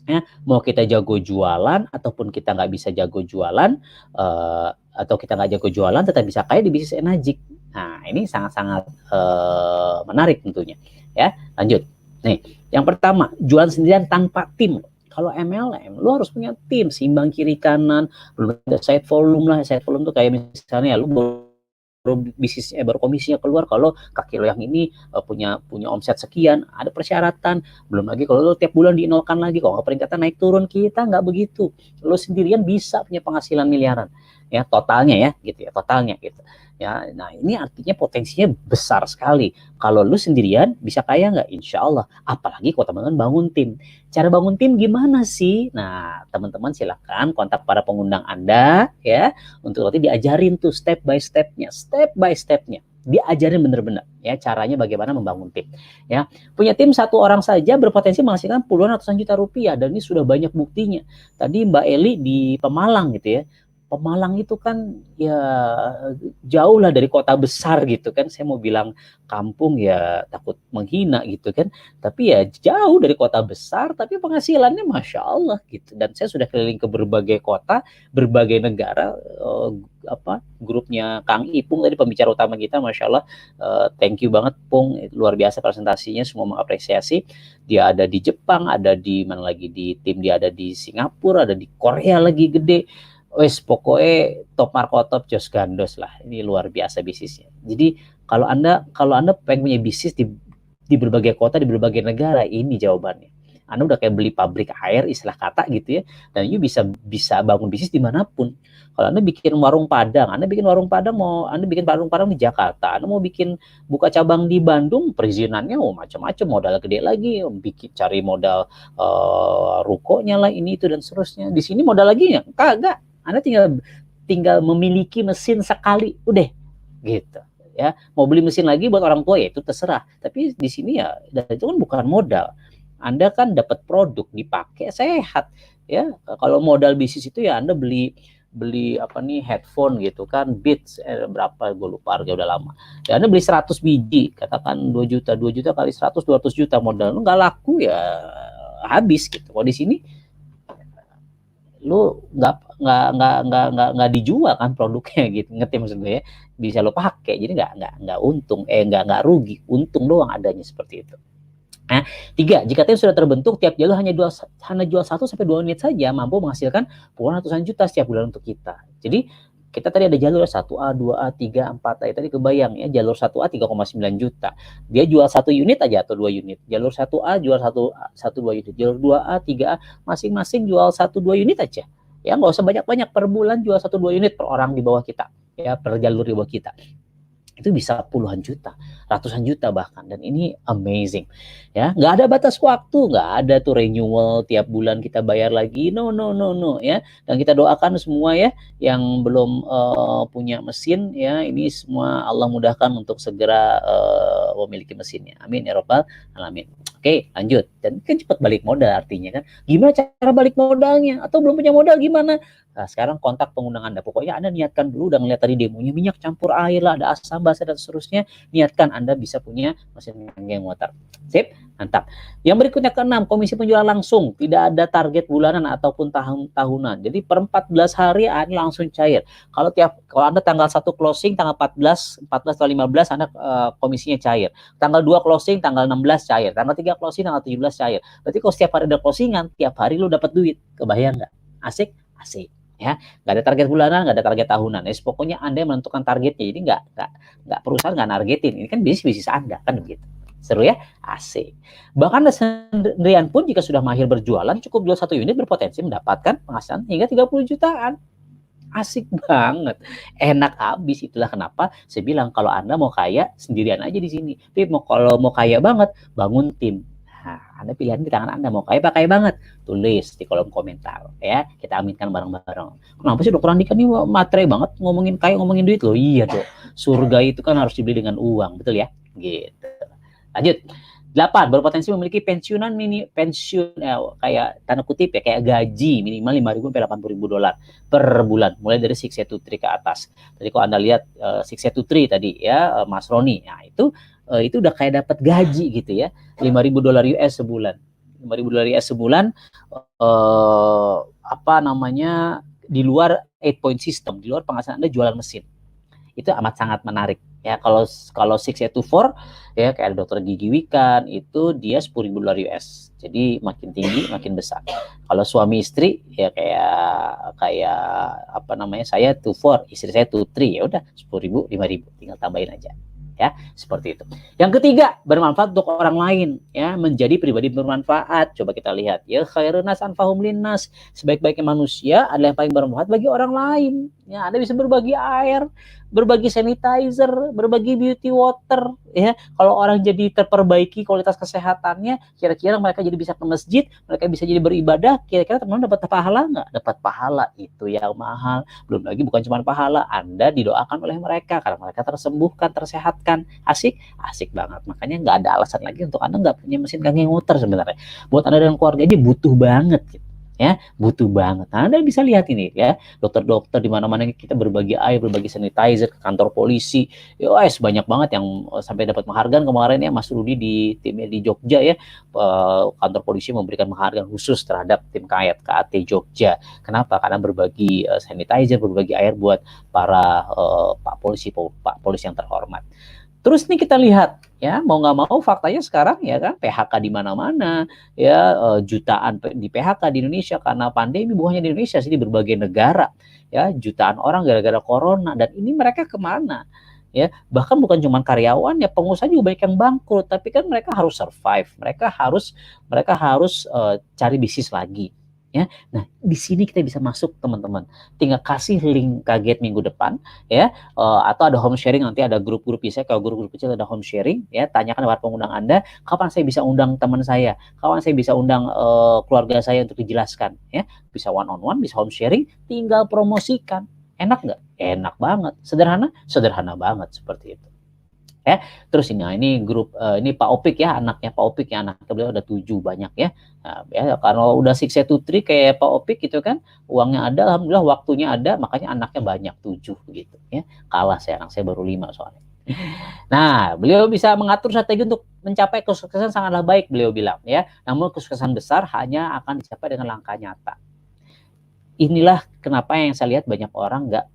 I: Ya, mau kita jago jualan ataupun kita nggak bisa jago jualan atau kita nggak jago jualan tetap bisa kaya di bisnis Enagic. Nah, ini sangat-sangat menarik tentunya. Ya, lanjut. Nih, yang pertama, jualan sendirian tanpa tim. Kalau MLM, lu harus punya tim, seimbang kiri kanan, belum ada side volume lah. Side volume tuh kayak misalnya lu baru komisinya keluar kalau kaki lo yang ini punya omset sekian, ada persyaratan. Belum lagi kalau lo tiap bulan dinolkan lagi, kalau peringkatan naik turun. Kita nggak begitu. Lo sendirian bisa punya penghasilan miliaran ya, totalnya ya gitu ya, totalnya gitu ya. Nah, ini artinya potensinya besar sekali. Kalau lu sendirian bisa kaya nggak? Insya Allah. Apalagi kalau teman-teman bangun tim. Cara bangun tim gimana sih? Nah, teman-teman silakan kontak para pengundang Anda ya, untuk nanti diajarin tuh step by stepnya diajarin bener-bener ya caranya bagaimana membangun tim ya. Punya tim 1 orang saja berpotensi menghasilkan puluhan ratusan juta rupiah, dan ini sudah banyak buktinya. Tadi Mbak Eli di Pemalang gitu ya, Pemalang itu kan ya jauh lah dari kota besar gitu kan. Saya mau bilang kampung ya takut menghina gitu kan. Tapi ya jauh dari kota besar, tapi penghasilannya Masya Allah gitu. Dan saya sudah keliling ke berbagai kota, berbagai negara. Grupnya Kang Ipung tadi pembicara utama kita, Masya Allah. Thank you banget Pung, luar biasa presentasinya, semua mengapresiasi. Dia ada di Jepang, ada di mana lagi di tim, dia ada di Singapura, ada di Korea lagi gede. Wes pokoknya top markotop jos gandos lah. Ini luar biasa bisnisnya. Jadi kalau anda pengen punya bisnis di berbagai kota, di berbagai negara, ini jawabannya. Anda udah kayak beli pabrik air, istilah kata gitu ya, dan you bisa bangun bisnis dimanapun. Kalau Anda bikin warung Padang, Anda bikin warung Padang di Jakarta, Anda mau buka cabang di Bandung, perizinannya macam-macam, modal gede lagi, cari modal rukonya lah, ini itu dan seterusnya. Di sini modal lagi ya kagak. Anda tinggal memiliki mesin sekali, udah gitu ya. Mau beli mesin lagi buat orang tua ya itu terserah. Tapi di sini ya itu kan bukan modal. Anda kan dapat produk dipakai sehat ya. Kalau modal bisnis itu ya Anda beli headphone gitu kan, Beats berapa gue lupa harga udah lama. Ya Anda beli 100 biji, katakan 2 juta kali 100 200 juta modal. Lu nggak laku ya habis gitu. Kalau di sini lu nggak dijual kan produknya gitu, ngerti maksud gue ya, bisa lo pakai, jadi nggak untung, nggak rugi, untung doang adanya seperti itu. Nah, 3, jika tim sudah terbentuk, tiap jalur hanya jual 1 sampai 2 unit saja mampu menghasilkan puluhan ratusan juta setiap bulan untuk kita. Jadi kita tadi ada jalur 1A, 2A, 3A, 4A. Tadi kebayang ya, jalur 1A 3,9 juta. Dia jual 1 unit aja atau 2 unit. Jalur 1A jual 1-2 unit. Jalur 2A, 3A masing-masing jual 1-2 unit aja. Ya nggak usah banyak-banyak, per bulan jual 1-2 unit per orang di bawah kita. Ya per jalur di bawah kita. Itu bisa puluhan juta, ratusan juta bahkan, dan ini amazing ya. Nggak ada batas waktu, nggak ada tuh renewal tiap bulan kita bayar lagi, no ya. Dan kita doakan semua ya yang belum punya mesin ya, ini semua Allah mudahkan untuk segera memiliki mesinnya, amin ya robbal alamin. Oke, lanjut. Dan kan cepat balik modal, artinya kan gimana cara balik modalnya, atau belum punya modal gimana? Nah, sekarang kontak pengguna Anda. Pokoknya Anda niatkan dulu, udah ngeliat tadi demonya, minyak campur air lah, ada asam basa dan seterusnya. Niatkan Anda bisa punya mesin hanging water. Sip, mantap. Yang berikutnya ke-6, komisi penjualan langsung. Tidak ada target bulanan ataupun tahunan. Jadi per 14 hari Anda langsung cair. Kalau Anda tanggal 1 closing, tanggal 14 atau 15 Anda komisinya cair. Tanggal 2 closing, tanggal 16 cair. Tanggal 3 closing, tanggal 17 cair. Berarti kalau setiap hari ada closingan, tiap hari lu dapat duit. Kebayang nggak? Asik? Asik. Ya, nggak ada target bulanan, nggak ada target tahunan. Pokoknya Anda yang menentukan targetnya. Jadi nggak perusahaan nggak nargetin. Ini kan bisnis Anda kan begitu. Seru ya, asik. Bahkan sendirian pun jika sudah mahir berjualan, cukup jual 1 unit berpotensi mendapatkan penghasilan hingga 30 jutaan. Asik banget, enak habis. Itulah kenapa saya bilang kalau Anda mau kaya sendirian aja di sini. Tapi kalau mau kaya banget, bangun tim. Nah, Anda pilihan di tangan Anda, mau kaya pakai banget, tulis di kolom komentar ya, kita aminkan bareng-bareng. Kenapa sih Dokter Andika nih materi banget ngomongin kaya, ngomongin duit loh? Iya dong, surga itu kan harus dibeli dengan uang, betul ya? Gitu. Lanjut. 8, berpotensi memiliki pensiun kayak tanda kutip ya, kayak gaji minimal 5.000 sampai 80.000 dolar per bulan, mulai dari 6-3 ke atas. Tadi kalau Anda lihat 6-3 tadi ya, Mas Roni, nah itu udah kayak dapat gaji gitu ya, 5.000 dolar US sebulan. 5.000 dolar US sebulan, di luar 8 point system, di luar penghasilan Anda jualan mesin. Itu amat sangat menarik ya. Kalau 6-4 ya, kayak Dokter Gigi Wikan itu dia 10.000 dolar US. Jadi makin tinggi makin besar. Kalau suami istri ya kayak saya 2-4, istri saya 2-3, ya udah 10.000 5.000 tinggal tambahin aja. ya, seperti itu. Yang ketiga, bermanfaat untuk orang lain, ya, menjadi pribadi bermanfaat. Coba kita lihat, ya, khairun nas anfa'uhum linnas, sebaik-baiknya manusia adalah yang paling bermanfaat bagi orang lain. Ya, Anda bisa berbagi air, berbagi sanitizer, berbagi beauty water, ya. Kalau orang jadi terperbaiki kualitas kesehatannya, kira-kira mereka jadi bisa ke masjid, mereka bisa jadi beribadah, kira-kira teman-teman dapat pahala nggak? Dapat pahala, itu yang mahal. Belum lagi bukan cuma pahala, Anda didoakan oleh mereka karena mereka tersembuhkan, tersehatkan. Asik banget. Makanya nggak ada alasan lagi untuk Anda nggak punya mesin kangking water sebenarnya. Buat Anda dan keluarga aja butuh banget gitu. Ya, butuh banget. Nah, Anda bisa lihat ini ya, dokter-dokter di mana-mana kita berbagi air, berbagi sanitizer ke kantor polisi. Yes, banyak banget yang sampai dapat penghargaan kemarin ya, Mas Rudi di timnya di Jogja ya. Kantor polisi memberikan penghargaan khusus terhadap tim KAT Jogja. Kenapa? Karena berbagi sanitizer, berbagi air buat para Pak polisi yang terhormat. Terus nih kita lihat ya, mau nggak mau faktanya sekarang ya kan PHK di mana-mana ya, jutaan di PHK di Indonesia karena pandemi, bukan hanya di Indonesia sih, di berbagai negara ya, jutaan orang gara-gara corona. Dan ini mereka kemana ya? Bahkan bukan cuma karyawan ya, pengusaha juga banyak yang bangkrut, tapi kan mereka harus survive, mereka harus cari bisnis lagi. Ya, nah di sini kita bisa masuk teman-teman. Tinggal kasih link kaget minggu depan, ya, atau ada home sharing, nanti ada grup-grup bisa, kalau grup-grup kecil ada home sharing, ya, tanyakan kepada pengundang Anda, kapan saya bisa undang teman saya, kapan saya bisa undang keluarga saya untuk dijelaskan, ya, bisa one on one, bisa home sharing, tinggal promosikan. Enak nggak? Enak banget. Sederhana banget seperti itu. Ya, terus ini grup ini Pak Opik ya, anaknya Pak Opik ya, anaknya beliau ada 7 banyak ya. Nah, ya karena udah 6-2-3 kayak Pak Opik gitu kan, uangnya ada, alhamdulillah, waktunya ada, makanya anaknya banyak 7 gitu ya. Kalah saya, anak saya baru 5 soalnya. Nah, beliau bisa mengatur strategi untuk mencapai kesuksesan sangatlah baik, beliau bilang ya. Namun kesuksesan besar hanya akan dicapai dengan langkah nyata. Inilah kenapa yang saya lihat banyak orang nggak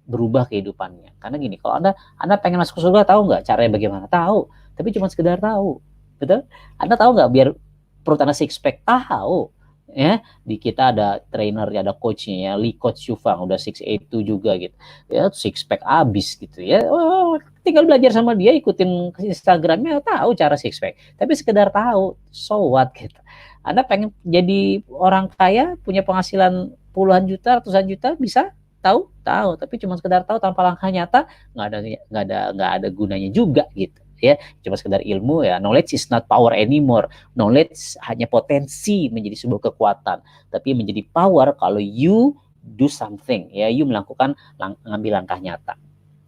I: berubah kehidupannya. Karena gini, kalau Anda pengen masuk ke surga, tahu nggak caranya bagaimana? Tahu, tapi cuma sekedar tahu. Betul? Anda tahu nggak biar perut Anda six pack? Tahu. Ya, di kita ada trainer, ada coachnya ya, Lee Coach Shufang, udah 682 juga gitu. Ya, six pack abis gitu ya. Oh, tinggal belajar sama dia, ikutin Instagramnya, tahu cara six pack. Tapi sekedar tahu, so what gitu. Anda pengen jadi orang kaya, punya penghasilan puluhan juta, ratusan juta, bisa? Tahu, tapi cuma sekedar tahu tanpa langkah nyata, nggak ada gunanya juga gitu ya. Cuma sekedar ilmu ya. Knowledge is not power anymore. Knowledge hanya potensi menjadi sebuah kekuatan, tapi menjadi power kalau you do something ya, you melakukan ngambil langkah nyata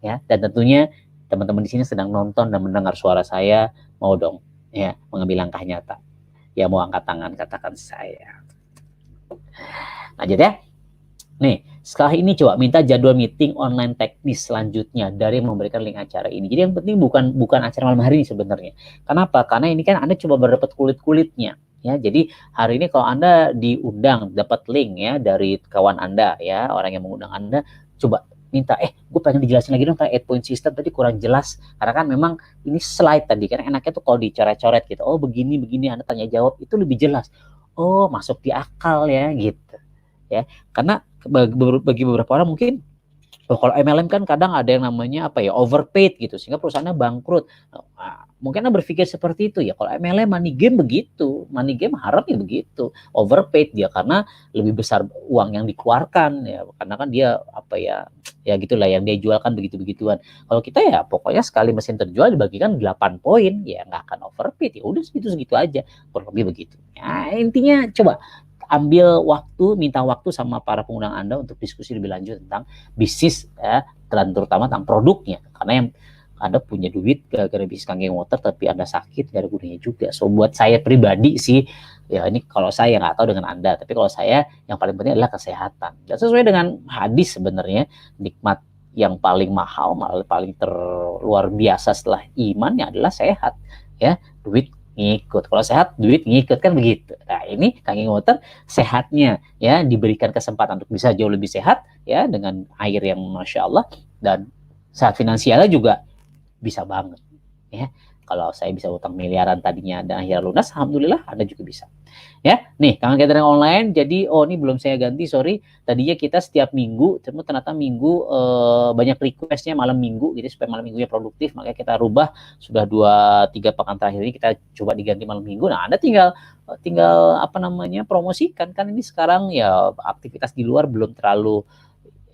I: ya. Dan tentunya teman-teman di sini sedang nonton dan mendengar suara saya, mau dong ya mengambil langkah nyata ya, mau angkat tangan, katakan saya. Lanjut ya. Nih, setelah ini coba minta jadwal meeting online teknis selanjutnya dari memberikan link acara ini. Jadi yang penting bukan acara malam hari ini sebenarnya. Kenapa? Karena ini kan Anda coba berdapat kulit-kulitnya. Ya, jadi hari ini kalau Anda diundang, dapat link ya dari kawan Anda ya, orang yang mengundang Anda, coba minta, gue pengen dijelasin lagi dong kayak 8 point system tadi kurang jelas. Karena kan memang ini slide tadi, kan enaknya tuh kalau dicoret-coret gitu. Oh begini, Anda tanya jawab itu lebih jelas. Oh masuk di akal ya gitu. Ya, karena bagi beberapa orang mungkin kalau MLM kan kadang ada yang namanya overpaid gitu, sehingga perusahaannya bangkrut. Nah, mungkin Anda berpikir seperti itu ya. Kalau MLM money game begitu, money game harap ya begitu, overpaid dia karena lebih besar uang yang dikeluarkan ya, karena kan dia ya gitulah yang dia jualkan begitu-begituan. Kalau kita ya pokoknya sekali mesin terjual dibagikan 8 poin ya, nggak akan overpaid, ya udah segitu aja, kurang lebih begitu. Ya, intinya coba ambil waktu, minta waktu sama para pengundang Anda untuk diskusi lebih lanjut tentang bisnis ya, dan terutama tentang produknya. Karena yang Anda punya duit gara-gara bisnis kangking water tapi Anda sakit, gak ada gunanya juga. So buat saya pribadi sih, ya ini kalau saya nggak tahu dengan Anda, tapi kalau saya yang paling penting adalah kesehatan. Dan sesuai dengan hadis sebenarnya, nikmat yang paling mahal, paling luar biasa setelah iman adalah sehat. Ya, duit ngikut, kalau sehat duit ngikut, kan begitu. Nah ini kangking water sehatnya ya, diberikan kesempatan untuk bisa jauh lebih sehat ya, dengan air yang masya Allah, dan sehat finansialnya juga bisa banget ya. Kalau saya bisa utang miliaran tadinya dan akhirnya lunas, alhamdulillah Anda juga bisa. Ya, nih kangen gathering online. Jadi ini belum saya ganti, sorry. Tadinya kita setiap minggu, ternyata minggu banyak requestnya malam minggu, gitu supaya malam minggunya produktif. Makanya kita rubah, sudah 2-3 pekan terakhir ini kita coba diganti malam minggu. Nah, Anda tinggal promosikan kan ini sekarang ya aktivitas di luar belum terlalu.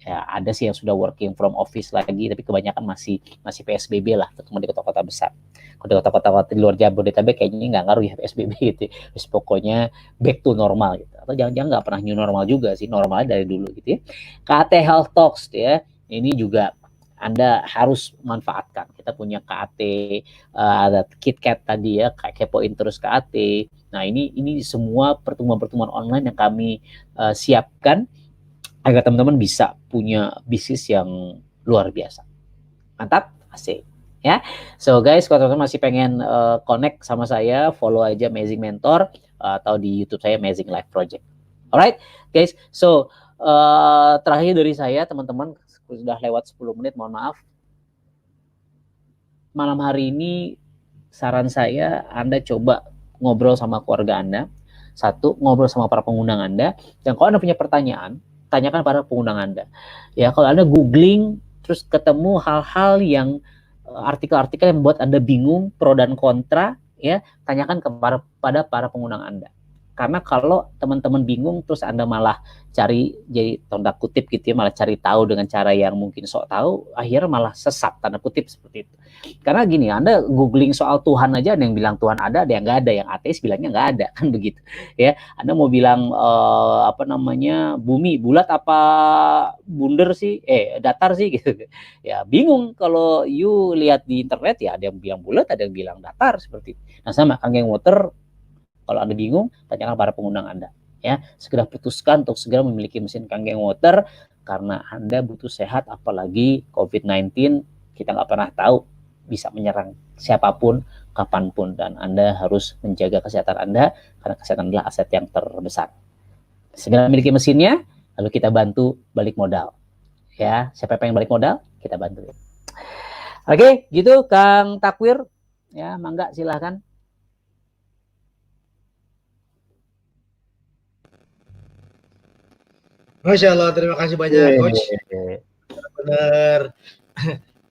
I: Ya, ada sih yang sudah working from office lagi, tapi kebanyakan masih PSBB lah, terutama di kota-kota besar. Kalau di kota-kota di luar Jabodetabek kayaknya nggak ngaruh ya PSBB gitu. Terus pokoknya back to normal gitu. Atau jangan-jangan nggak pernah new normal juga sih, normalnya dari dulu gitu ya. KAT Health Talks ya, ini juga Anda harus manfaatkan. Kita punya KAT, ada KitKat tadi ya, kepoin terus KAT. Nah ini semua pertemuan-pertemuan online yang kami siapkan agar teman-teman bisa punya bisnis yang luar biasa. Mantap, asik. Ya, so guys, kalau teman-teman masih pengen connect sama saya, follow aja Amazing Mentor atau di YouTube saya Amazing Life Project. Alright, guys. So terakhir dari saya, teman-teman, sudah lewat 10 menit, mohon maaf. Malam hari ini saran saya Anda coba ngobrol sama keluarga Anda. Satu, ngobrol sama para pengundang Anda. Dan kalau Anda punya pertanyaan, tanyakan pada pengundang Anda. Ya, kalau Anda googling terus ketemu hal-hal yang artikel-artikel yang membuat Anda bingung pro dan kontra, ya, tanyakan kepada para pengundang Anda. Karena kalau teman-teman bingung terus Anda malah cari, jadi tanda kutip gitu ya, malah cari tahu dengan cara yang mungkin sok tahu, akhirnya malah sesat, tanda kutip seperti itu. Karena gini, Anda googling soal Tuhan aja, ada yang bilang Tuhan ada yang nggak ada, yang ateis bilangnya nggak ada, kan begitu ya. Anda mau bilang bumi bulat apa bundar sih, datar sih gitu ya, bingung. Kalau you lihat di internet ya, ada yang bilang bulat, ada yang bilang datar, seperti itu. Nah, sama Kangen Water, kalau Anda bingung, tanyakan para pengundang Anda. Ya, segera putuskan untuk segera memiliki mesin Kangen Water karena Anda butuh sehat, apalagi COVID-19 kita nggak pernah tahu bisa menyerang siapapun, kapanpun, dan Anda harus menjaga kesehatan Anda karena kesehatan adalah aset yang terbesar. Segera memiliki mesinnya, lalu kita bantu balik modal. Ya, siapa yang pengen balik modal, kita bantu. Oke, gitu Kang Takwir. Ya, mangga silahkan.
A: Masya Allah, terima kasih banyak Coach. Benar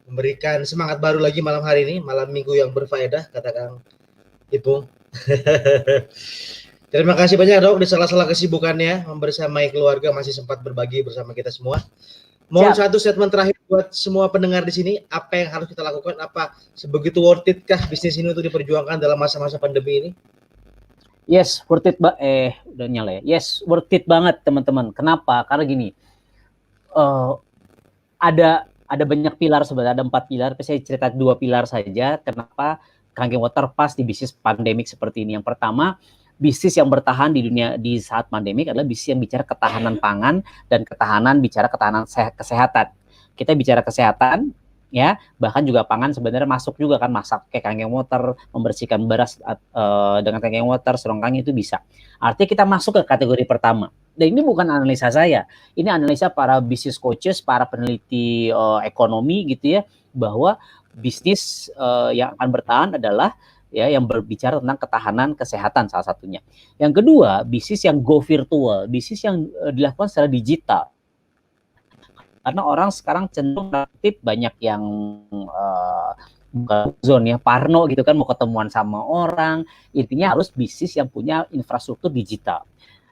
A: memberikan semangat baru lagi malam hari ini, malam minggu yang berfaedah, kata Kang Ipung. Terima kasih banyak Dok, di sela-sela kesibukannya membersamai keluarga masih sempat berbagi bersama kita semua. Mohon satu statement terakhir buat semua pendengar di sini, apa yang harus kita lakukan, apa sebegitu worth it kah bisnis ini untuk diperjuangkan dalam masa-masa pandemi ini?
I: Yes, worth it, udah nyala ya. Yes, worth it banget teman-teman. Kenapa? Karena gini, ada banyak pilar sebenarnya, ada 4 pilar. Tapi saya cerita 2 pilar saja. Kenapa Kangen Water pas di bisnis pandemik seperti ini? Yang pertama, bisnis yang bertahan di dunia di saat pandemik adalah bisnis yang bicara ketahanan pangan dan bicara ketahanan kesehatan. Kita bicara kesehatan, ya, bahkan juga pangan sebenarnya masuk juga kan, masak kayak Kangen Water, membersihkan beras dengan Kangen Water, serongkangnya itu bisa. Artinya kita masuk ke kategori pertama. Dan ini bukan analisa saya, ini analisa para business coaches, para peneliti ekonomi gitu ya, bahwa bisnis yang akan bertahan adalah ya yang berbicara tentang ketahanan kesehatan salah satunya. Yang kedua, bisnis yang go virtual, bisnis yang dilakukan secara digital. Karena orang sekarang cenderung aktif, banyak yang bukan zone ya, parno gitu kan, mau ketemuan sama orang. Intinya harus bisnis yang punya infrastruktur digital.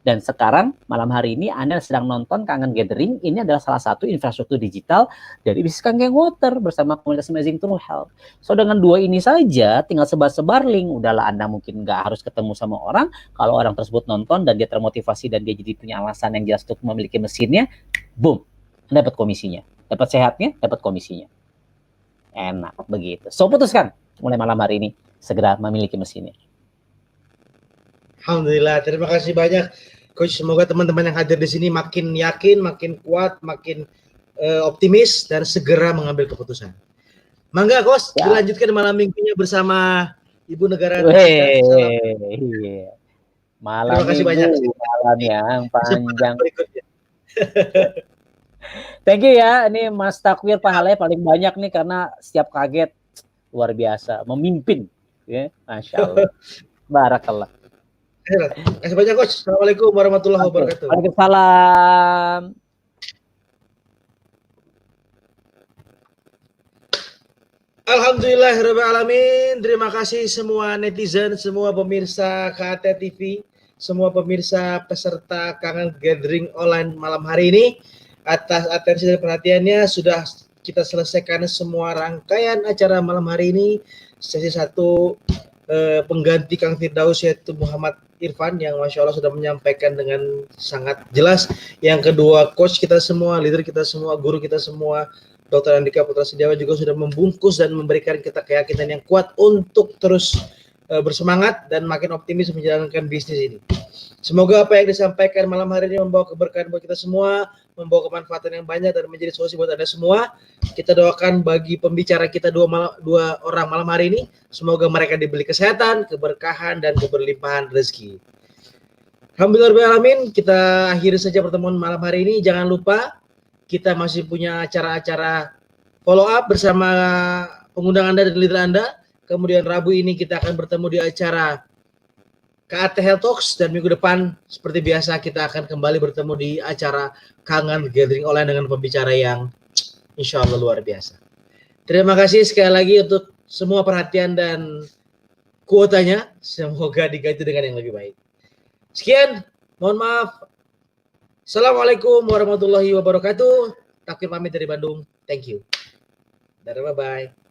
I: Dan sekarang malam hari ini Anda sedang nonton Kangen Gathering, ini adalah salah satu infrastruktur digital dari bisnis Kangen Water bersama komunitas Amazing True Health. So dengan 2 ini saja, tinggal sebar-sebar link, udahlah Anda mungkin nggak harus ketemu sama orang. Kalau orang tersebut nonton dan dia termotivasi dan dia jadi punya alasan yang jelas untuk memiliki mesinnya, boom, dapat komisinya, dapat sehatnya, dapat komisinya. Enak begitu. So putuskan mulai malam hari ini segera memiliki mesinnya.
A: Alhamdulillah, terima kasih banyak Coach. Semoga teman-teman yang hadir di sini makin yakin, makin kuat, makin optimis dan segera mengambil keputusan. Mangga Coach, ya, dilanjutkan malam minggunya bersama Ibu Negara.
I: Malam
A: terima kasih banyak.
I: Malam yang panjang. Thank you ya, ini Mas Takwir pahalanya paling banyak nih karena setiap kaget luar biasa, memimpin Ya, Masya Allah. Barakallah.
A: Terima kasih banyak Coach. Assalamualaikum warahmatullahi wabarakatuh.
I: Waalaikumsalam.
A: Alhamdulillahirrahmanirrahim. Terima kasih semua netizen, semua pemirsa KT TV, semua pemirsa peserta Kangen Gathering Online malam hari ini. Atas atensi dan perhatiannya, sudah kita selesaikan semua rangkaian acara malam hari ini. Sesi 1 pengganti Kang Firdaus yaitu Muhammad Irfan yang Masya Allah sudah menyampaikan dengan sangat jelas. Yang kedua, coach kita semua, leader kita semua, guru kita semua, Dr. Andika Putra Setiawan juga sudah membungkus dan memberikan kita keyakinan yang kuat untuk terus bersemangat dan makin optimis menjalankan bisnis ini. Semoga apa yang disampaikan malam hari ini membawa keberkahan buat kita semua, membawa kemanfaatan yang banyak dan menjadi solusi buat Anda semua. Kita doakan bagi pembicara kita dua orang malam hari ini, semoga mereka diberi kesehatan, keberkahan dan keberlimpahan rezeki. Alhamdulillahirrahmanirrahim, kita akhiri saja pertemuan malam hari ini. Jangan lupa kita masih punya acara-acara follow up bersama pengundang Anda dan leader Anda. Kemudian Rabu ini kita akan bertemu di acara KAT Health Talks, dan minggu depan seperti biasa kita akan kembali bertemu di acara Kangen Gathering Online dengan pembicara yang insya Allah luar biasa. Terima kasih sekali lagi untuk semua perhatian dan kuotanya. Semoga diganti dengan yang lebih baik. Sekian, mohon maaf. Assalamualaikum warahmatullahi wabarakatuh. Takdir pamit dari Bandung. Thank you. Dadah, bye-bye.